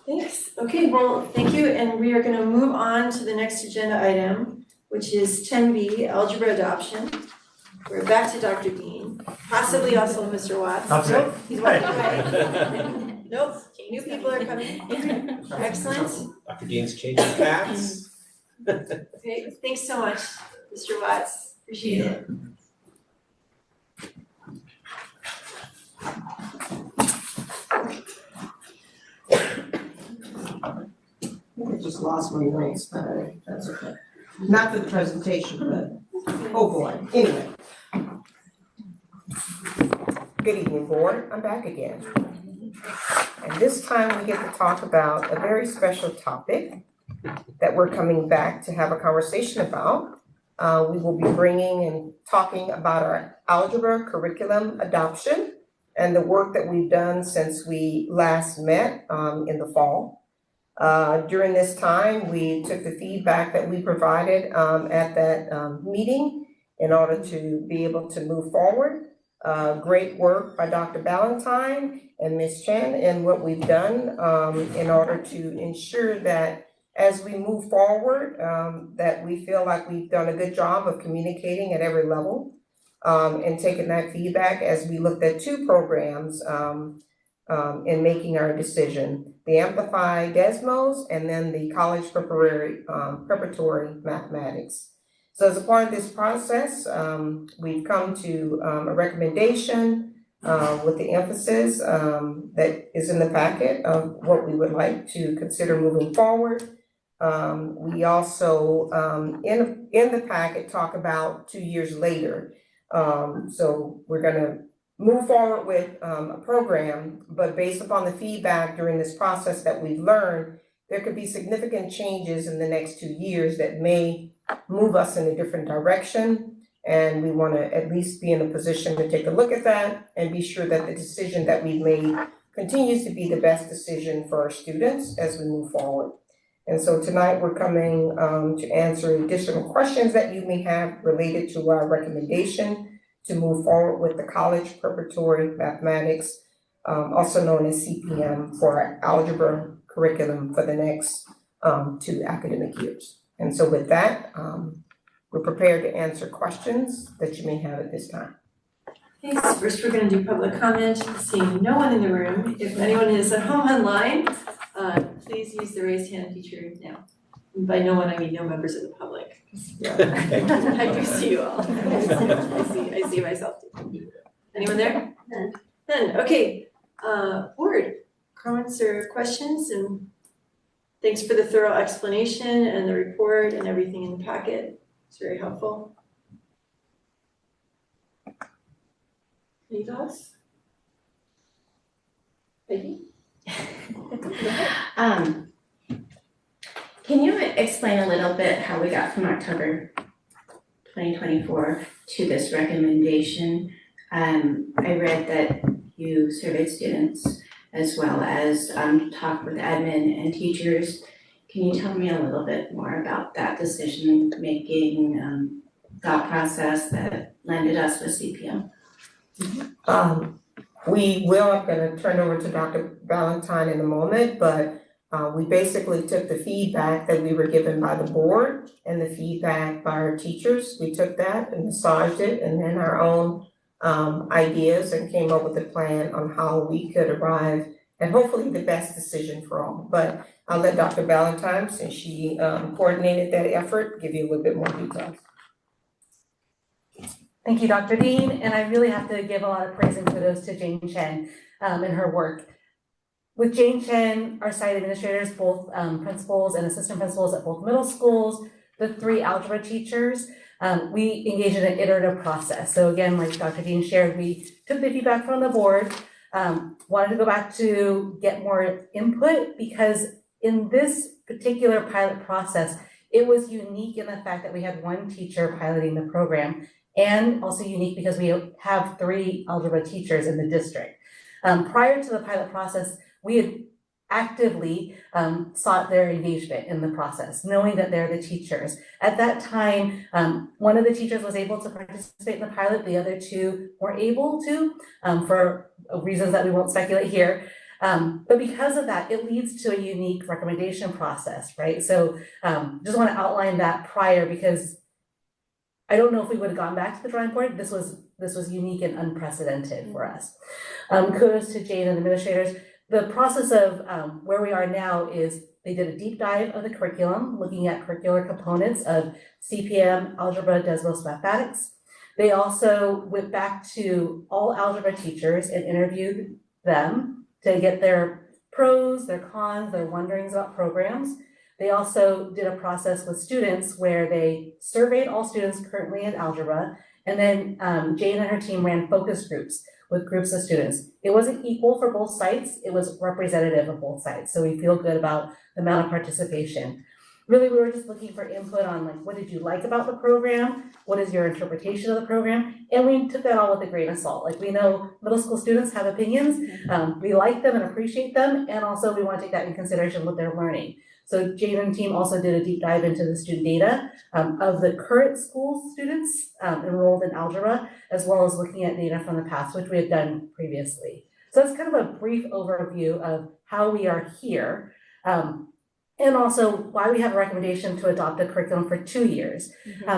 Speaker 1: Thanks. Okay, well, thank you. And we are going to move on to the next agenda item, which is 10B, algebra adoption. We're back to Dr. Dean, possibly also Mr. Watts.
Speaker 4: That's
Speaker 1: Nope,
Speaker 4: right.
Speaker 1: he's walking away. Nope, new people are coming. Excellent.
Speaker 5: Dr. Dean's changing hats.
Speaker 1: Okay, thanks so much, Mr. Watts. Appreciate it.
Speaker 10: I just lost my notes, but that's okay. Not for the presentation, but oh boy, anyway.
Speaker 18: Good evening, board. I'm back again. And this time we get to talk about a very special topic that we're coming back to have a conversation about. We will be bringing and talking about our algebra curriculum adoption and the work that we've done since we last met in the fall. During this time, we took the feedback that we provided at that meeting in order to be able to move forward. Great work by Dr. Ballantyne and Ms. Chen and what we've done in order to ensure that as we move forward, that we feel like we've done a good job of communicating at every level and taking that feedback as we looked at two programs in making our decision, the Amplify Desmos and then the College Preparatory Mathematics. So as a part of this process, we've come to a recommendation with the emphasis that is in the packet of what we would like to consider moving forward. We also, in the packet, talk about 2 years later. So we're gonna move forward with a program, but based upon the feedback during this process that we've learned, there could be significant changes in the next 2 years that may move us in a different direction. And we want to at least be in a position to take a look at that and be sure that the decision that we've made continues to be the best decision for our students as we move forward. And so tonight we're coming to answer additional questions that you may have related to our recommendation to move forward with the college preparatory mathematics, also known as CPM, for our algebra curriculum for the next 2 academic years. And so with that, we're prepared to answer questions that you may have at this time.
Speaker 1: Thanks. First, we're going to do public comment. Seeing no one in the room, if anyone is at home online, please use the raised hand feature now. And by no one, I mean no members of the public. I do see you all. I see myself too. Anyone there? None. Okay. Board comments or questions, and thanks for the thorough explanation and the report and everything in the packet. It's very helpful. Any thoughts? Peggy?
Speaker 11: Can you explain a little bit how we got from October 2024 to this recommendation? I read that you surveyed students as well as talked with admin and teachers. Can you tell me a little bit more about that decision-making thought process that landed us with CPM?
Speaker 18: I'm gonna turn over to Dr. Valentine in a moment, but we basically took the feedback that we were given by the board and the feedback by our teachers. We took that and massaged it, and then our own ideas, and came up with a plan on how we could arrive at hopefully the best decision for all. But I'll let Dr. Valentine, since she coordinated that effort, give you a little bit more details.
Speaker 6: Thank you, Dr. Dean, and I really have to give a lot of praise and kudos to Jane Chen and her work. With Jane Chen, our site administrators, both principals and assistant principals at both middle schools, the 3 algebra teachers, we engaged in an iterative process. So again, like Dr. Dean shared, we took the feedback from the board, wanted to go back to get more input, because in this particular pilot process, it was unique in the fact that we had 1 teacher piloting the program, and also unique because we have 3 algebra teachers in the district. Prior to the pilot process, we had actively sought their engagement in the process, knowing that they're the teachers. At that time, one of the teachers was able to participate in the pilot, the other 2 weren't able to, for reasons that we won't speculate here. But because of that, it leads to a unique recommendation process, right? So just want to outline that prior, because I don't know if we would have gone back to the drawing board. This was unique and unprecedented for us. Kudos to Jane and the administrators. The process of where we are now is they did a deep dive of the curriculum, looking at curricular components of CPM, algebra, Desmos, mathematics. They also went back to all algebra teachers and interviewed them to get their pros, their cons, their wonderings about programs. They also did a process with students where they surveyed all students currently in algebra, and then Jane and her team ran focus groups with groups of students. It wasn't equal for both sites, it was representative of both sides, so we feel good about the amount of participation. Really, we were just looking for input on, like, what did you like about the program? What is your interpretation of the program? And we took that all with a grain of salt. Like, we know middle school students have opinions, we like them and appreciate them, and also we want to take that in consideration with their learning. So Jane and team also did a deep dive into the student data of the current school students enrolled in algebra, as well as looking at data from the past, which we had done previously. So that's kind of a brief overview of how we are here, and also why we have a recommendation to adopt a curriculum for 2 years,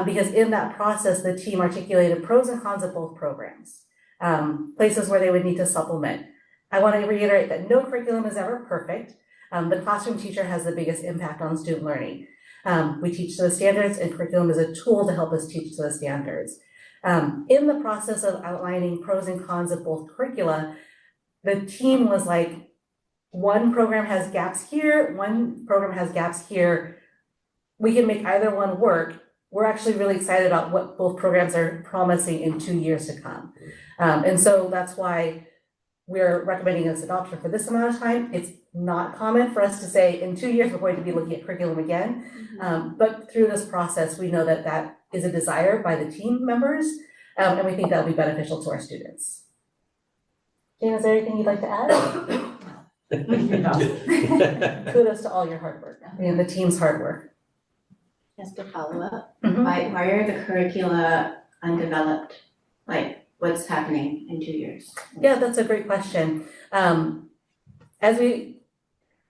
Speaker 6: because in that process, the team articulated pros and cons of both programs, places where they would need to supplement. I want to reiterate that no curriculum is ever perfect. The classroom teacher has the biggest impact on student learning. We teach to the standards, and curriculum is a tool to help us teach to the standards. In the process of outlining pros and cons of both curricula, the team was like, one program has gaps here, one program has gaps here. We can make either one work. We're actually really excited about what both programs are promising in 2 years to come. And so that's why we're recommending this adoption for this amount of time. It's not common for us to say in 2 years we're going to be looking at curriculum again, but through this process we know that that is a desire by the team members, and we think that'll be beneficial to our students. Jane, is there anything you'd like to add? Kudos to all your hard work and the team's hard work.
Speaker 11: Just to follow up,
Speaker 6: Mhm.
Speaker 11: why are the curricula undeveloped? Like, what's happening in 2 years?
Speaker 6: Yeah, that's a great question. As we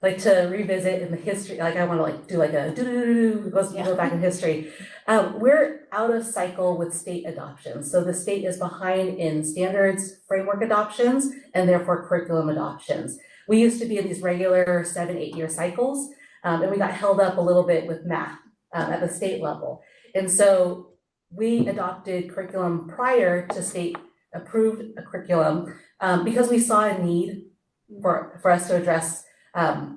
Speaker 6: like to revisit in the history, like I wanna like do like a go back in history. We're out of cycle with state adoptions. So the state is behind in standards framework adoptions and therefore curriculum adoptions. We used to be in these regular 7-8 year cycles, and we got held up a little bit with math at the state level. And so we adopted curriculum prior to state approved a curriculum because we saw a need for us to address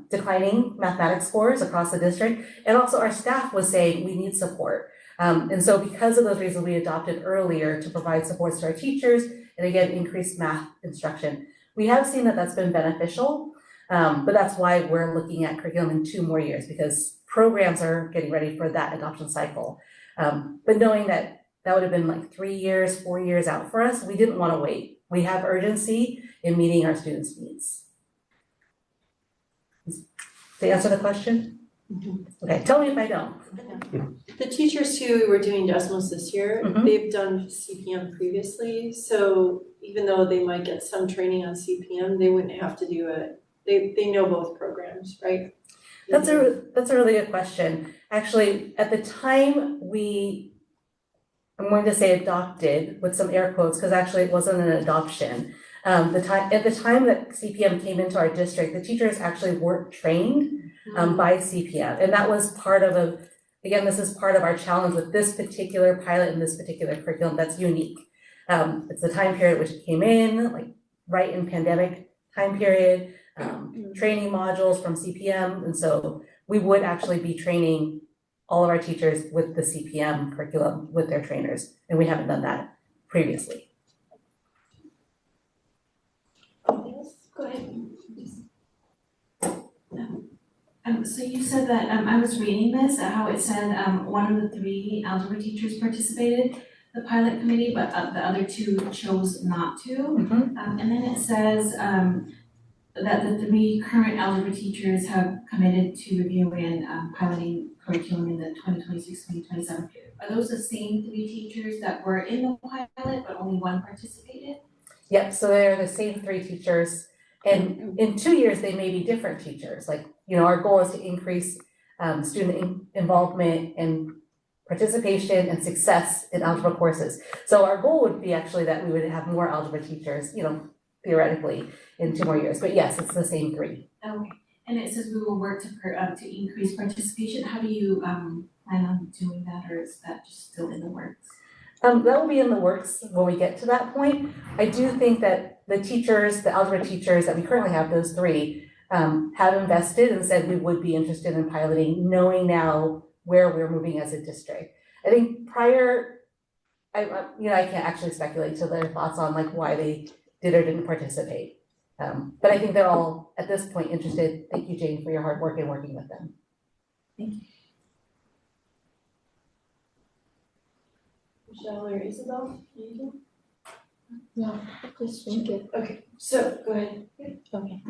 Speaker 6: declining mathematics scores across the district. And also our staff was saying we need support. And so because of those reasons, we adopted earlier to provide supports to our teachers and again, increase math instruction. We have seen that that's been beneficial, but that's why we're looking at curriculum in 2 more years because programs are getting ready for that adoption cycle. But knowing that that would have been like 3 years, 4 years out for us, we didn't want to wait. We have urgency in meeting our students' needs. To answer the question? Okay, tell me if I don't.
Speaker 1: The teachers who were doing Desmos this year, they've done CPM previously, so even though they might get some training on CPM, they wouldn't have to do it. They know both programs, right?
Speaker 6: That's a really good question. Actually, at the time I'm going to say adopted with some air quotes because actually it wasn't an adoption. At the time that CPM came into our district, the teachers actually weren't trained by CPM, and that was part of this is part of our challenge with this particular pilot and this particular curriculum that's unique. It's the time period which it came in, like right in pandemic time period, training modules from CPM, and so we would actually be training all of our teachers with the CPM curriculum with their trainers, and we haven't done that previously.
Speaker 13: Go ahead. So you said that, I was reading this, how it said, one of the 3 algebra teachers participated, the pilot committee, but the other 2 chose not to. And then it says, that the 3 current algebra teachers have committed to reviewing and piloting curriculum in the 2026-2027 period. Are those the same 3 teachers that were in the pilot, but only 1 participated?
Speaker 6: Yep, so they're the same 3 teachers. And in 2 years, they may be different teachers. Like, our goal is to increase student involvement and participation and success in algebra courses. So our goal would be actually that we would have more algebra teachers, theoretically in 2 more years. But yes, it's the same 3.
Speaker 13: Okay, and it says we will work to increase participation. How do you plan on doing that, or is that just still in the works?
Speaker 6: That will be in the works when we get to that point. I do think that the algebra teachers that we currently have, those 3, have invested and said we would be interested in piloting, knowing now where we're moving as a district. I think I can't actually speculate to their thoughts on like why they did or didn't participate. But I think they're all at this point interested. Thank you, Jane, for your hard work in working with them.
Speaker 13: Thank you.
Speaker 1: Michelle or Isabel, anything?
Speaker 11: No, just thank you.
Speaker 1: Okay, so go ahead.
Speaker 11: Okay.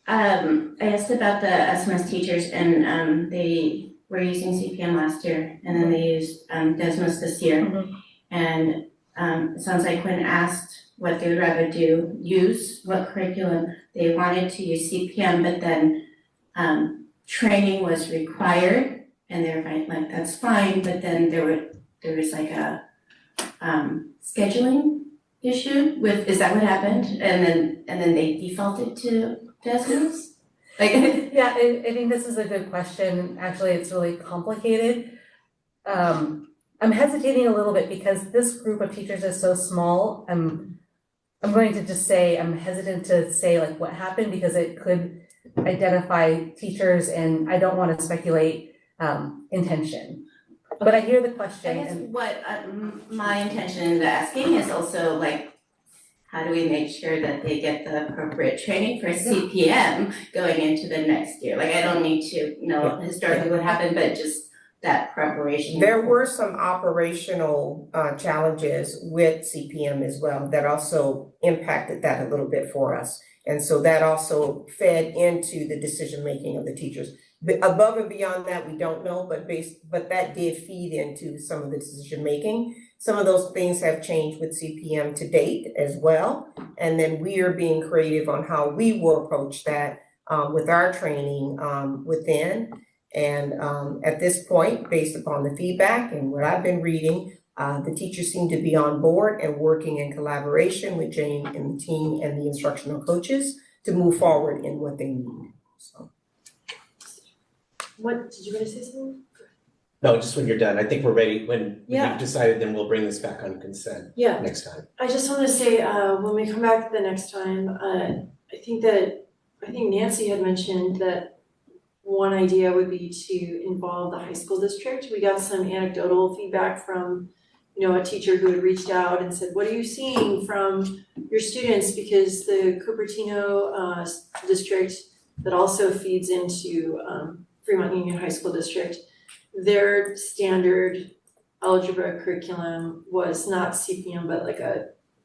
Speaker 11: I asked about the SMS teachers, and they were using CPM last year, and then they used Desmos this year. And it sounds like when asked what they would rather use what curriculum, they wanted to use CPM, but then training was required, and they were like, that's fine, but then there was like a scheduling issue is that what happened? And then they defaulted to Desmos?
Speaker 6: Yeah, I think this is a good question. Actually, it's really complicated. I'm hesitating a little bit because this group of teachers is so small. I'm going to just say I'm hesitant to say like what happened because it could identify teachers and I don't want to speculate intention. But I hear the question.
Speaker 11: I guess what my intention in asking is also like, how do we make sure that they get the appropriate training for CPM going into the next year? Like, I don't need to know historically what happened, but just that preparation.
Speaker 18: There were some operational challenges with CPM as well that also impacted that a little bit for us. And so that also fed into the decision-making of the teachers. But above and beyond that, we don't know, but that did feed into some of the decision-making. Some of those things have changed with CPM to date as well. And then we are being creative on how we will approach that with our training within. And at this point, based upon the feedback and what I've been reading, the teachers seem to be on board and working in collaboration with Jane and the team and the instructional coaches to move forward in what they need. So.
Speaker 1: What, did you want to say something?
Speaker 5: No, just when you're done. I think we're ready. When
Speaker 1: Yeah.
Speaker 5: we've decided, then we'll bring this back on consent next time.
Speaker 1: I just want to say, when we come back the next time, I think Nancy had mentioned that one idea would be to involve the high school district. We got some anecdotal feedback from, a teacher who had reached out and said, what are you seeing from your students? Because the Cupertino district that also feeds into Fremont Union High School District, their standard algebra curriculum was not CPM, but like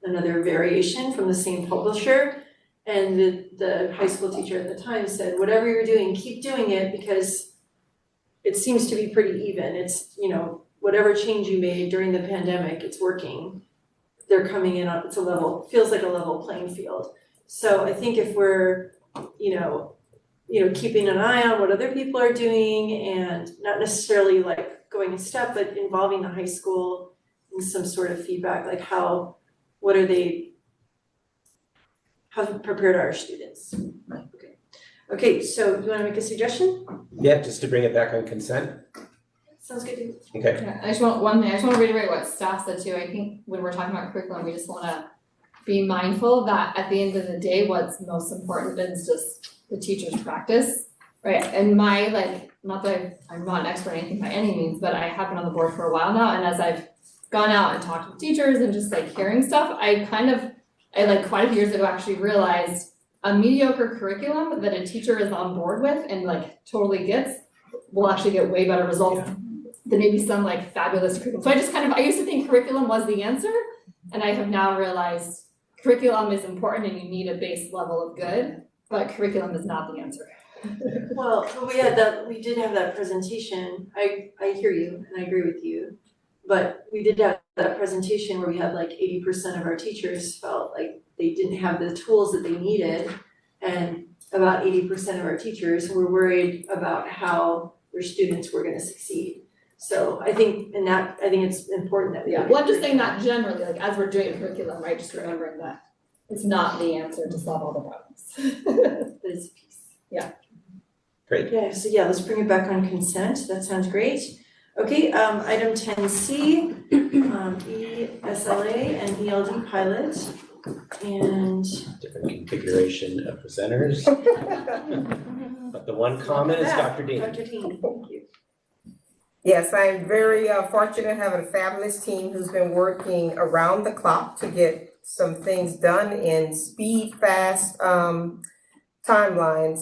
Speaker 1: another variation from the same publisher. And the high school teacher at the time said, whatever you're doing, keep doing it because it seems to be pretty even. It's, whatever change you made during the pandemic, it's working. They're coming in on, feels like a level playing field. So I think if we're, keeping an eye on what other people are doing and not necessarily like going a step, but involving the high school in some sort of feedback, like how prepared are our students? Okay, so you wanna make a suggestion?
Speaker 5: Yeah, just to bring it back on consent.
Speaker 1: Sounds good to me.
Speaker 5: Okay.
Speaker 14: Yeah, I just want to reiterate what staff said too. I think when we're talking about curriculum, we just wanna be mindful that at the end of the day, what's most important is just the teacher's practice, right? And not that I'm not an expert in anything by any means, but I have been on the board for a while now, and as I've gone out and talked with teachers and just hearing stuff, I quite a few years ago actually realized a mediocre curriculum that a teacher is on board with and totally gets will actually get way better results than maybe some fabulous curriculum. So I used to think curriculum was the answer, and I have now realized curriculum is important and you need a base level of good, but curriculum is not the answer.
Speaker 1: Well, we did have that presentation. I hear you and I agree with you. But we did have that presentation where we had 80% of our teachers felt like they didn't have the tools that they needed. And about 80% of our teachers were worried about how their students were gonna succeed. So I think it's important that we.
Speaker 14: Yeah, well, I'm just saying that generally, as we're doing a curriculum, right, just remembering that it's not the answer to solve all the problems.
Speaker 1: It's a piece.
Speaker 14: Yeah.
Speaker 5: Great.
Speaker 1: Yeah, so let's bring it back on consent. That sounds great. Okay, item 10C, ESLA and ELD pilot, and
Speaker 5: different configuration of presenters. But the one comment is Dr. Dean.
Speaker 1: Dr. Dean, thank you.
Speaker 18: Yes, I'm very fortunate having a fabulous team who's been working around the clock to get some things done in fast timelines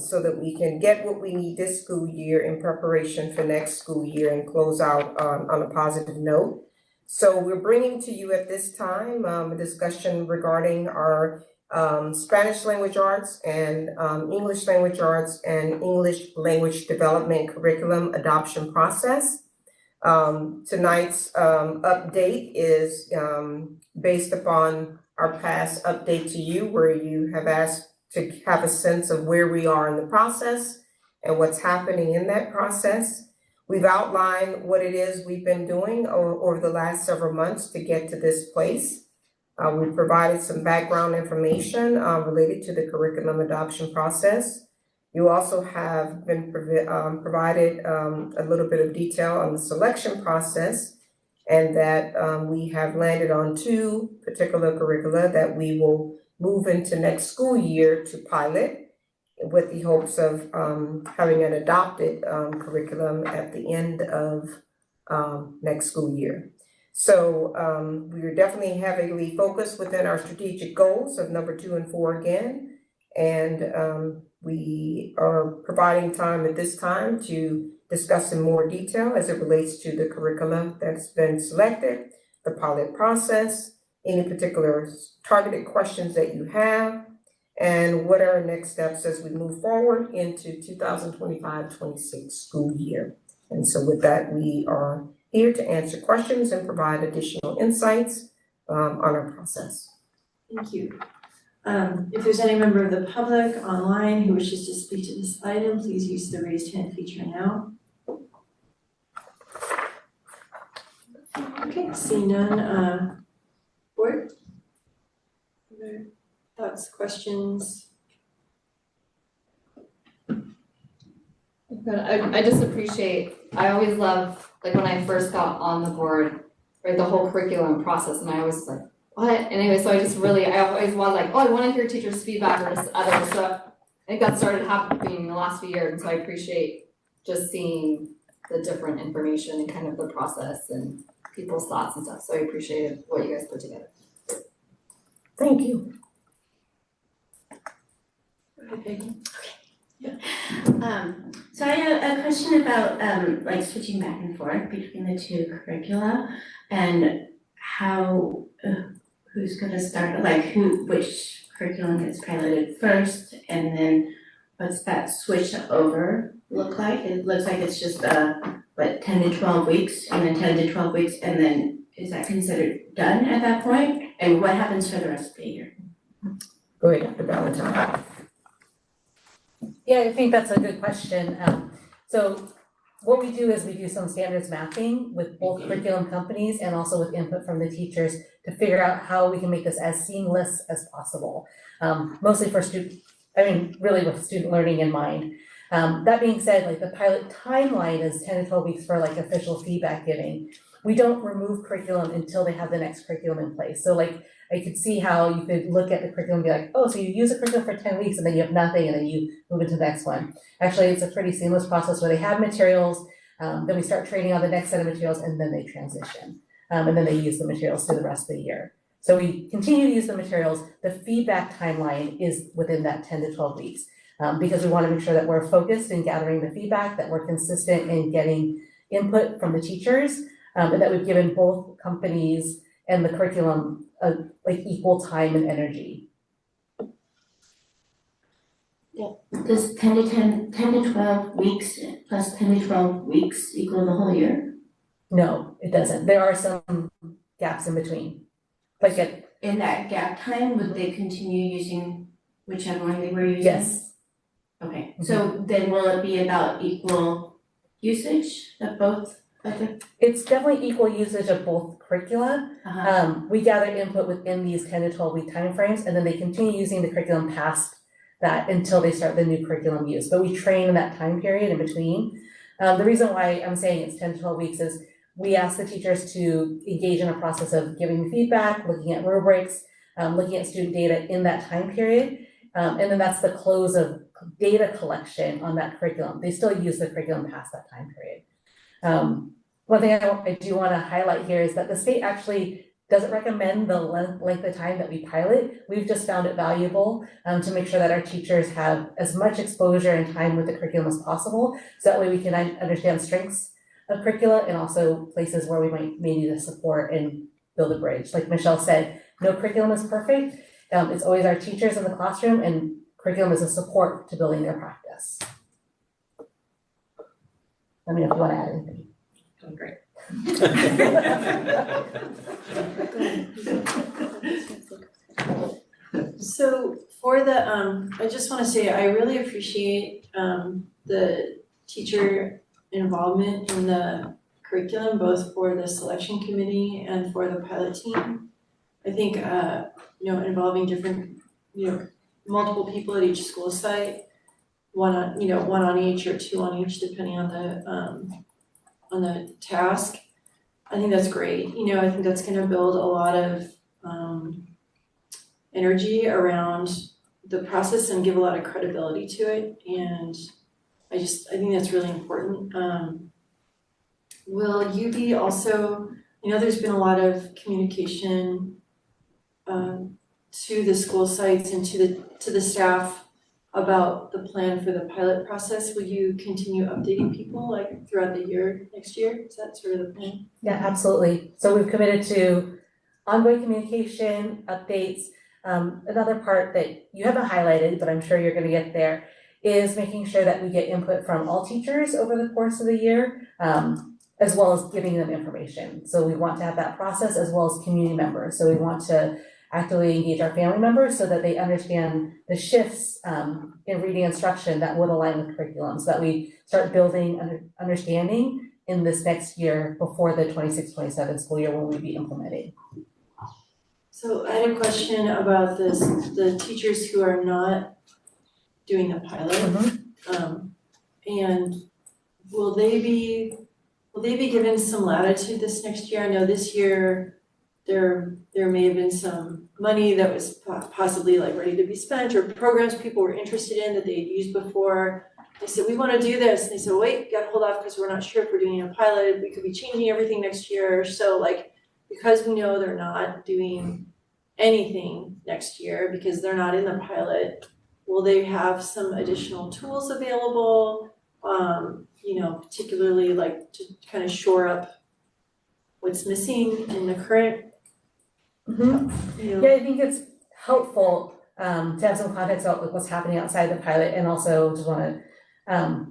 Speaker 18: so that we can get what we need this school year in preparation for next school year and close out on a positive note. So we're bringing to you at this time a discussion regarding our Spanish language arts and English language arts and English language development curriculum adoption process. Tonight's update is based upon our past update to you, where you have asked to have a sense of where we are in the process and what's happening in that process. We've outlined what it is we've been doing over the last several months to get to this place. We've provided some background information related to the curriculum adoption process. You also have been provided a little bit of detail on the selection process, and that we have landed on 2 particular curricula that we will move into next school year to pilot, with the hopes of having an adopted curriculum at the end of next school year. So we are definitely heavily focused within our strategic goals of number 2 and 4 again. And we are providing time at this time to discuss in more detail as it relates to the curriculum that's been selected, the pilot process, any particular targeted questions that you have, and what are our next steps as we move forward into 2025-26 school year. And so with that, we are here to answer questions and provide additional insights on our process.
Speaker 1: Thank you. If there's any member of the public online who wishes to speak to this item, please use the raised hand feature now. Okay, seeing none, board? Other thoughts, questions?
Speaker 14: Good. I just appreciate, I always love, like when I first got on the board, right, the whole curriculum process, and I always was like, what? Anyway, so I always was like, oh, I want to hear teachers' feedback or just other stuff. I think that started happening in the last few years, and so I appreciate just seeing the different information and kind of the process and people's thoughts and stuff. So I appreciated what you guys put together.
Speaker 18: Thank you.
Speaker 11: So I have a question about like switching back and forth between the two curricula and how who's gonna start, like which curriculum gets piloted first, and then what's that switch over look like? It looks like it's just 10 to 12 weeks, and then 10 to 12 weeks, and then is that considered done at that point? And what happens for the rest of the year?
Speaker 18: Go ahead, Dr. Valentine.
Speaker 6: Yeah, I think that's a good question. So what we do is we do some standards mapping with both curriculum companies and also with input from the teachers to figure out how we can make this as seamless as possible. Mostly for really with student learning in mind. That being said, like the pilot timeline is 10 to 12 weeks for like official feedback giving. We don't remove curriculum until they have the next curriculum in place. So like I could see how you could look at the curriculum and be like, oh, so you use a curriculum for 10 weeks and then you have nothing and then you move into the next one. Actually, it's a pretty seamless process where they have materials, then we start training on the next set of materials and then they transition. And then they use the materials through the rest of the year. So we continue to use the materials. The feedback timeline is within that 10 to 12 weeks because we want to make sure that we're focused in gathering the feedback, that we're consistent in getting input from the teachers, and that we've given both companies and the curriculum like equal time and energy.
Speaker 11: Yeah. Does 10 to 12 weeks plus 10 to 12 weeks equal the whole year?
Speaker 6: No, it doesn't. There are some gaps in between. Like
Speaker 11: in that gap time, would they continue using whichever one they were using?
Speaker 6: Yes.
Speaker 11: Okay, so then will it be about equal usage of both?
Speaker 6: It's definitely equal usage of both curricula. We gather input within these 10 to 12 week timeframes, and then they continue using the curriculum past that until they start the new curriculum use. But we train in that time period in between. The reason why I'm saying it's 10 to 12 weeks is we ask the teachers to engage in a process of giving feedback, looking at rubrics, looking at student data in that time period. And then that's the close of data collection on that curriculum. They still use the curriculum past that time period. One thing I do want to highlight here is that the state actually doesn't recommend the length of time that we pilot. We've just found it valuable to make sure that our teachers have as much exposure and time with the curriculum as possible. So that way we can understand strengths of curricula and also places where we may need the support and build a bridge. Like Michelle said, no curriculum is perfect. It's always our teachers in the classroom, and curriculum is a support to building their practice. Let me know if you want to add anything. Oh, great.
Speaker 1: So for the, I just want to say I really appreciate the teacher involvement in the curriculum, both for the selection committee and for the pilot team. I think involving different, multiple people at each school site, one on each or two on each, depending on the task. I think that's great. I think that's going to build a lot of energy around the process and give a lot of credibility to it. And I think that's really important. Will you be also, there's been a lot of communication to the school sites and to the staff about the plan for the pilot process. Will you continue updating people like throughout the year, next year? Is that sort of the plan?
Speaker 6: Yeah, absolutely. So we've committed to ongoing communication, updates. Another part that you haven't highlighted, but I'm sure you're gonna get there, is making sure that we get input from all teachers over the course of the year, as well as giving them information. So we want to have that process as well as community members. So we want to actively engage our family members so that they understand the shifts in reading instruction that would align with curriculum, so that we start building understanding in this next year before the 26-27 school year when we be implementing.
Speaker 1: So I had a question about this, the teachers who are not doing the pilot. And will they be given some latitude this next year? I know this year there may have been some money that was possibly like ready to be spent, or programs people were interested in that they had used before. They said, we want to do this, and they said, wait, gotta hold off because we're not sure if we're doing a pilot. We could be changing everything next year. So like, because we know they're not doing anything next year because they're not in the pilot, will they have some additional tools available? Particularly like to kind of shore up what's missing in the current.
Speaker 6: Yeah, I think it's helpful to have some context about like what's happening outside the pilot, and also just want to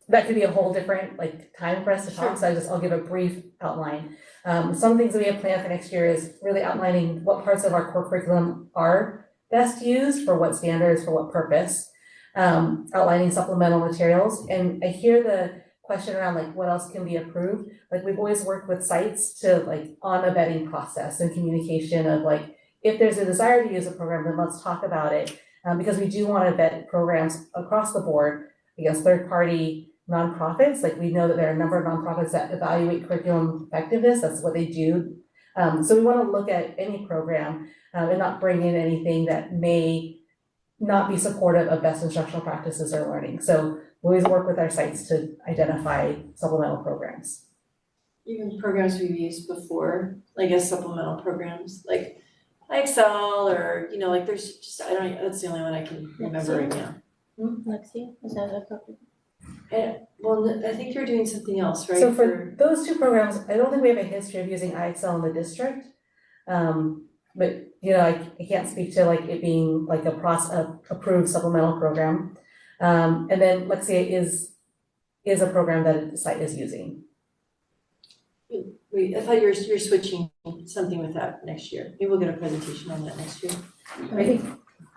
Speaker 6: that could be a whole different like time for us to talk. So I'll give a brief outline. Some things that we have planned for next year is really outlining what parts of our core curriculum are best used for what standards, for what purpose, outlining supplemental materials. And I hear the question around like what else can be approved. Like we've always worked with sites to like on a vetting process and communication of like, if there's a desire to use a program, then let's talk about it. Because we do want to vet programs across the board against third-party nonprofits. Like we know that there are a number of nonprofits that evaluate curriculum effectiveness. That's what they do. So we want to look at any program and not bring in anything that may not be supportive of best instructional practices or learning. So we always work with our sites to identify supplemental programs.
Speaker 1: Even programs we've used before, like as supplemental programs, like Excel, or like there's just that's the only one I can remember right now.
Speaker 21: Lexia, is that appropriate?
Speaker 1: Well, I think you're doing something else, right?
Speaker 6: So for those two programs, I don't think we have a history of using IXL in the district. But I can't speak to like it being like a approved supplemental program. And then Lexia is a program that the site is using.
Speaker 1: Wait, I thought you're switching something with that next year. Maybe we'll get a presentation on that next year.
Speaker 6: I think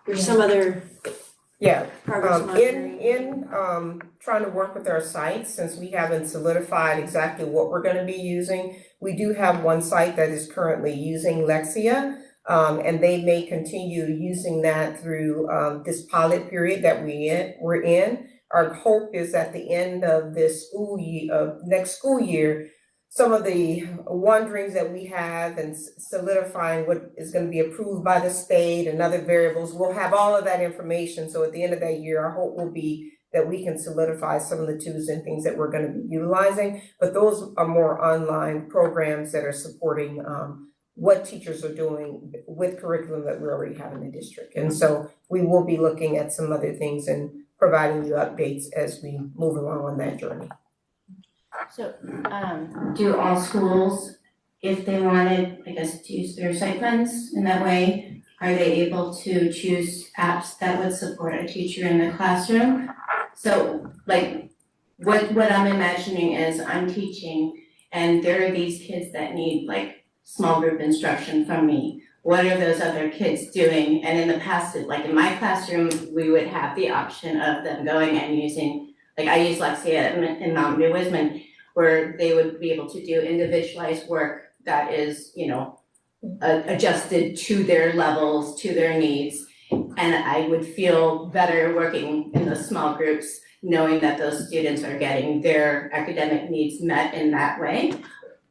Speaker 1: there's some other progress monitoring.
Speaker 18: In trying to work with our sites, since we haven't solidified exactly what we're going to be using, we do have one site that is currently using Lexia, and they may continue using that through this pilot period that we're in. Our hope is at the end of this school year, next school year, some of the wonderings that we have and solidifying what is going to be approved by the state and other variables, we'll have all of that information. So at the end of that year, our hope will be that we can solidify some of the tools and things that we're going to be utilizing. But those are more online programs that are supporting what teachers are doing with curriculum that we already have in the district. And so we will be looking at some other things and providing you updates as we move along on that journey.
Speaker 11: So, do all schools, if they wanted, I guess, to use their site funds in that way, are they able to choose apps that would support a teacher in the classroom? So, like, what I'm imagining is I'm teaching, and there are these kids that need, like, small group instruction from me. What are those other kids doing? And in the past, like in my classroom, we would have the option of them going and using, like I use Lexia in Mount New Wisman, where they would be able to do individualized work that is, adjusted to their levels, to their needs. And I would feel better working in those small groups, knowing that those students are getting their academic needs met in that way.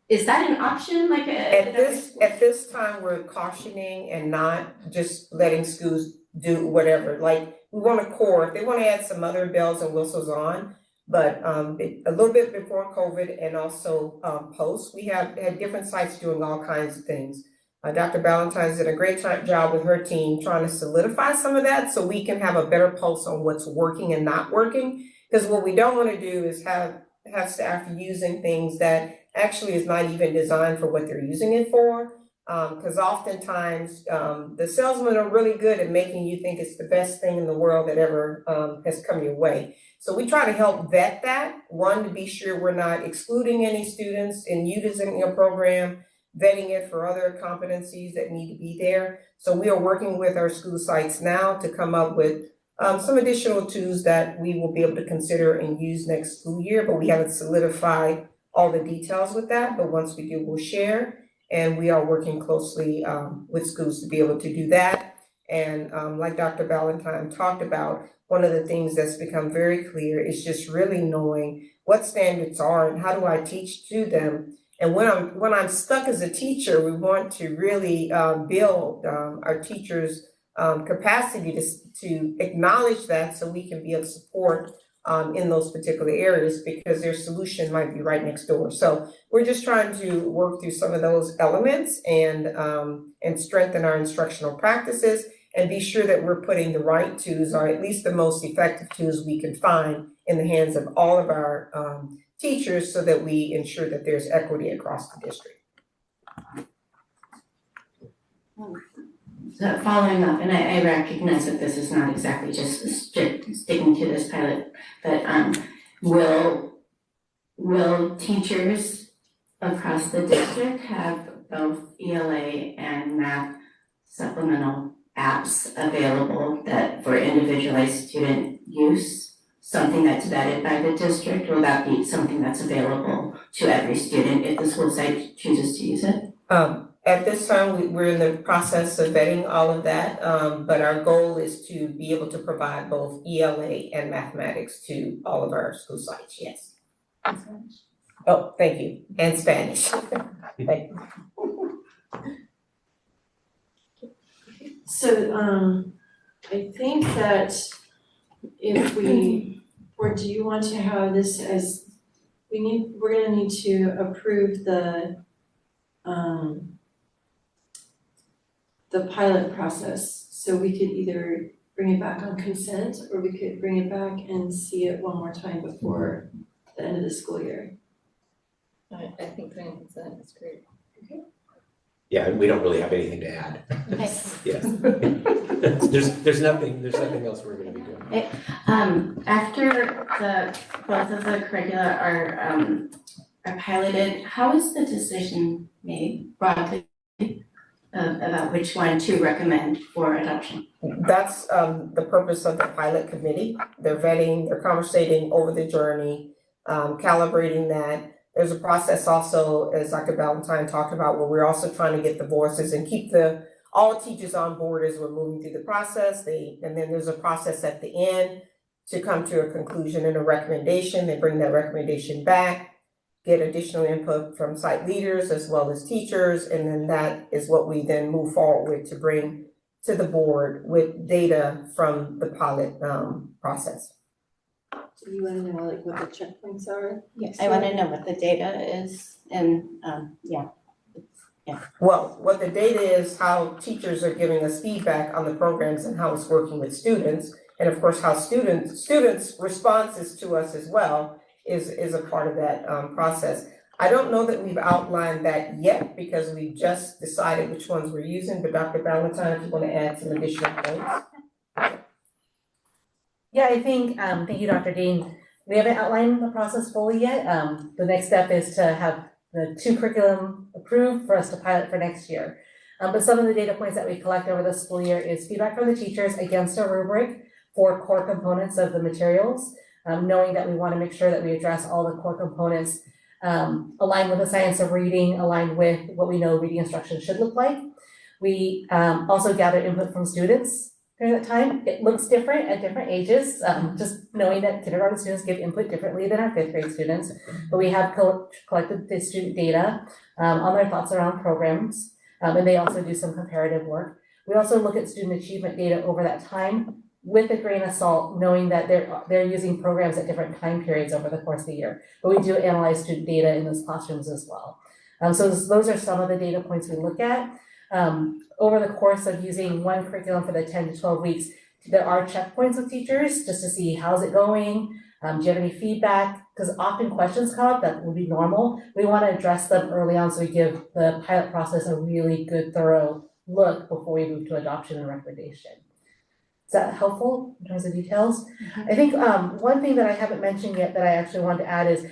Speaker 11: Is that an option?
Speaker 18: At this time, we're cautioning and not just letting schools do whatever. Like we want a core. If they want to add some other bells and whistles on, but a little bit before COVID and also post, we had different sites doing all kinds of things. Dr. Ballantyne's did a great job with her team trying to solidify some of that so we can have a better pulse on what's working and not working. Because what we don't want to do is have staff using things that actually is not even designed for what they're using it for. Because oftentimes, the salesmen are really good at making you think it's the best thing in the world that ever has come your way. So we try to help vet that, one, to be sure we're not excluding any students in using your program, vetting it for other competencies that need to be there. So we are working with our school sites now to come up with some additional tools that we will be able to consider and use next school year, but we haven't solidified all the details with that. But once we do, we'll share. And we are working closely with schools to be able to do that. And like Dr. Ballantyne talked about, one of the things that's become very clear is just really knowing what standards are and how do I teach to them. And when I'm stuck as a teacher, we want to really build our teachers' capacity to acknowledge that so we can be of support in those particular areas, because their solution might be right next door. So we're just trying to work through some of those elements and strengthen our instructional practices and be sure that we're putting the right tools, or at least the most effective tools we can find, in the hands of all of our teachers, so that we ensure that there's equity across the district.
Speaker 11: So following up, and I recognize that this is not exactly just sticking to this pilot, but will teachers across the district have both ELA and math supplemental apps available that for individualized student use, something that's vetted by the district? Will that be something that's available to every student if the school site chooses to use it?
Speaker 18: At this time, we're in the process of vetting all of that, but our goal is to be able to provide both ELA and mathematics to all of our school sites, yes.
Speaker 14: And Spanish.
Speaker 18: Oh, thank you, and Spanish. Thank you.
Speaker 1: So, I think that if we, or do you want to have this as, we're gonna need to approve the pilot process, so we could either bring it back on consent, or we could bring it back and see it one more time before the end of the school year.
Speaker 14: I think putting consent is great.
Speaker 1: Okay.
Speaker 5: Yeah, we don't really have anything to add.
Speaker 11: Nice.
Speaker 5: Yes. There's nothing else we're gonna be doing.
Speaker 11: After both of the curricula are piloted, how is the decision made broadly about which one to recommend for adoption?
Speaker 18: That's the purpose of the pilot committee. They're vetting, they're conversating over the journey, calibrating that. There's a process also, as Dr. Ballantyne talked about, where we're also trying to get the voices and keep all teachers on board as we're moving through the process. And then there's a process at the end to come to a conclusion and a recommendation. They bring that recommendation back, get additional input from site leaders as well as teachers, and then that is what we then move forward with to bring to the board with data from the pilot process.
Speaker 1: Do you wanna know like what the checkpoints are?
Speaker 11: Yes, I want to know what the data is, and yeah.
Speaker 18: Well, what the data is, how teachers are giving us feedback on the programs and how it's working with students, and of course how students' responses to us as well is a part of that process. I don't know that we've outlined that yet because we just decided which ones we're using, but Dr. Ballantyne, if you want to add some additional points.
Speaker 6: Yeah, I think, thank you, Dr. Dean. We haven't outlined the process fully yet. The next step is to have the 2 curriculum approved for us to pilot for next year. But some of the data points that we collect over the school year is feedback from the teachers against a rubric for core components of the materials, knowing that we want to make sure that we address all the core components aligned with the science of reading, aligned with what we know reading instruction should look like. We also gather input from students during that time. It looks different at different ages, just knowing that kindergarten students give input differently than our 5th grade students. But we have collected the student data on their thoughts around programs, and they also do some comparative work. We also look at student achievement data over that time with a grain of salt, knowing that they're using programs at different time periods over the course of the year. But we do analyze student data in those classrooms as well. So those are some of the data points we look at. Over the course of using one curriculum for the 10 to 12 weeks, there are checkpoints with teachers just to see how's it going, Do you have any feedback? Because often questions come up that would be normal. We want to address them early on so we give the pilot process a really good, thorough look before we move to adoption and recommendation. Is that helpful in terms of details? I think one thing that I haven't mentioned yet that I actually wanted to add is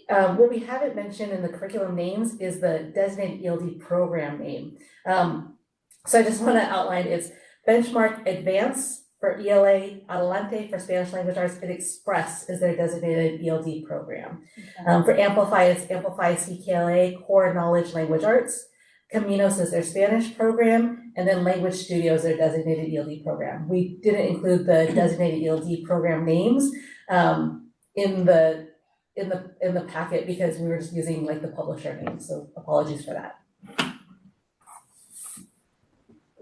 Speaker 6: what we haven't mentioned in the curriculum names is the designated ELD program name. So I just want to outline it's Benchmark Advance for ELA, Adelante for Spanish Language Arts, and Express is their designated ELD program. For Amplify, it's Amplify CKLA, Core Knowledge Language Arts. Caminos is their Spanish program, and then Language Studios, their designated ELD program. We didn't include the designated ELD program names in the packet because we were just using like the publisher name, so apologies for that.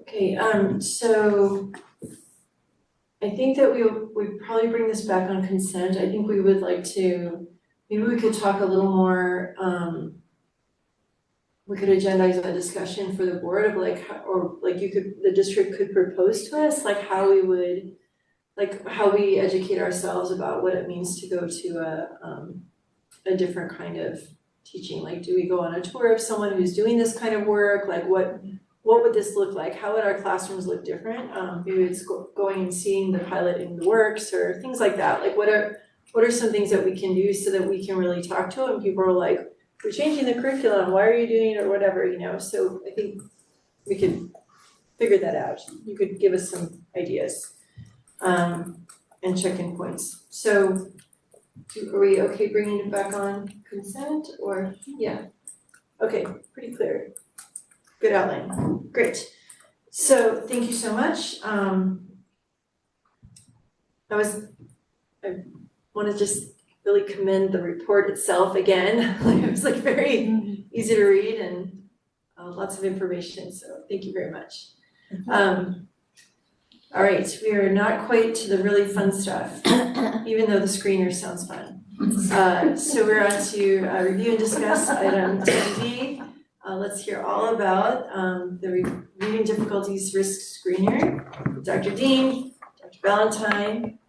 Speaker 1: Okay, so I think that we probably bring this back on consent. I think we would like to, maybe we could talk a little more, we could agendize a discussion for the board of like, or like the district could propose to us, like how we would, like how we educate ourselves about what it means to go to a different kind of teaching. Like, do we go on a tour of someone who's doing this kind of work? Like what would this look like? How would our classrooms look different? Maybe it's going and seeing the pilot in the works or things like that. Like what are some things that we can do so that we can really talk to them? People are like, we're changing the curriculum, why are you doing it or whatever, you know? So I think we could figure that out. You could give us some ideas and check-in points. So are we okay bringing it back on consent or, yeah? Okay, pretty clear. Good outline, great. So thank you so much. I want to just really commend the report itself again. It was like very easy to read and lots of information, so thank you very much. All right, we are not quite to the really fun stuff, even though the screener sounds fun. So we're on to review and discuss item 10D. Let's hear all about the reading difficulties risk screener. Dr. Dean, Dr. Valentine,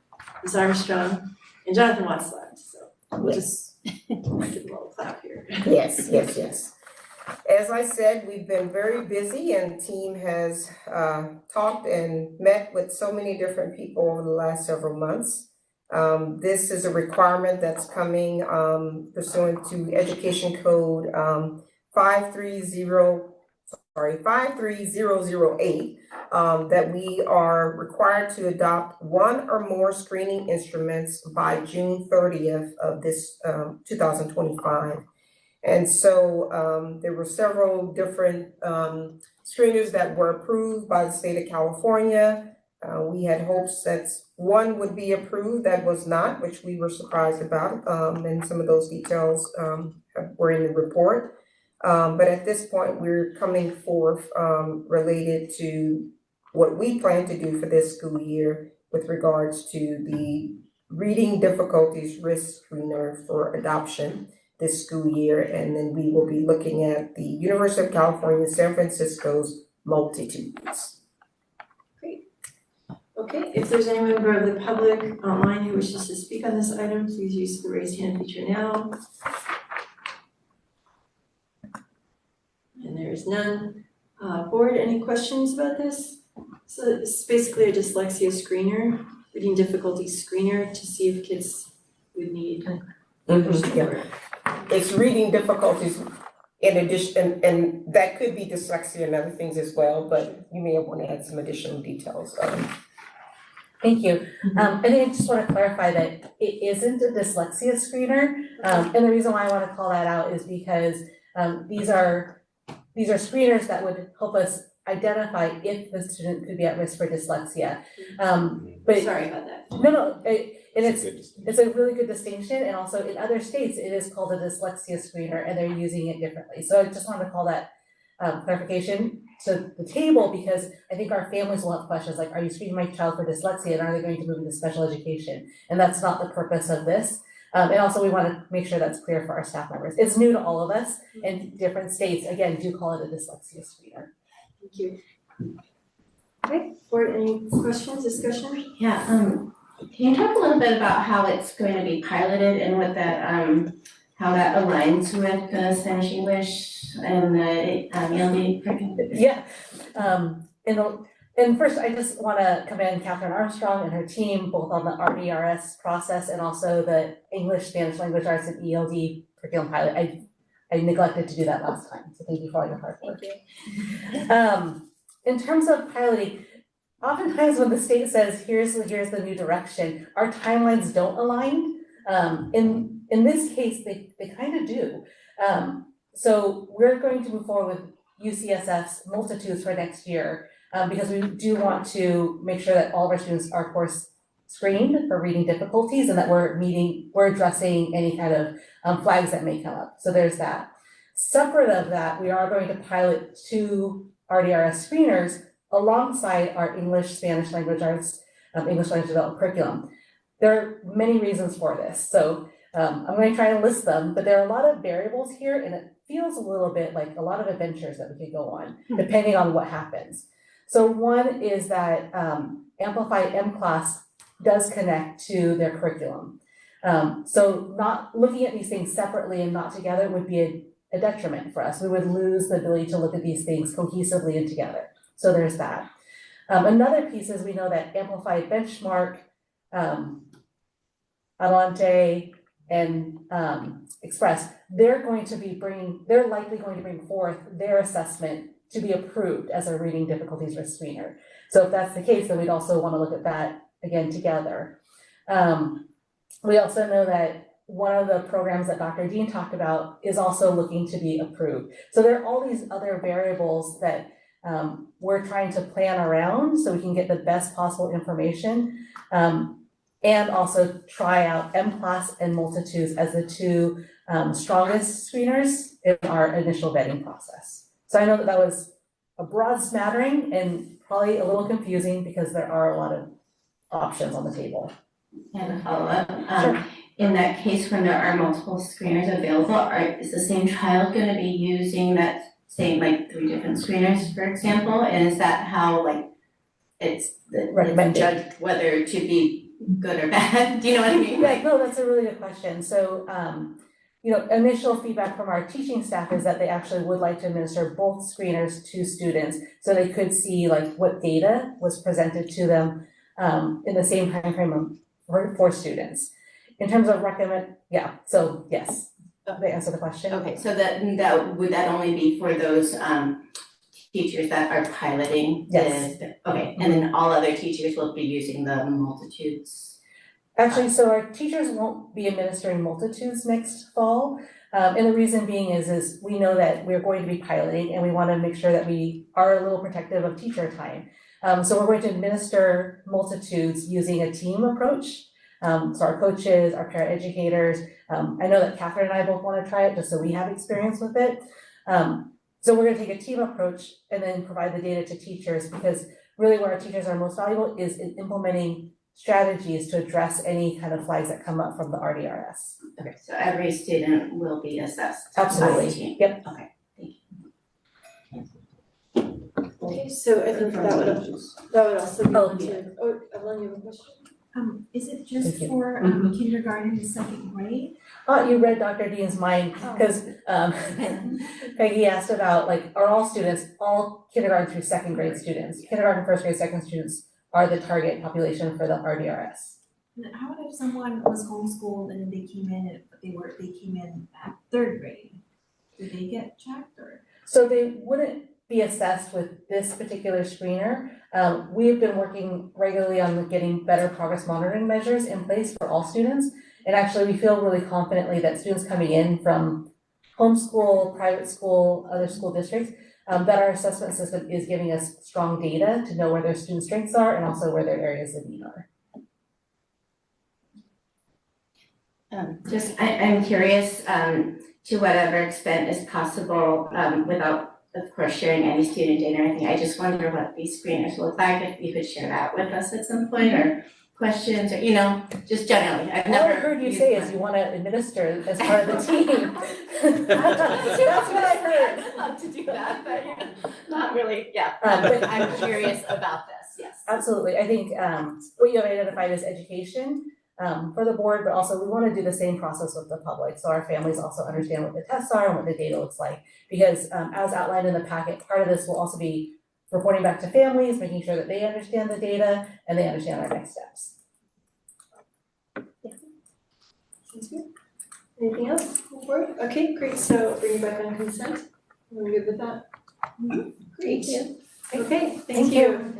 Speaker 1: Ms. Armstrong, and Jonathan Watts left. So we'll just give a little clap here.
Speaker 18: Yes. As I said, we've been very busy and the team has talked and met with so many different people over the last several months. This is a requirement that's coming pursuant to Education Code 53008, that we are required to adopt one or more screening instruments by June 30th of this 2025. And so there were several different screeners that were approved by the state of California. We had hopes that one would be approved that was not, which we were surprised about, and some of those details were in the report. But at this point, we're coming forth related to what we plan to do for this school year with regards to the reading difficulties risk screener for adoption this school year. And then we will be looking at the University of California, San Francisco's multitudes.
Speaker 1: Great. Okay, if there's any member of the public online who wishes to speak on this item, please use the raise hand feature now. And there is none. Board, any questions about this? So this is basically a dyslexia screener, reading difficulty screener to see if kids would need.
Speaker 18: Yeah. It's reading difficulties in addition, and that could be dyslexia and other things as well, but you may want to add some additional details.
Speaker 6: Thank you. And I just want to clarify that it isn't a dyslexia screener. And the reason why I want to call that out is because these are screeners that would help us identify if the student could be at risk for dyslexia. But
Speaker 1: sorry about that.
Speaker 6: No, it's a really good distinction, and also in other states it is called a dyslexia screener, and they're using it differently. So I just wanted to call that clarification to the table because I think our families will have questions like, are you screening my child for dyslexia, and are they going to move into special education? And that's not the purpose of this. And also we want to make sure that's clear for our staff members. It's new to all of us, and different states, again, do call it a dyslexia screener.
Speaker 1: Thank you. Okay, board, any questions, discussion?
Speaker 11: Yeah, Can you talk a little bit about how it's going to be piloted and what that, how that aligns with Spanish English and the ELD curriculum?
Speaker 6: Yeah, and first, I just want to commend Catherine Armstrong and her team, both on the RDRS process and also the English, Spanish language arts, and ELD curriculum pilot. I neglected to do that last time, so thank you for all your hard work. In terms of piloting, oftentimes when the state says, here's the new direction, our timelines don't align. In this case, they kind of do. So we're going to move forward with UCSF's multitudes for next year, because we do want to make sure that all of our students are, of course, screened for reading difficulties and that we're addressing any kind of flags that may come up. So there's that. Separate of that, we are going to pilot 2 RDRS screeners alongside our English, Spanish language arts, English language development curriculum. There are many reasons for this. So I'm going to try and list them, but there are a lot of variables here, and it feels a little bit like a lot of adventures that we could go on, depending on what happens. So one is that Amplify M-Class does connect to their curriculum. So not looking at these things separately and not together would be a detriment for us. We would lose the ability to look at these things cohesively and together. So there's that. Another piece is we know that Amplify Benchmark, Adelante, and Express, they're likely going to bring forth their assessment to be approved as a reading difficulties risk screener. So if that's the case, then we'd also want to look at that again together. We also know that one of the programs that Dr. Dean talked about is also looking to be approved. So there are all these other variables that we're trying to plan around so we can get the best possible information, and also try out M-Class and Multitudes as the 2 strongest screeners in our initial vetting process. So I know that was a broad smattering and probably a little confusing because there are a lot of options on the table.
Speaker 11: And a follow-up. In that case, when there are multiple screeners available, is the same child going to be using that same 3 different screeners, for example? And is that how it's judged whether to be good or bad? Do you know what I mean?
Speaker 6: Yeah, no, that's a really good question. So, initial feedback from our teaching staff is that they actually would like to administer both screeners to students so they could see what data was presented to them in the same time frame for students. In terms of so yes, they answer the question.
Speaker 11: Okay, so that would that only be for those teachers that are piloting?
Speaker 6: Yes.
Speaker 11: Okay, and then all other teachers will be using the Multitudes?
Speaker 6: Actually, so our teachers won't be administering Multitudes next fall. And the reason being is we know that we're going to be piloting and we want to make sure that we are a little protective of teacher time. So we're going to administer Multitudes using a team approach. So our coaches, our paraeducators, I know that Catherine and I both want to try it just so we have experience with it. So we're going to take a team approach and then provide the data to teachers, because really where our teachers are most valuable is in implementing strategies to address any kind of flags that come up from the RDRS.
Speaker 11: Okay, so every student will be assessed.
Speaker 6: Absolutely.
Speaker 11: By the team.
Speaker 6: Yep.
Speaker 11: Okay, thank you.
Speaker 1: Okay, so I think that would also be one to, Evelyn, you have a question?
Speaker 13: Is it just
Speaker 6: Thank you.
Speaker 13: for kindergarten and 2nd grade?
Speaker 6: You read Dr. Dean's mind, because Peggy asked about are all students, all kindergarten through 2nd grade students, kindergarten, 1st grade, 2nd students are the target population for the RDRS.
Speaker 13: How about if someone was homeschooled and they came in at 3rd grade? Do they get checked or?
Speaker 6: So they wouldn't be assessed with this particular screener. We've been working regularly on getting better progress monitoring measures in place for all students. And actually we feel really confidently that students coming in from homeschool, private school, other school districts, that our assessment system is giving us strong data to know where their student strengths are and also where their areas of need are.
Speaker 11: I'm curious, to whatever extent is possible, without, of course, sharing any student data or anything, I just wonder what these screeners look like, if you could share that with us at some point, or questions, or, just generally. I've never
Speaker 6: heard you say is you want to administer as part of the team. That's what I heard.
Speaker 11: I'd love to do that, but not really, yeah. But I'm curious about this, yes.
Speaker 6: absolutely. I think what you have identified as education for the board, but also we want to do the same process with the public. So our families also understand what the tests are and what the data looks like. Because as outlined in the packet, part of this will also be reporting back to families, making sure that they understand the data and they understand our next steps.
Speaker 1: Sounds good. Anything else on the board? Okay, great. So bring it back on consent. We're good with that? Great. Okay, thank you.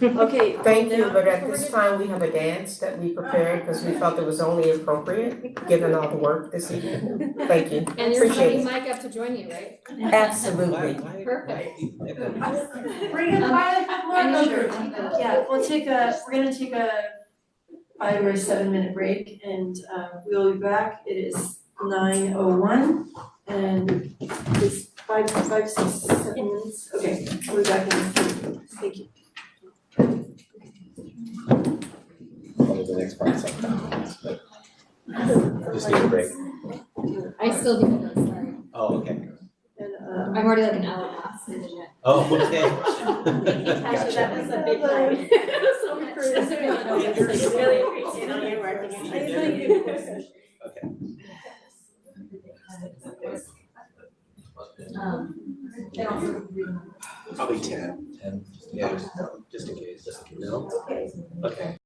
Speaker 1: Okay.
Speaker 18: Thank you,
Speaker 1: now-
Speaker 18: but at this time, we have a dance that we prepared because we felt it was only appropriate, given all the work this evening. Thank you,
Speaker 14: And you're
Speaker 18: appreciate
Speaker 14: bringing
Speaker 18: it.
Speaker 14: Mike up to join you, right?
Speaker 18: Absolutely.
Speaker 14: Perfect.
Speaker 1: Bring it Yeah, we're gonna take a 5 or 7 minute break and we'll be back. It is 9:01 and it's 5, 6, 7 minutes. Okay, we'll be back in a few. Thank you.
Speaker 5: Probably the next part sometimes, but just need a break.
Speaker 14: I still do those, sorry.
Speaker 5: Oh, okay.
Speaker 14: I'm already like an hour past in the jet.
Speaker 5: Oh, okay.
Speaker 14: Tasha, that was a big one. So much. Really appreciate all your work.
Speaker 5: Okay. Probably 10. Yeah, just in case. No? Okay.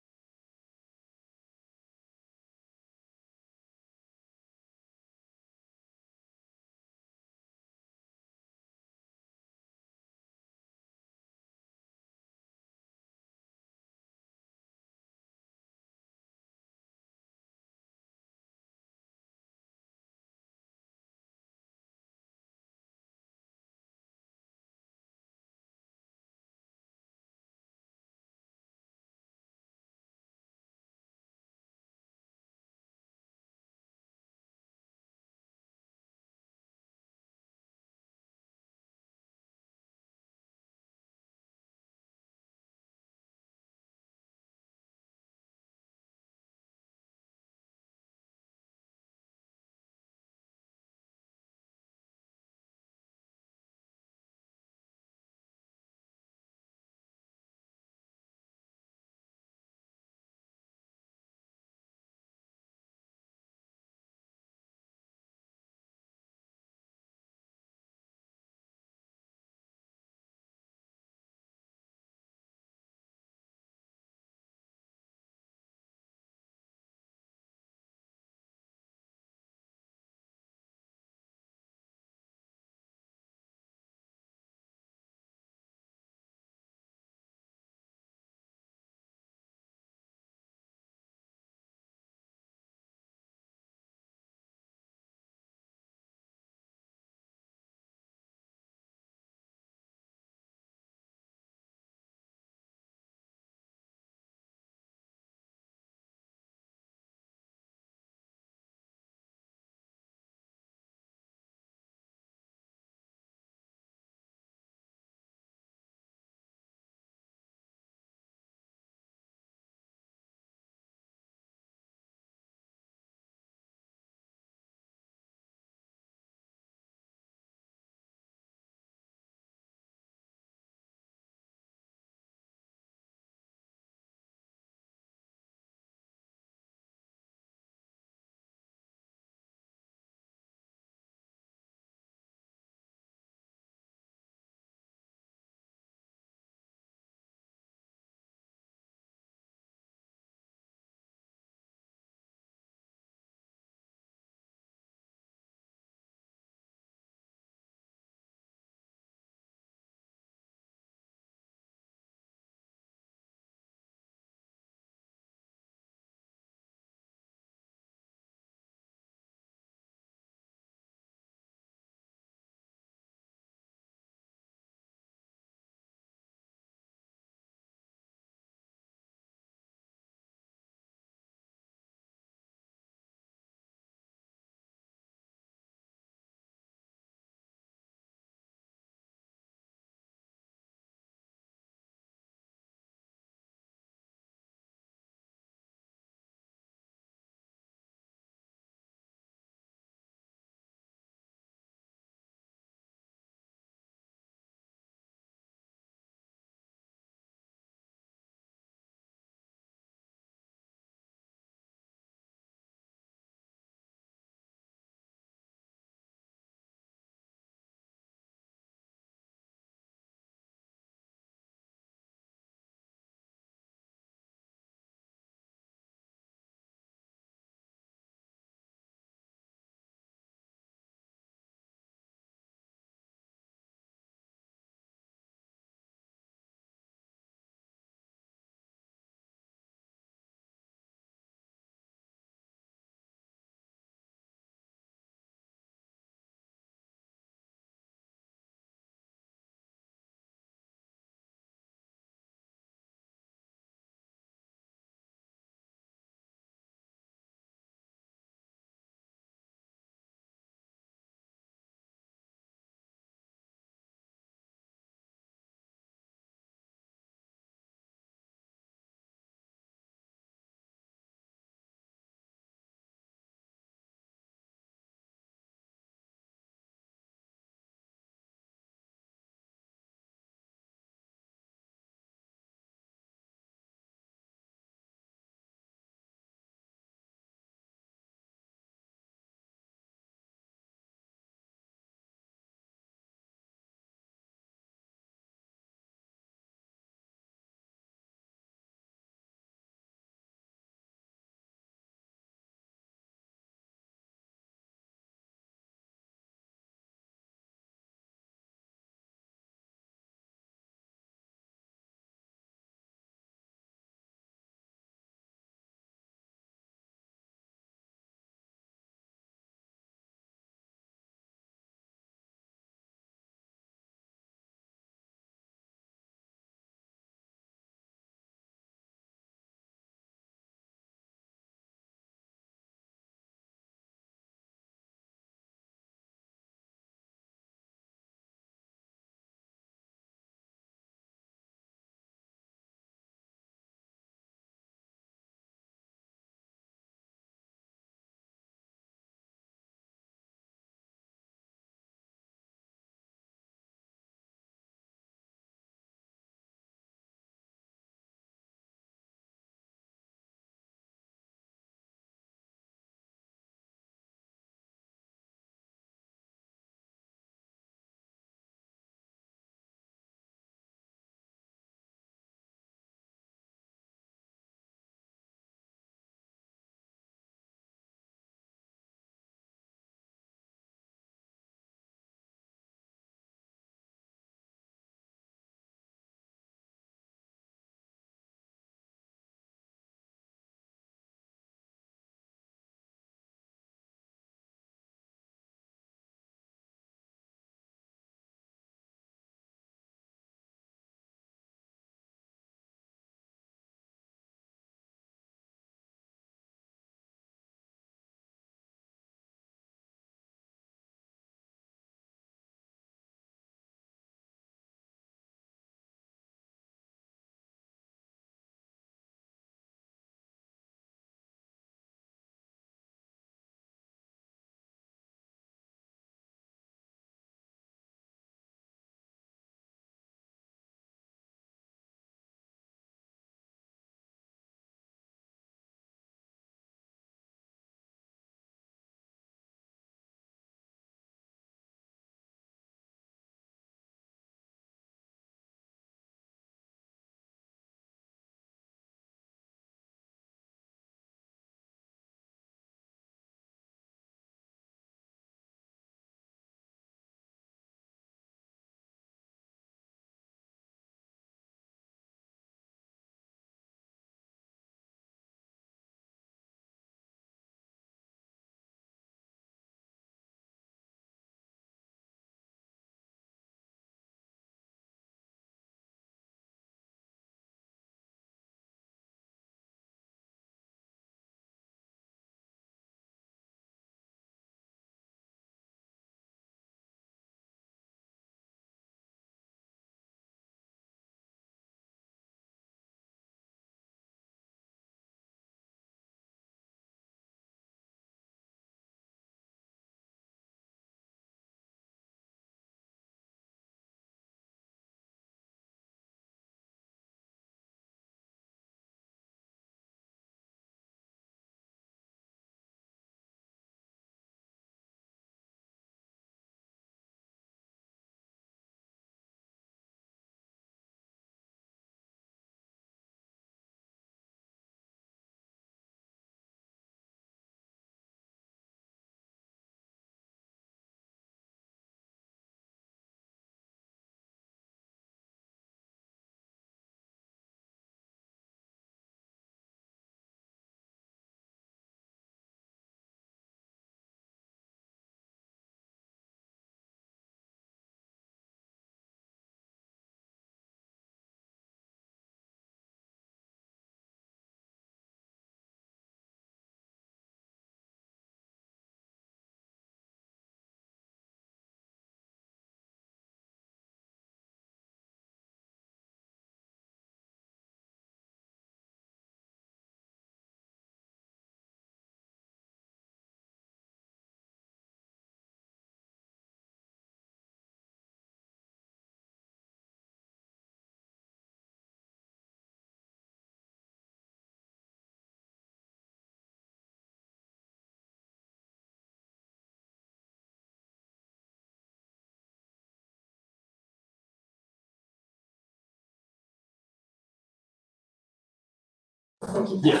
Speaker 12: Yeah.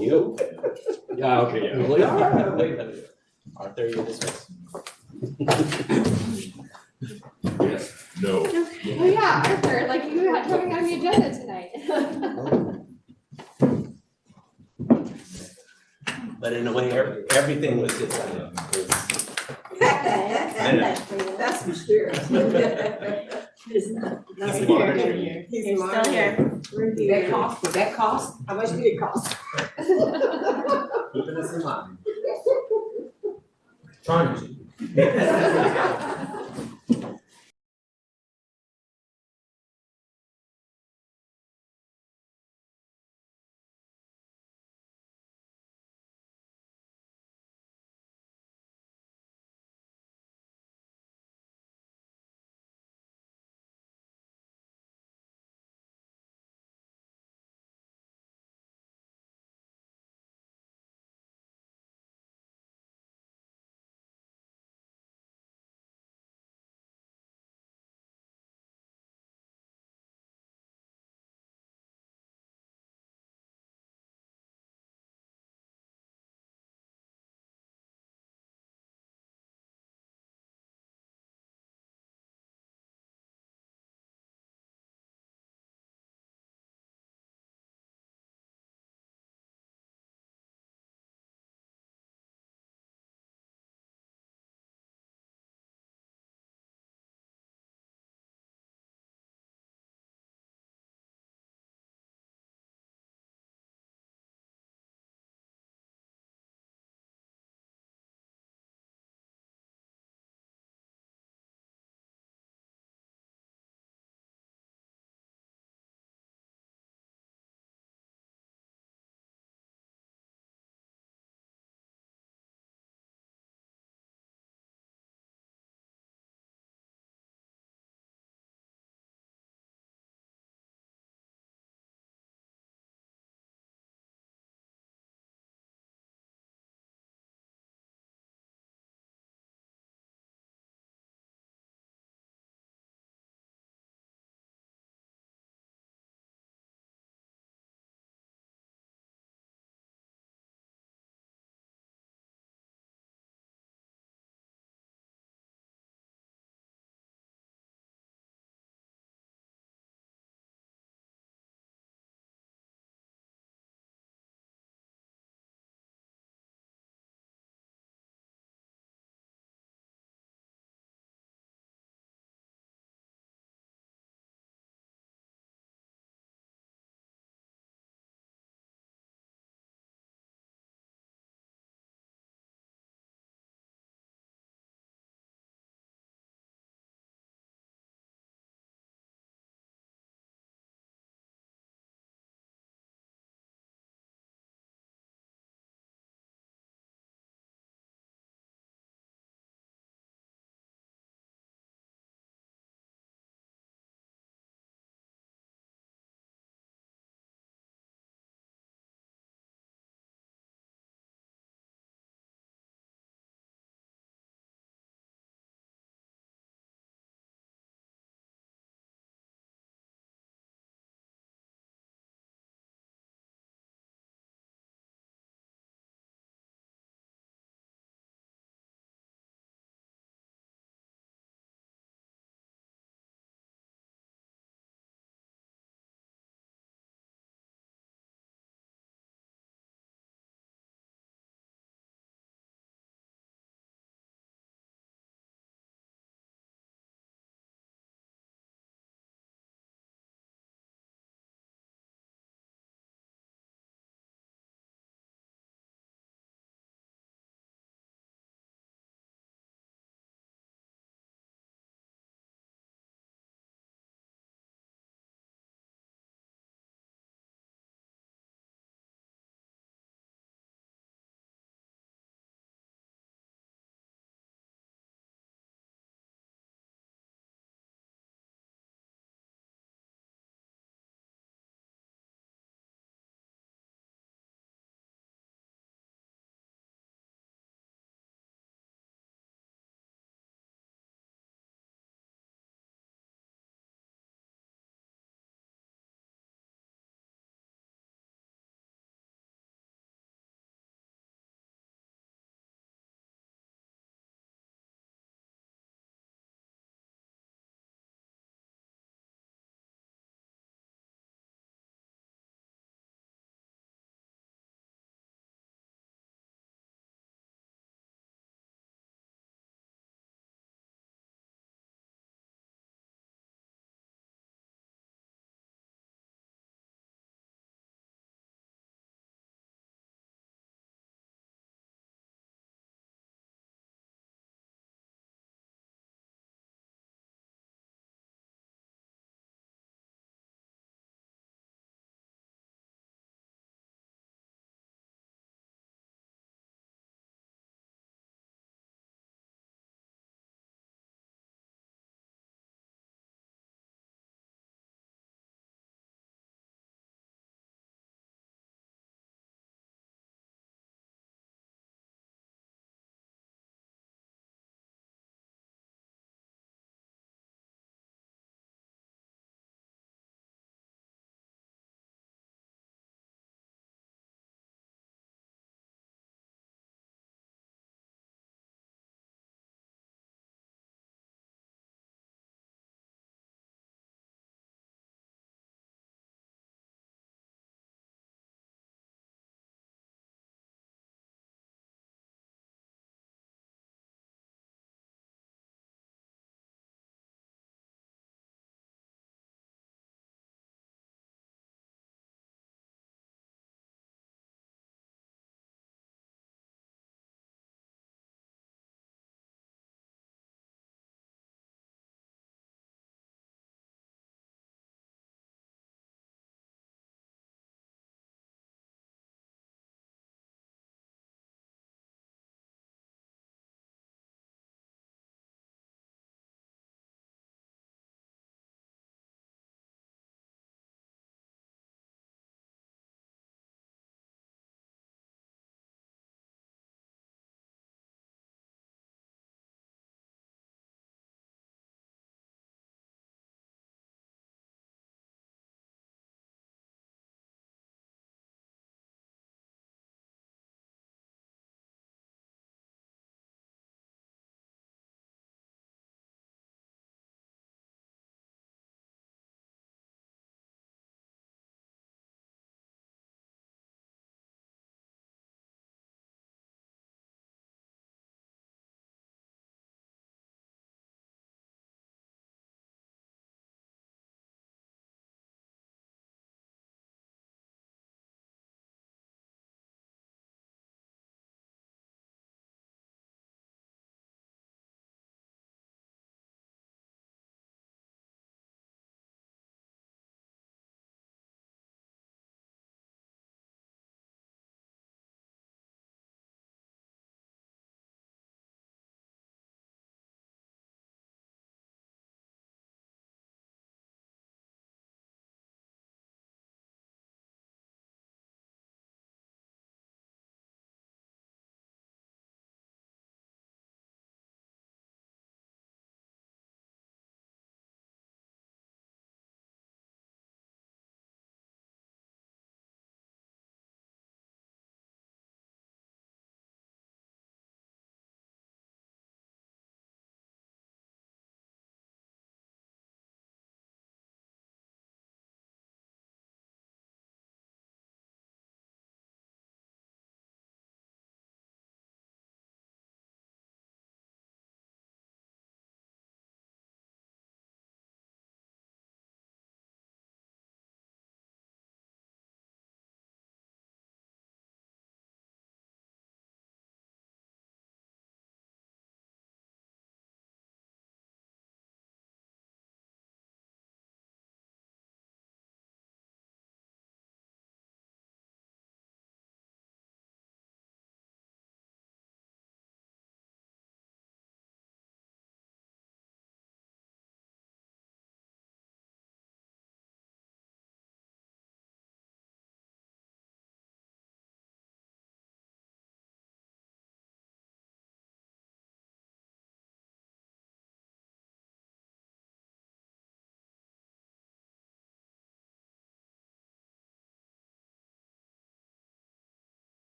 Speaker 5: You?
Speaker 12: Yeah, okay, yeah.
Speaker 5: Well, all right, wait a minute. Arthur, you're dismissed.
Speaker 12: Yes, no.
Speaker 22: Oh yeah, Arthur, like you had something on the agenda tonight.
Speaker 5: But in a way, everything was decided.
Speaker 23: That's for sure. He's
Speaker 5: monitoring you.
Speaker 23: He's
Speaker 22: Still
Speaker 23: monitoring.
Speaker 22: here.
Speaker 23: Did that cost? Did that cost? How much did it cost?
Speaker 5: Keeping us in line. Trying to.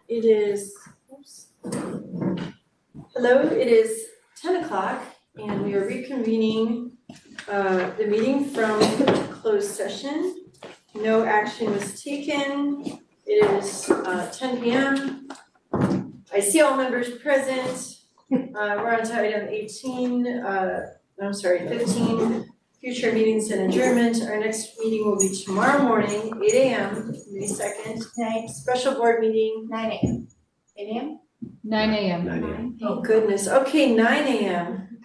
Speaker 1: It is, hello, it is 10 o'clock and we are reconvening the meeting from closed session. No action was taken. It is 10 p.m. I see all members present. We're on to item 15, future meetings and adjournment. Our next meeting will be tomorrow morning, 8 a.m., May 2nd. Special board meeting.
Speaker 11: 9 a.m. 8 a.m.?
Speaker 14: 9 a.m.
Speaker 5: 9 a.m.
Speaker 1: Oh goodness, okay, 9 a.m.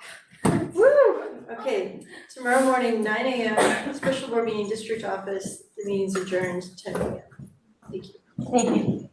Speaker 1: Woo! Okay, tomorrow morning, 9 a.m., special board meeting, district office. The meeting's adjourned 10 a.m. Thank you.
Speaker 11: Thank you.